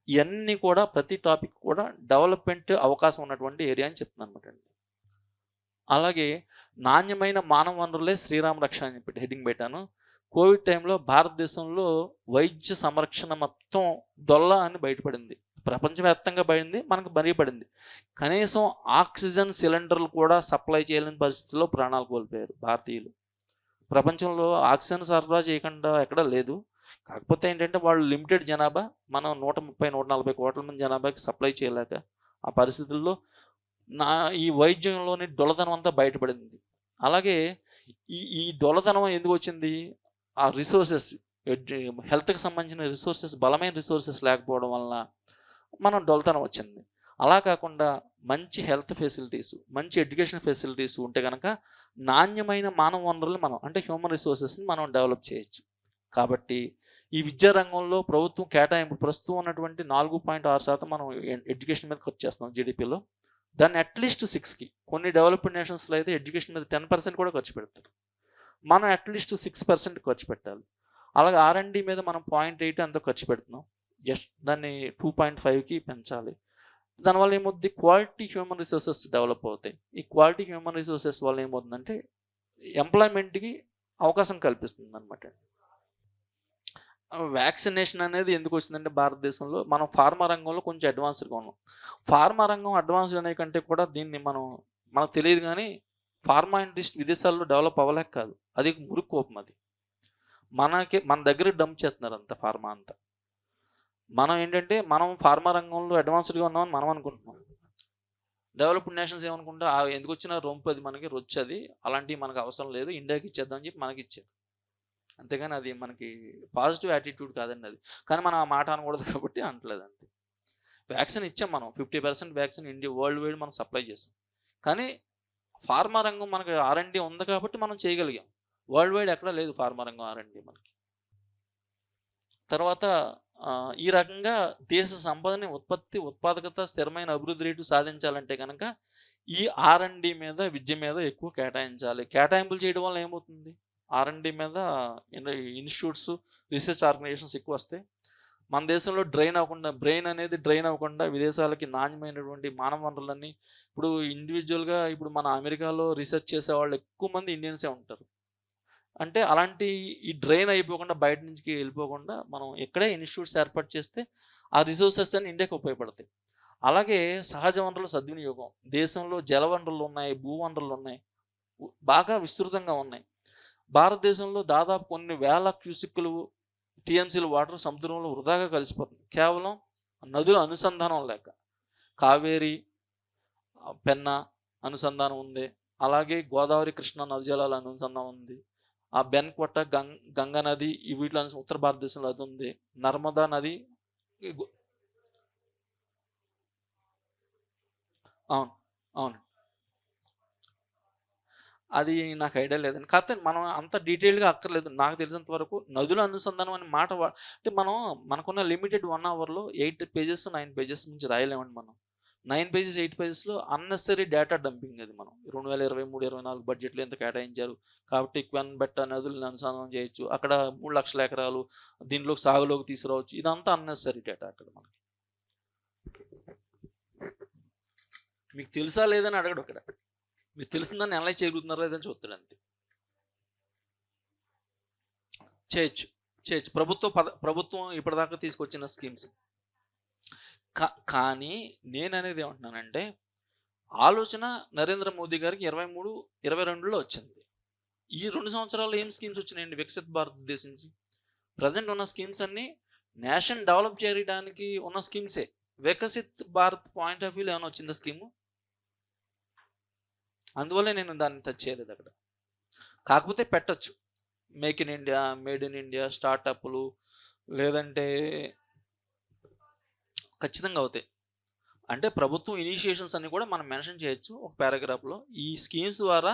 ఇవన్నీ కూడా ప్రతి టాపిక్ కూడా డెవలప్మెంట్ అవకాశం ఉన్నటువంటి ఏరియా అని చెప్తున్నాను అనమాట అండి. అలాగే నాణ్యమైన మానవ వనరులే శ్రీరామ రక్ష అని చెప్పి హెడ్డింగ్ పెట్టాను. కోవిడ్ టైంలో భారతదేశంలో వైద్య సంరక్షణ మొత్తం దొల్ల అని బయటపడింది. ప్రపంచవ్యాప్తంగా పడింది, మనకు మరీ పడింది. కనీసం ఆక్సిజన్ సిలిండర్లు కూడా సప్లై చేయలేని పరిస్థితుల్లో ప్రాణాలు కోల్పోయారు భారతీయులు. ప్రపంచంలో ఆక్సిజన్ సరఫరా చేయకుండా ఎక్కడా లేదు. కాకపోతే ఏంటంటే వాళ్ళు లిమిటెడ్ జనాభా, మనం 130-140 కోట్ల మంది జనాభాకి సప్లై చేయలేక ఆ పరిస్థితుల్లో ఈ వైద్యంలోని డొల్లతనం అంతా బయటపడింది. అలాగే ఈ డొల్లతనం ఎందుకు వచ్చింది? ఆ రిసోర్సెస్, హెల్త్కి సంబంధించిన రిసోర్సెస్, బలమైన రిసోర్సెస్ లేకపోవడం వలన మనం డొల్లతనం వచ్చింది. అలా కాకుండా మంచి హెల్త్ ఫెసిలిటీస్, మంచి ఎడ్యుకేషన్ ఫెసిలిటీస్ ఉంటే కనుక నాణ్యమైన మానవ వనరులు మనం, అంటే హ్యూమన్ రిసోర్సెస్ని మనం డెవలప్ చేయొచ్చు. కాబట్టి ఈ విద్యా రంగంలో ప్రభుత్వం కేటాయింపు ప్రస్తుతం ఉన్నటువంటి 4.6% మనం ఎడ్యుకేషన్ మీద ఖర్చు చేస్తున్నాం జీడిపిలో. దాన్ని అట్లీస్ట్ 6కి, కొన్ని డెవలప్డ్ నేషన్స్లో అయితే ఎడ్యుకేషన్ మీద 10% కూడా ఖర్చు పెడతారు. మనం అట్లీస్ట్ 6% ఖర్చు పెట్టాలి. అలాగే R&D మీద మనం 0.8 అంతా ఖర్చు పెడుతున్నాం. జస్ట్ దాన్ని 2.5కి పెంచాలి. దానివల్ల ఏమవుతుంది? క్వాలిటీ హ్యూమన్ రిసోర్సెస్ డెవలప్ అవుతాయి. ఈ క్వాలిటీ హ్యూమన్ రిసోర్సెస్ వల్ల ఏమవుతుందంటే ఎంప్లాయ్మెంట్కి అవకాశం కల్పిస్తుంది అనమాట. వ్యాక్సినేషన్ అనేది ఎందుకు వచ్చిందంటే భారతదేశంలో మనం ఫార్మా రంగంలో కొంచెం అడ్వాన్స్డ్గా ఉన్నాం. ఫార్మా రంగం అడ్వాన్స్డ్ అనే కంటే కూడా దీన్ని మనకు తెలియదు, కానీ ఫార్మా ఇండస్ట్రీ విదేశాల్లో డెవలప్ అవ్వలేక కాదు, అది మురుకు కోపం. అది మన దగ్గర డంప్ చేస్తున్నారు అంత ఫార్మా అంతా. మనం ఏంటంటే మనం ఫార్మా రంగంలో అడ్వాన్స్డ్గా ఉన్నామని మనం అనుకుంటున్నాం. డెవలప్డ్ నేషన్స్ ఏమనుకుంటా, ఎందుకు వచ్చిన రొంపు అది మనకి రొచ్చది, అలాంటివి మనకు అవసరం లేదు, ఇండియాకి ఇచ్చేద్దామని చెప్పి మనకి ఇచ్చేది. అంతేగాని అది మనకి పాజిటివ్ యాటిట్యూడ్ కాదండి అది. కానీ మనం ఆ మాట అనకూడదు కాబట్టి అనట్లేదు అంతే. వ్యాక్సిన్ ఇచ్చాం మనం, 50% వ్యాక్సిన్ ఇండియా వరల్డ్ వైడ్ మనం సప్లై చేసాం. కానీ ఫార్మా రంగం మనకి R&D ఉంది కాబట్టి మనం చేయగలిగాం. వరల్డ్ వైడ్ ఎక్కడా లేదు ఫార్మా రంగం R&D మనకి. తర్వాత ఈ రకంగా దేశ సంపదని ఉత్పాదకత, స్థిరమైన అభివృద్ధి రేటు సాధించాలంటే కనుక ఈ R&D మీద, విద్య మీద ఎక్కువ కేటాయించాలి. కేటాయింపులు చేయడం వల్ల ఏమవుతుంది? R&D మీద ఇన్స్టిట్యూట్స్, రీసెర్చ్ ఆర్గనైజేషన్స్ ఎక్కువ వస్తాయి. మన దేశంలో బ్రెయిన్ అనేది డ్రైన్ అవ్వకుండా విదేశాలకి నాణ్యమైనటువంటి మానవ వనరులన్నీ, ఇప్పుడు ఇండివిజువల్గా ఇప్పుడు మన అమెరికాలో రీసెర్చ్ చేసే వాళ్ళు ఎక్కువ మంది ఇండియన్సే ఉంటారు. అంటే అలాంటి ఈ డ్రైన్ అయిపోకుండా, బయట నుంచి వెళ్ళిపోకుండా మనం ఎక్కడే ఇన్స్టిట్యూట్స్ ఏర్పాటు చేస్తే ఆ రిసోర్సెస్ అన్ని ఇండియాకి ఉపయోగపడతాయి. అలాగే సహజ వనరుల సద్వినియోగం, దేశంలో జల వనరులు ఉన్నాయి, భూ వనరులు ఉన్నాయి, బాగా విస్తృతంగా ఉన్నాయి. భారతదేశంలో దాదాపు కొన్ని వేల క్యూసిక్లు, టీఎంసీల వాటర్ సముద్రంలో వృధాగా కలిసిపోతుంది, కేవలం నదుల అనుసంధానం లేక. కావేరి, పెన్నా అనుసంధానం ఉంది, అలాగే గోదావరి, కృష్ణా నది జలాల అనుసంధానం ఉంది, ఆ బెన్కొట్ట, గంగా నది, వీటిలో ఉత్తర భారతదేశంలో అది ఉంది, నర్మదా నది. అవును, అవును, అది నాకు ఐడియా లేదండి. కాకపోతే మనం అంత డీటెయిల్గా అక్కర్లేదు. నాకు తెలిసినంత వరకు నదుల అనుసంధానం అనే మాట అంటే మనకున్న లిమిటెడ్ 1 అవర్లో 8 పేజెస్ 9 పేజెస్ నుంచి రాయలేమండి మనం. 9 పేజెస్ 8 పేజెస్లో అన్నెసరీ డేటా డంపింగ్. అది మనం 2023-24 బడ్జెట్లో ఎంత కేటాయించారు కాబట్టి బెట్ట నదులను అనుసంధానం చేయొచ్చు, అక్కడ 3 లక్షల ఎకరాలు దీంట్లోకి సాగులోకి తీసుకురావచ్చు, ఇదంతా అన్నెసరీ డేటా అక్కడ మనకి. మీకు తెలుసా లేదని అడగడు అక్కడ, మీకు తెలిసిందని ఎలా చేయగలుగుతున్నారో లేదని చూస్తాడు అంతే. చేయొచ్చు ప్రభుత్వం ఇప్పటిదాకా తీసుకొచ్చిన స్కీమ్స్. కానీ నేను అనేది ఏమంటున్నానంటే, ఆలోచన నరేంద్ర మోదీ గారికి 23-22లో వచ్చింది. ఈ 2 సంవత్సరాల్లో ఏం స్కీమ్స్ వచ్చినాయండి వికసిత్ భారతదేశం? ప్రజెంట్ ఉన్న స్కీమ్స్ అన్నీ నేషన్ డెవలప్ చేయడానికి ఉన్న స్కీమ్సే. వికసిత్ భారత్ పాయింట్ ఆఫ్ వ్యూలో ఏమైనా వచ్చిందా స్కీము? అందువల్లే నేను దాన్ని టచ్ చేయలేదు అక్కడ. కాకపోతే పెట్టచ్చు, make in India, made in India, స్టార్టప్లు, లేదంటే ఖచ్చితంగా అవుతాయి. అంటే ప్రభుత్వం ఇనిషియేషన్స్ అన్ని కూడా మనం మెన్షన్ చేయొచ్చు ఒక పారాగ్రాఫ్లో. ఈ స్కీమ్స్ ద్వారా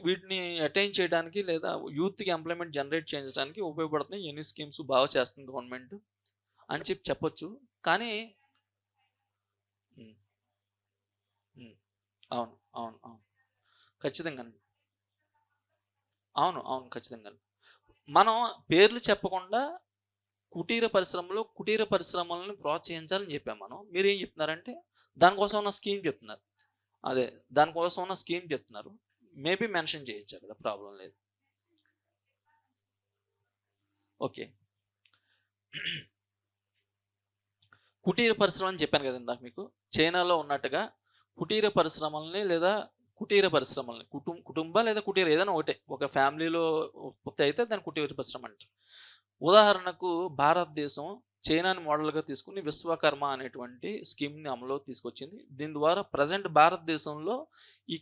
వీటిని అటైన్ చేయడానికి, లేదా యూత్కి ఎంప్లాయ్మెంట్ జనరేట్ చేయడానికి ఉపయోగపడుతున్నాయి, ఎన్ని స్కీమ్స్ బాగా చేస్తుంది గవర్నమెంట్ అని చెప్పొచ్చు. కానీ అవును, అవును, అవును, ఖచ్చితంగా. అవును, అవును, ఖచ్చితంగా. మనం పేర్లు చెప్పకుండా కుటీర పరిశ్రమలను ప్రోత్సహించాలని చెప్పాం మనం. మీరేం చెప్తున్నారంటే దానికోసం ఉన్న స్కీమ్ చెప్తున్నారు. దానికోసం ఉన్న స్కీమ్ చెప్తున్నారు. మేబీ మెన్షన్ చేయొచ్చు అక్కడ, ప్రాబ్లం లేదు. ఓకే, కుటీర పరిశ్రమ అని చెప్పాను కదా ఇందాక మీకు. చైనాలో ఉన్నట్టుగా కుటీర పరిశ్రమల్ని, లేదా కుటుంబ లేదా కుటీర ఏదైనా ఒకటే, ఒక ఫ్యామిలీలో ఉత్పత్తి అయితే దాన్ని కుటీర పరిశ్రమ అంటారు. ఉదాహరణకు భారతదేశం చైనాని మోడల్‌గా తీసుకొని విశ్వకర్మ అనేటువంటి స్కీమ్‌ని అమలులోకి తీసుకొచ్చింది. దీని ద్వారా ప్రెజెంట్ భారతదేశంలో ఈ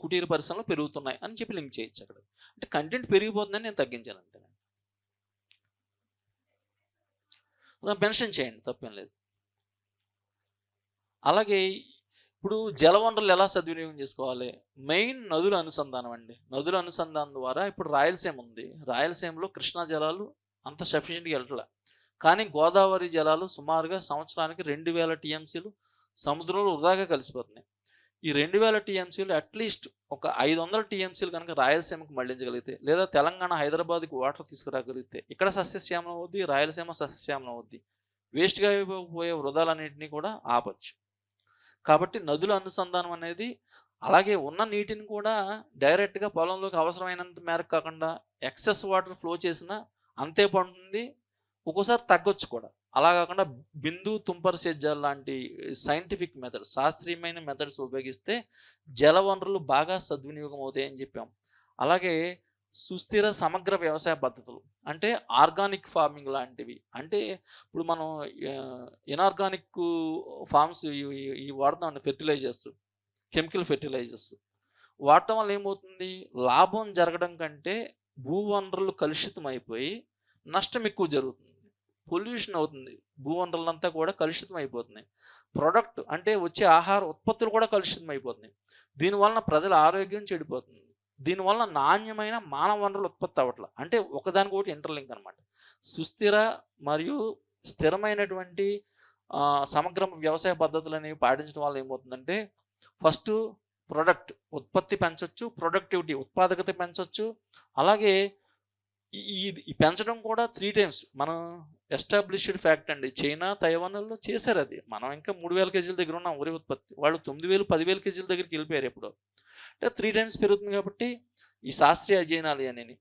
కుటీర పరిశ్రమలు పెరుగుతున్నాయి అని చెప్పి లింక్ చేయొచ్చు అక్కడ. అంటే కంటెంట్ పెరిగిపోతుందని నేను తగ్గించాను అంతేనండి. మెన్షన్ చేయండి, తప్పేం లేదు. అలాగే ఇప్పుడు జలవనరులు ఎలా సద్వినియోగం చేసుకోవాలి? మెయిన్ నదుల అనుసంధానం అండి. నదుల అనుసంధానం ద్వారా ఇప్పుడు రాయలసీమ ఉంది. రాయలసీమలో కృష్ణా జలాలు అంత సఫిషియెంట్‌గా వెళ్ళట్ల. కానీ గోదావరి జలాలు సుమారుగా సంవత్సరానికి 2000 టీఎంసీలు సముద్రంలో వృధాగా కలిసిపోతున్నాయి. ఈ 2000 టీఎంసీలు అట్‌లీస్ట్ ఒక 500 టీఎంసీలు కనుక రాయలసీమకు మళ్లించగలిగితే, లేదా తెలంగాణ, హైదరాబాద్‌కి వాటర్ తీసుకురాగలిగితే ఇక్కడ సస్యశ్యామలం అవుద్ది, రాయలసీమ సస్యశ్యామలం అవుద్ది. వేస్ట్‌గా పోయే వృధాలన్నింటినీ కూడా ఆపొచ్చు. కాబట్టి నదుల అనుసంధానం అనేది, అలాగే ఉన్న నీటిని కూడా డైరెక్ట్‌గా పొలంలోకి అవసరమైనంత మేరకు కాకుండా ఎక్సెస్ వాటర్ ఫ్లో చేసినా అంతే పడుతుంది. ఒక్కోసారి తగ్గొచ్చు కూడా. అలా కాకుండా బిందు, తుంపర సేద్యాలు లాంటి సైంటిఫిక్ మెథడ్స్, శాస్త్రీయమైన మెథడ్స్ ఉపయోగిస్తే జలవనరులు బాగా సద్వినియోగం అవుతాయని చెప్పాం. అలాగే సుస్థిర సమగ్ర వ్యవసాయ పద్ధతులు అంటే ఆర్గానిక్ ఫార్మింగ్ లాంటివి. అంటే ఇప్పుడు మనం ఇనార్గానిక్ ఫార్మ్స్ ఇవి వాడుతామండి, ఫెర్టిలైజర్స్, కెమికల్ ఫెర్టిలైజర్స్ వాడటం వల్ల ఏమవుతుంది? లాభం జరగడం కంటే భూవనరులు కలుషితం అయిపోయి నష్టం ఎక్కువ జరుగుతుంది. పొల్యూషన్ అవుతుంది. భూవనరులంతా కూడా కలుషితం అయిపోతున్నాయి. ప్రొడక్ట్ అంటే వచ్చే ఆహార ఉత్పత్తులు కూడా కలుషితం అయిపోతున్నాయి. దీనివలన ప్రజల ఆరోగ్యం చెడిపోతుంది. దీనివల్ల నాణ్యమైన మానవ వనరులు ఉత్పత్తి అవ్వట్ల. అంటే ఒకదానికొకటి ఇంటర్లింక్ అనమాట. సుస్థిర మరియు స్థిరమైనటువంటి సమగ్ర వ్యవసాయ పద్ధతులు అనేవి పాటించడం వల్ల ఏమవుతుందంటే, ఫస్ట్ ప్రొడక్ట్ ఉత్పత్తి పెంచొచ్చు, ప్రొడక్టివిటీ ఉత్పాదకత పెంచొచ్చు. అలాగే ఈ పెంచడం కూడా 3 టైమ్స్ మనం ఎస్టాబ్లిష్డ్ ఫ్యాక్ట్ అండి. చైనా, తైవాన్‌లో చేశారు అది. మనం ఇంకా 3000 కేజీల దగ్గర ఉన్నాం వరి ఉత్పత్తి. వాళ్ళు 9000, 10,000 కేజీల దగ్గరికి వెళ్ళిపోయారు ఎప్పుడో. అంటే 3 టైమ్స్ పెరుగుతుంది కాబట్టి ఈ శాస్త్రీయ అధ్యయనాలు ఇయన్నీని.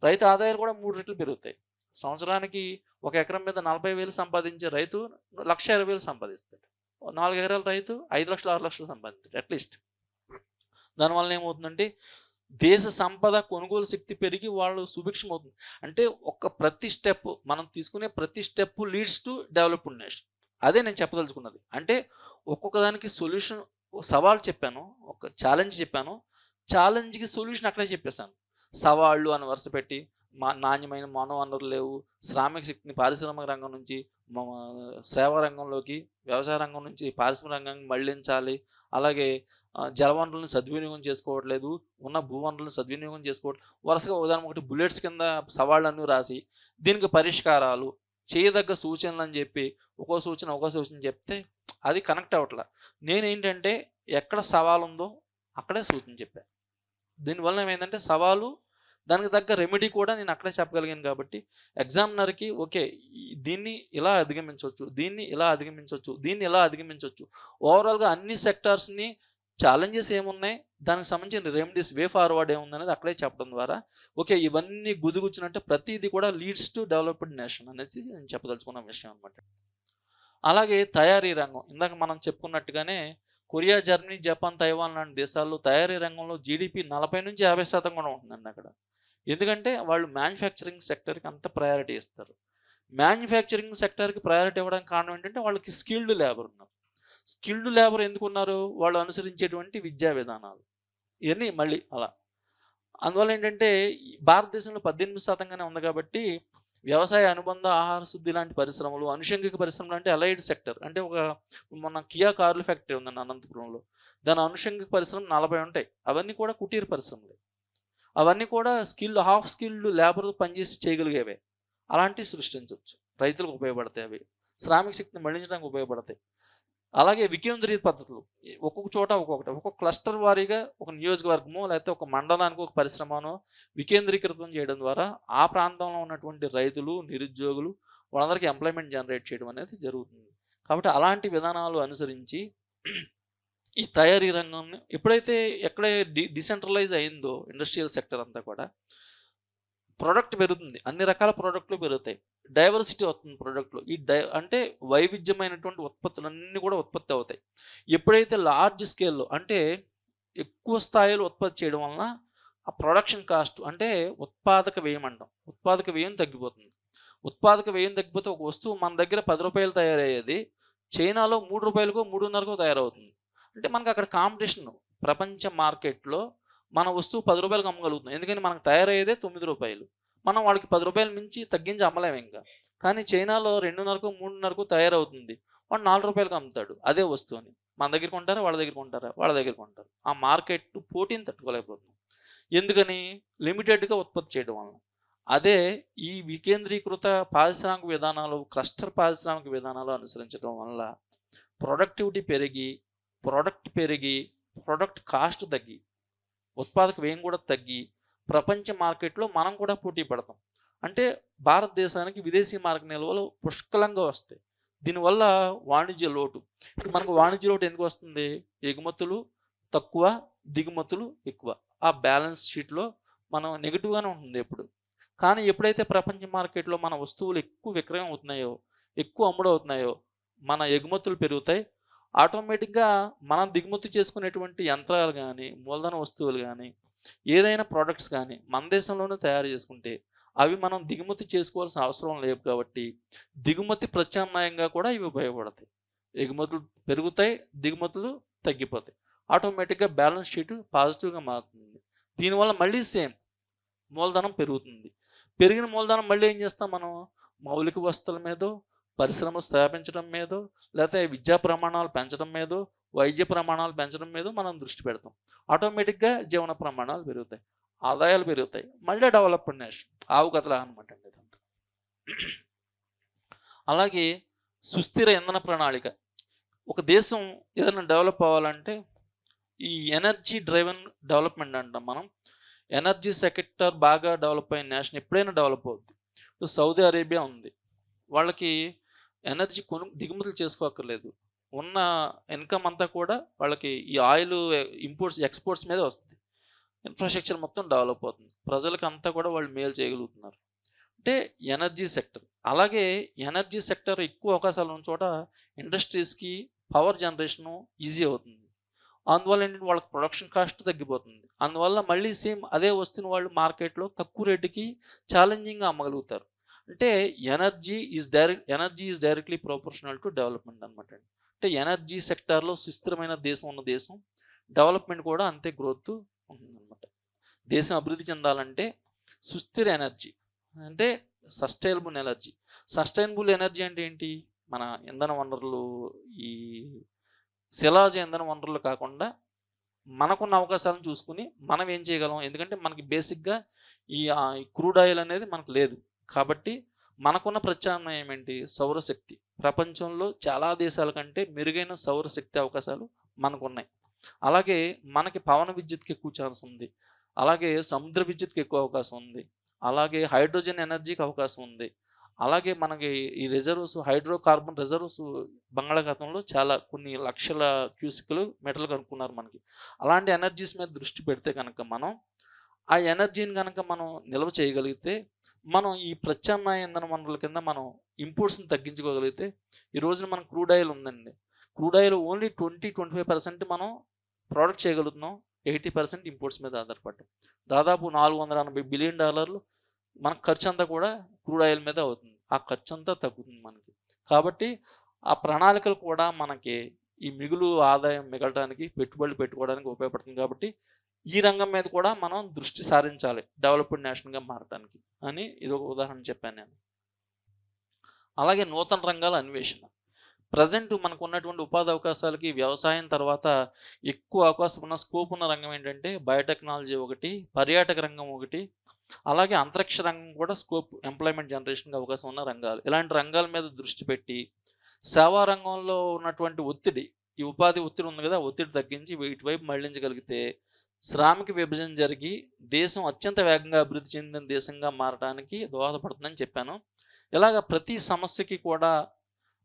రైతు ఆదాయాలు కూడా 3 రెట్లు పెరుగుతాయి. సంవత్సరానికి ఒక ఎకరం మీద 40,000 సంపాదించే రైతు 1,20,000 సంపాదిస్తాడు. 4 ఎకరాల రైతు 5,00,000, 6,00,000 సంపాదిస్తాడు అట్‌లీస్ట్. దానివల్ల ఏమవుతుందంటే దేశ సంపద కొనుగోలు శక్తి పెరిగి వాళ్ళు సుభిక్షమవుతుంది. అంటే ప్రతి స్టెప్ మనం తీసుకునే ప్రతి step leads to developed nation. అదే నేను చెప్పదలుచుకున్నది. అంటే ఒక్కొక్క దానికి సొల్యూషన్, సవాల్ చెప్పాను, ఒక ఛాలెంజ్ చెప్పాను. ఛాలెంజ్‌కి సొల్యూషన్ అక్కడే చెప్పేసాను. సవాళ్ళు అని వరుస పెట్టి నాణ్యమైన మానవ వనరులు లేవు, శ్రామిక శక్తిని పారిశ్రామిక రంగం నుంచి సేవా రంగంలోకి, వ్యవసాయ రంగం నుంచి పారిశ్రామిక రంగానికి మళ్లించాలి. అలాగే జలవనరులను సద్వినియోగం చేసుకోవట్లేదు, ఉన్న భూవనరులను సద్వినియోగం చేసుకోవట్లేదు. వరుసగా ఉదాహరణ ఒకటి బుల్లెట్స్ కింద సవాళ్ళన్నీ రాసి దీనికి పరిష్కారాలు, చేయదగ్గ సూచనలు అని చెప్పి ఒక్కో సూచన చెప్తే అది కనెక్ట్ అవ్వట్లా. నేనేంటంటే ఎక్కడ సవాలు ఉందో అక్కడే సూచన చెప్పాను. దీనివల్ల ఏమైందంటే సవాలు, దానికి తగ్గ రెమెడీ కూడా నేను అక్కడే చెప్పగలిగాను కాబట్టి ఎగ్జామినర్‌కి ఓకే, దీన్ని ఇలా అధిగమించొచ్చు, దీన్ని ఇలా అధిగమించొచ్చు, దీన్ని ఇలా అధిగమించొచ్చు. ఓవరాల్‌గా అన్ని సెక్టార్స్‌ని ఛాలెంజెస్ ఏమున్నాయి, దానికి సంబంధించిన రెమెడీస్, వే ఫార్వర్డ్ ఏముందనేది అక్కడే చెప్పడం ద్వారా ఓకే, ఇవన్నీ గుదిగుచ్చినట్టే ప్రతిదీ కూడా లీడ్స్ టు డెవలప్డ్ నేషన్ అనేసి నేను చెప్పదలుచుకున్న విషయం అనమాట. అలాగే తయారీ రంగం, ఇందాక మనం చెప్పుకున్నట్టుగానే కొరియా, జర్మనీ, జపాన్, తైవాన్ లాంటి దేశాల్లో తయారీ రంగంలో జీడీపీ 40-50% కూడా ఉంటుందండి అక్కడ. ఎందుకంటే వాళ్ళు మ్యానుఫ్యాక్చరింగ్ సెక్టర్‌కి అంత ప్రయారిటీ ఇస్తారు. మ్యానుఫ్యాక్చరింగ్ సెక్టర్‌కి ప్రయారిటీ ఇవ్వడానికి కారణం ఏంటంటే వాళ్ళకి స్కిల్డ్ లేబర్ ఉన్నారు. స్కిల్డ్ లేబర్ ఎందుకున్నారు? వాళ్ళు అనుసరించేటువంటి విద్యా విధానాలు ఇవన్నీ మళ్ళీ అలా. అందువల్ల ఏంటంటే భారతదేశంలో 18% ఉంది కాబట్టి వ్యవసాయ అనుబంధ ఆహార శుద్ధి లాంటి పరిశ్రమలు, అనుషంగిక పరిశ్రమలు అంటే అలైడ్ సెక్టర్, అంటే మన కియా కార్ల ఫ్యాక్టరీ ఉందండి అనంతపురంలో. దాని అనుషంగిక పరిశ్రమలు 40 ఉంటాయి. అవన్నీ కూడా కుటీర పరిశ్రమలే. అవన్నీ కూడా హాఫ్ స్కిల్డ్ లేబర్ పనిచేసి చేయగలిగేవే. అలాంటివి సృష్టించవచ్చు. రైతులకు ఉపయోగపడతాయి అవి. శ్రామిక శక్తిని మళ్లించడానికి ఉపయోగపడతాయి. అలాగే వికేంద్రీయ పద్ధతులు ఒక్కొక్క చోట ఒక్కొక్క క్లస్టర్ వారీగా ఒక నియోజకవర్గమో లేకపోతే ఒక మండలానికి ఒక పరిశ్రమనో వికేంద్రీకృతం చేయడం ద్వారా ఆ ప్రాంతంలో ఉన్నటువంటి రైతులు, నిరుద్యోగులు వాళ్ళందరికీ ఎంప్లాయ్మెంట్ జనరేట్ చేయడం అనేది జరుగుతుంది. కాబట్టి అలాంటి విధానాలు అనుసరించి ఈ తయారీ రంగం ఎప్పుడైతే డిసెంట్రలైజ్ అయిందో ఇండస్ట్రియల్ సెక్టర్ అంతా కూడా ప్రొడక్ట్ పెరుగుతుంది. అన్ని రకాల ప్రొడక్ట్లు పెరుగుతాయి. డైవర్సిటీ వస్తుంది ప్రొడక్ట్‌లో. అంటే వైవిధ్యమైనటువంటి ఉత్పత్తులన్నీ కూడా ఉత్పత్తి అవుతాయి. ఎప్పుడైతే లార్జ్ స్కేల్‌లో అంటే ఎక్కువ స్థాయిలో ఉత్పత్తి చేయడం వలన ఆ ప్రొడక్షన్ కాస్ట్ అంటే ఉత్పాదక వ్యయం అంటాం. ఉత్పాదక వ్యయం తగ్గిపోతుంది. ఉత్పాదక వ్యయం తగ్గిపోతే ఒక వస్తువు మన దగ్గర 10 రూపాయలు తయారయ్యేది చైనాలో 3 రూపాయలకో 3.5కో తయారవుతుంది. అంటే మనకు అక్కడ కాంపిటీషన్ ప్రపంచ మార్కెట్‌లో మన వస్తువు 10 రూపాయలకి అమ్మగలుగుతున్నాం. ఎందుకని మనకు తయారయ్యేదే 9 రూపాయలు. మనం వాళ్ళకి 10 రూపాయలు మించి తగ్గించి అమ్మలేము ఇంకా. కానీ చైనాలో 2.5కో 3.5కో తయారవుతుంది. వాడు 4 రూపాయలకి అమ్ముతాడు అదే వస్తువుని. మన దగ్గర కొంటారా? వాళ్ళ దగ్గర కొంటారా? వాళ్ళ దగ్గర కొంటారు. ఆ మార్కెట్ పోటీని తట్టుకోలేకపోతున్నాం. ఎందుకని? లిమిటెడ్‌గా ఉత్పత్తి చేయడం వలన. అదే ఈ వికేంద్రీకృత పారిశ్రామిక విధానాలు, క్లస్టర్ పారిశ్రామిక విధానాలు అనుసరించడం వల్ల ప్రొడక్టివిటీ పెరిగి, ప్రొడక్ట్ కాస్ట్ తగ్గి, ఉత్పాదక వ్యయం కూడా తగ్గి, ప్రపంచ మార్కెట్‌లో మనం కూడా పోటీ పడతాం. అంటే భారతదేశానికి విదేశీ మార్కెట్ నిల్వలు పుష్కలంగా వస్తాయి. దీనివల్ల వాణిజ్య లోటు. ఇప్పుడు మనకు వాణిజ్య లోటు ఎందుకు వస్తుంది? ఎగుమతులు తక్కువ, దిగుమతులు ఎక్కువ. ఆ బ్యాలెన్స్ షీట్‌లో మనం నెగెటివ్‌గానే ఉంటుంది ఎప్పుడు. కానీ ఎప్పుడైతే ప్రపంచ మార్కెట్‌లో మన వస్తువులు ఎక్కువ విక్రయం అవుతున్నాయో, ఎక్కువ అమ్ముడవుతున్నాయో, మన ఎగుమతులు పెరుగుతాయి. ఆటోమేటిక్‌గా మనం దిగుమతి చేసుకునేటువంటి యంత్రాలు గానీ, మూలధన వస్తువులు గానీ, ఏదైనా ప్రొడక్ట్స్ కానీ మన దేశంలోనే తయారు చేసుకుంటే అవి మనం దిగుమతి చేసుకోవాల్సిన అవసరం లేదు కాబట్టి దిగుమతి ప్రత్యామ్నాయంగా కూడా ఇవి ఉపయోగపడతాయి. ఎగుమతులు పెరుగుతాయి, దిగుమతులు తగ్గిపోతాయి. ఆటోమేటిక్‌గా బ్యాలెన్స్ షీట్ పాజిటివ్‌గా మారుతుంది. దీనివల్ల మళ్ళీ సేమ్ మూలధనం పెరుగుతుంది. పెరిగిన మూలధనం మళ్ళీ ఏం చేస్తాం మనం? మౌలిక వస్తువుల మీదో, పరిశ్రమలు స్థాపించడం మీదో, లేకపోతే విద్యా ప్రమాణాలు పెంచడం మీదో, వైద్య ప్రమాణాలు పెంచడం మీదో మనం దృష్టి పెడతాం. ఆటోమేటిక్‌గా జీవన ప్రమాణాలు పెరుగుతాయి. ఆదాయాలు పెరుగుతాయి. మళ్ళీ డెవలప్డ్ నేషన్. ఆవు కథలా అనమాట అండి ఇదంతా. అలాగే సుస్థిర ఇంధన ప్రణాళిక. ఒక దేశం ఏదైనా డెవలప్ అవ్వాలంటే ఈ ఎనర్జీ డ్రైవెన్ డెవలప్మెంట్ అంటాం మనం. ఎనర్జీ సెక్టర్ బాగా డెవలప్ అయిన నేషన్ ఎప్పుడైనా డెవలప్ అవుద్ది. ఇప్పుడు సౌదీ అరేబియా ఉంది. వాళ్ళకి ఎనర్జీ దిగుమతులు చేసుకోక్కర్లేదు. ఉన్న ఇన్కమ్ అంతా కూడా వాళ్ళకి ఈ ఆయిల్ ఇంపోర్ట్స్, ఎక్స్‌పోర్ట్స్ మీదే వస్తుంది. ఇన్‌ఫ్రాస్ట్రక్చర్ మొత్తం డెవలప్ అవుతుంది. ప్రజలకు అంతా కూడా వాళ్ళు మేలు చేయగలుగుతున్నారు. అంటే ఎనర్జీ సెక్టర్. అలాగే ఎనర్జీ సెక్టర్ ఎక్కువ అవకాశాలు ఉన్న చోట ఇండస్ట్రీస్‌కి పవర్ జనరేషను ఈజీ అవుతుంది. అందువల్ల ఏంటంటే వాళ్ళకి ప్రొడక్షన్ కాస్ట్ తగ్గిపోతుంది. అందువల్ల మళ్ళీ సేమ్ అదే వస్తువుని వాళ్ళు మార్కెట్‌లో తక్కువ రేటుకి ఛాలెంజింగ్‌గా అమ్మగలుగుతారు. అంటే energy is directly proportional to development అనమాట. అంటే ఎనర్జీ సెక్టార్‌లో సుస్థిరమైన దేశం ఉన్న దేశం డెవలప్‌మెంట్ కూడా అంతే గ్రోత్ ఉంటుందన్నమాట. దేశం అభివృద్ధి చెందాలంటే సుస్థిర ఎనర్జీ అంటే సస్టైనబుల్ ఎనర్జీ అంటే ఏంటి? మన ఇంధన వనరులు, ఈ శిలాజ ఇంధన వనరులు కాకుండా మనకున్న అవకాశాలను చూసుకుని మనం ఏం చేయగలం? ఎందుకంటే మనకి బేసిక్‌గా ఈ క్రూడ్ ఆయిల్ అనేది మనకు లేదు. కాబట్టి మనకున్న ప్రత్యామ్నాయం ఏంటి? సౌరశక్తి. ప్రపంచంలో చాలా దేశాల కంటే మెరుగైన సౌరశక్తి అవకాశాలు మనకున్నాయి. అలాగే మనకి పవన విద్యుత్‌కి ఎక్కువ ఛాన్స్ ఉంది. అలాగే సముద్ర విద్యుత్‌కి ఎక్కువ అవకాశం ఉంది. అలాగే హైడ్రోజన్ ఎనర్జీకి అవకాశం ఉంది. అలాగే మనకి ఈ హైడ్రోకార్బన్ రిజర్వ్స్ బంగాళాఖాతంలో చాలా కొన్ని లక్షల క్యూసిక్‌లు మెటల్ కనుక్కున్నారు మనకి. అలాంటి ఎనర్జీస్ మీద దృష్టి పెడితే కనుక మనం ఆ ఎనర్జీని కనుక మనం నిల్వ చేయగలిగితే, మనం ఈ ప్రత్యామ్నాయ ఇంధన వనరుల కింద మనం ఇంపోర్ట్స్‌ని తగ్గించుకోగలిగితే, ఈ రోజున మనకు క్రూడ్ ఆయిల్ ఉందండి. క్రూడ్ ఆయిల్ ఓన్లీ 25% మనం ప్రొడక్ట్ చేయగలుగుతున్నాం. 80% ఇంపోర్ట్స్ మీద ఆధారపడ్డాం. దాదాపు $480 బిలియన్ మన ఖర్చంతా కూడా క్రూడ్ ఆయిల్ మీద అవుతుంది. ఆ ఖర్చంతా తగ్గుతుంది మనకి. కాబట్టి ఆ ప్రణాళికలు కూడా మనకి ఈ మిగులు ఆదాయం మిగలటానికి, పెట్టుబడులు పెట్టుకోవడానికి ఉపయోగపడుతుంది కాబట్టి, ఈ రంగం మీద కూడా మనం దృష్టి సారించాలి డెవలప్డ్ నేషన్‌గా మారటానికి అని ఇదొక ఉదాహరణ చెప్పాను నేను. అలాగే నూతన రంగాల అన్వేషణ. ప్రెజెంట్ మనకున్నటువంటి ఉపాధి అవకాశాలకి వ్యవసాయం తర్వాత ఎక్కువ అవకాశం ఉన్న స్కోప్ ఉన్న రంగం ఏంటంటే బయోటెక్నాలజీ ఒకటి, పర్యాటక రంగం ఒకటి, అలాగే అంతరిక్ష రంగం కూడా స్కోప్ ఎంప్లాయ్మెంట్ జనరేషన్‌కి అవకాశం ఉన్న రంగాలు. ఇలాంటి రంగాల మీద దృష్టి పెట్టి సేవా రంగంలో ఉన్నటువంటి ఒత్తిడి, ఈ ఉపాధి ఒత్తిడి ఉంది కదా! ఒత్తిడి తగ్గించి ఇటువైపు మళ్లించగలిగితే శ్రామిక విభజన జరిగి దేశం అత్యంత వేగంగా అభివృద్ధి చెందిన దేశంగా మారడానికి దోహదపడుతుందని చెప్పాను. ఇలాగ ప్రతి సమస్యకి కూడా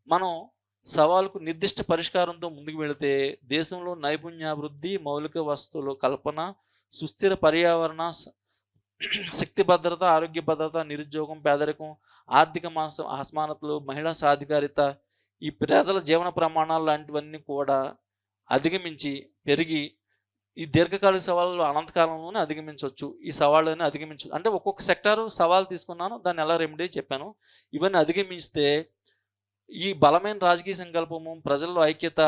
మనం సవాలుకు నిర్దిష్ట పరిష్కారంతో ముందుకు వెళితే దేశంలో నైపుణ్యాభివృద్ధి, మౌలిక వస్తువుల కల్పన, సుస్థిర పర్యావరణ, శక్తి భద్రత, ఆరోగ్య భద్రత, నిరుద్యోగం, పేదరికం, ఆర్థిక అసమానతలు, మహిళా సాధికారిత, ఈ ప్రజల జీవన ప్రమాణాలు లాంటివన్నీ కూడా అధిగమించి పెరిగి ఈ దీర్ఘకాలిక సవాళ్ళు అనంతకాలంలోనే అధిగమించవచ్చు. ఈ సవాళ్ళని అధిగమించు అంటే ఒక్కొక్క సెక్టారు సవాలు తీసుకున్నాను. దాన్ని ఎలా రెమెడీ చెప్పాను. ఇవన్నీ అధిగమిస్తే ఈ బలమైన రాజకీయ సంకల్పము, ప్రజల్లో ఐక్యత,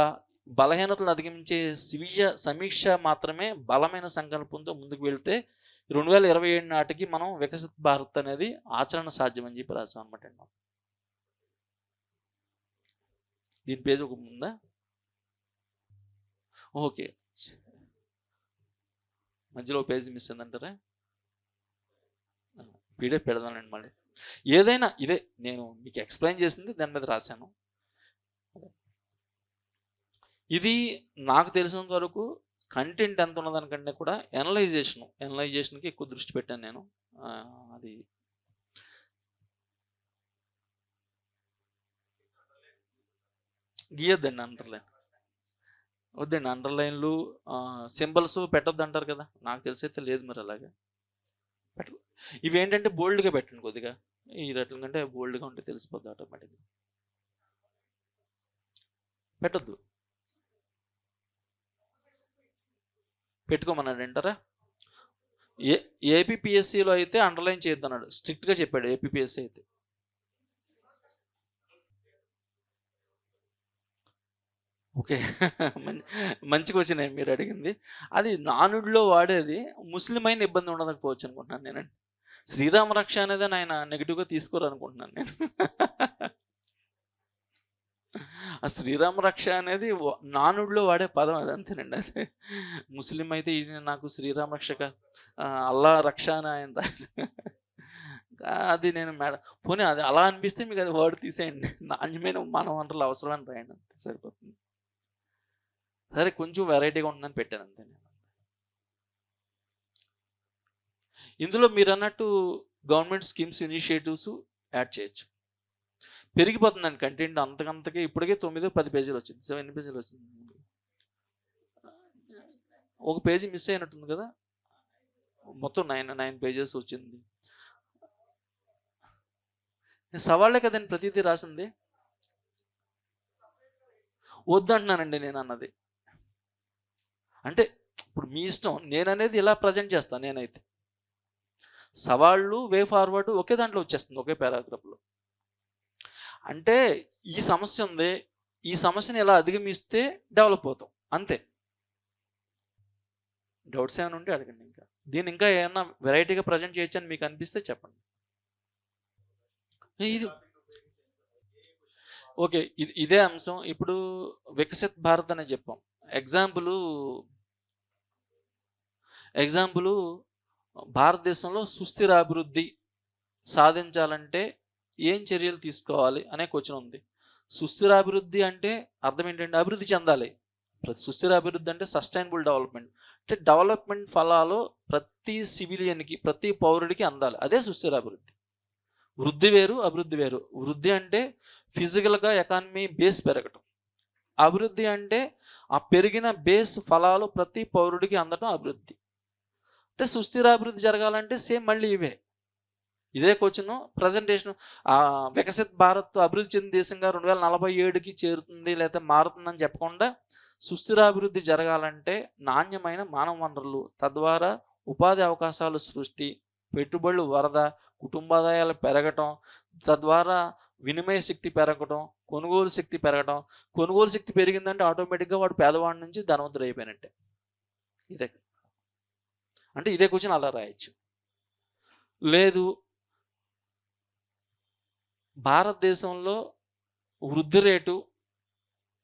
బలహీనతలను అధిగమించే స్వీయ సమీక్ష మాత్రమే బలమైన సంకల్పంతో ముందుకు వెళ్తే 2027 నాటికి మనం వికసిత భారత్ అనేది ఆచరణ సాధ్యమని చెప్పి రాసాం అనమాట అండి. దీని పేజ్ ఒక ముందా? ఓకే, మధ్యలో పేజ్ మిస్ అయిందంటారా? పీడిఎఫ్ పెడదానండి మళ్ళీ. ఏదైనా ఇదే నేను మీకు ఎక్స్ప్లెయిన్ చేసింది దాని మీద రాశాను. ఇది నాకు తెలిసినంత వరకు కంటెంట్ ఎంత ఉన్నదానికంటే కూడా ఎనలైజేషన్కి ఎక్కువ దృష్టి పెట్టాను నేను. అది గీయొద్దండి అండర్లైన్, వద్దండి అండర్లైన్లు సింబల్స్ పెట్టొద్దు అంటారు కదా, నాకు తెలిసైతే లేదు మరి అలాగే పెట్ట. ఇవి ఏంటంటే బోల్డ్గా పెట్టండి కొద్దిగా, ఈ రెట్ల కంటే బోల్డ్గా ఉంటే తెలిసిపోద్ది ఆటోమేటిక్గా. పెట్టొద్దు, పెట్టుకోమన్నాడు అంటారా? ఏపీపీఎస్సీలో అయితే అండర్లైన్ చేయొద్దు అన్నాడు, స్ట్రిక్ట్గా చెప్పాడు ఏపీపీఎస్సీ అయితే. ఓకే, మంచి క్వశ్చన్ మీరు అడిగింది. అది నానుడిలో వాడేది ముస్లిం అయిన ఇబ్బంది ఉండకపోవచ్చు అనుకుంటున్నాను నేనండి. శ్రీరామ రక్ష అనేది ఆయన నెగిటివ్గా తీసుకోరు అనుకుంటున్నాను నేను. ఆ శ్రీరామ రక్ష అనేది నానుడిలో వాడే పదం అది, అంతేనండి. అదే ముస్లిం అయితే నాకు శ్రీరామ రక్షక అల్లా రక్ష అని ఆయన అది నేను పోనీ అది అలా అనిపిస్తే మీకు అది వర్డ్ తీసేయండి, నాణ్యమైన మానవ వనరులు అవసరం అని రాయండి, అంతే సరిపోతుంది. సరే కొంచెం వెరైటీగా ఉంటుందని పెట్టాను అంతే నేను. ఇందులో మీరు అన్నట్టు గవర్నమెంట్ స్కీమ్స్ ఇనిషియేటివ్స్ యాడ్ చేయొచ్చు. పెరిగిపోతుందండి కంటెంట్ అంతకంతకే. ఇప్పటికే 9-10 పేజీలు వచ్చింది, 7 పేజీలు వచ్చింది. ఒక పేజీ మిస్ అయినట్టుంది కదా, మొత్తం 9 పేజెస్ వచ్చింది. సవాళ్లే కదండి ప్రతిదీ రాసింది. వద్దంటున్నానండి నేను అన్నది. అంటే ఇప్పుడు మీ ఇష్టం, నేననేది ఇలా ప్రజెంట్ చేస్తాను. నేనైతే సవాళ్ళు వే ఫార్వర్డ్ ఒకే దాంట్లో వచ్చేస్తుంది, ఒకే పారాగ్రాఫ్లో. అంటే ఈ సమస్య ఉంది, ఈ సమస్యని ఎలా అధిగమిస్తే డెవలప్ అవుతాం, అంతే. డౌట్స్ ఏమైనా ఉంటే అడగండి. ఇంకా దీన్ని ఇంకా ఏమన్నా వెరైటీగా ప్రజెంట్ చేయొచ్చు అని మీకు అనిపిస్తే చెప్పండి. ఇది ఓకే, ఇదే అంశం. ఇప్పుడు వికసిత్ భారత్ అని చెప్పాం. ఎగ్జాంపుల్ భారతదేశంలో సుస్థిర అభివృద్ధి సాధించాలంటే ఏం చర్యలు తీసుకోవాలి అనే క్వశ్చన్ ఉంది. సుస్థిర అభివృద్ధి అంటే అర్థం ఏంటంటే అభివృద్ధి చెందాలి. సుస్థిర అభివృద్ధి అంటే సస్టైనబుల్ డెవలప్మెంట్, అంటే డెవలప్మెంట్ ఫలాలు ప్రతి సివిలియన్కి, ప్రతి పౌరుడికి అందాలి. అదే సుస్థిర అభివృద్ధి. వృద్ధి వేరు, అభివృద్ధి వేరు. వృద్ధి అంటే ఫిజికల్గా ఎకానమీ బేస్ పెరగటం. అభివృద్ధి అంటే ఆ పెరిగిన బేస్ ఫలాలు ప్రతి పౌరుడికి అందటం అభివృద్ధి. అంటే సుస్థిర అభివృద్ధి జరగాలంటే సేమ్ మళ్ళీ ఇదే క్వశ్చన్ ప్రజెంటేషన్. వికసిత్ భారత్ అభివృద్ధి చెందిన దేశంగా 2047కి చేరుతుంది లేదా మారుతుందని చెప్పకుండా, సుస్థిరాభివృద్ధి జరగాలంటే నాణ్యమైన మానవ వనరులు, తద్వారా ఉపాధి అవకాశాలు సృష్టి, పెట్టుబడులు వరద, కుటుంబాదాయాలు పెరగటం, తద్వారా వినిమయ శక్తి పెరగటం, కొనుగోలు శక్తి పెరగటం. కొనుగోలు శక్తి పెరిగిందంటే ఆటోమేటిక్గా వాడు పేదవాడి నుంచి ధనవంతుడు అయిపోయినట్టే. ఇదే అంటే ఇదే క్వశ్చన్ అలా రాయొచ్చు. లేదు, భారతదేశంలో వృద్ధి రేటు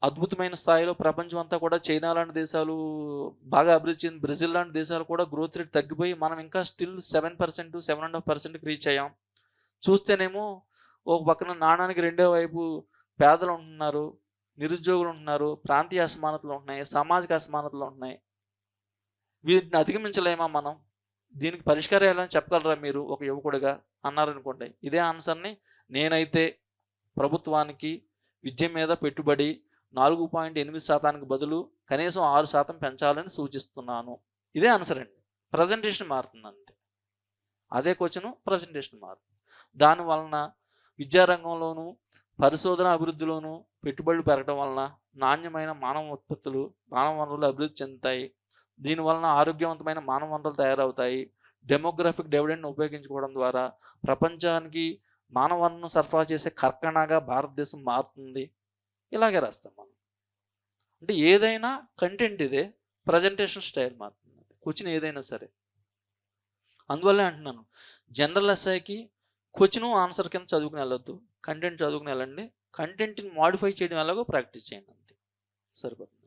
అద్భుతమైన స్థాయిలో, ప్రపంచం అంతా కూడా చైనా లాంటి దేశాలు బాగా అభివృద్ధి చెంది, బ్రెజిల్ లాంటి దేశాలు కూడా గ్రోత్ రేట్ తగ్గిపోయి మనం ఇంకా స్టిల్ 7%, 7.5%కి రీచ్ అయ్యాం. చూస్తేనేమో ఒక పక్కన నాణానికి రెండో వైపు పేదలు ఉంటున్నారు, నిరుద్యోగులు ఉంటున్నారు, ప్రాంతీయ అసమానతలు ఉంటున్నాయి, సామాజిక అసమానతలు ఉంటున్నాయి. వీటిని అధిగమించలేమా మనం? దీనికి పరిష్కారం ఎలా చెప్పగలరా మీరు ఒక యువకుడిగా అన్నారనుకోండి, ఇదే ఆన్సర్ని నేనైతే ప్రభుత్వానికి విద్య మీద పెట్టుబడి 4.8% బదులు కనీసం 6% పెంచాలని సూచిస్తున్నాను. ఇదే ఆన్సర్ అండి. ప్రజెంటేషన్ మారుతుంది అంతే. అదే క్వశ్చన్, ప్రజెంటేషన్ మారుతుంది. దానివలన విద్యారంగంలోనూ పరిశోధన అభివృద్ధిలోనూ పెట్టుబడులు పెరగడం వలన నాణ్యమైన మానవ ఉత్పత్తులు, మానవ వనరులు అభివృద్ధి చెందుతాయి. దీనివలన ఆరోగ్యవంతమైన మానవ వనరులు తయారవుతాయి. డెమోగ్రాఫిక్ డివిడెండ్‌ని ఉపయోగించుకోవడం ద్వారా ప్రపంచానికి మానవ వనరులను సరఫరా చేసే కార్ఖానాగా భారతదేశం మారుతుంది. ఇలాగే రాస్తాం మనం. అంటే ఏదైనా కంటెంట్ ఇదే, ప్రజెంటేషన్ స్టైల్ మారుతుంది. క్వెషన్ ఏదైనా సరే. అందువల్లే అంటున్నాను, జనరల్ ఎస్ఐకి క్వెషన్ ఆన్సర్ కింద చదువుకుని వెళ్ళొద్దు, కంటెంట్ చదువుకుని వెళ్ళండి. కంటెంట్ని మాడిఫై చేయడం ఎలాగో ప్రాక్టీస్ చేయండి, అంతే సరిపోతుంది.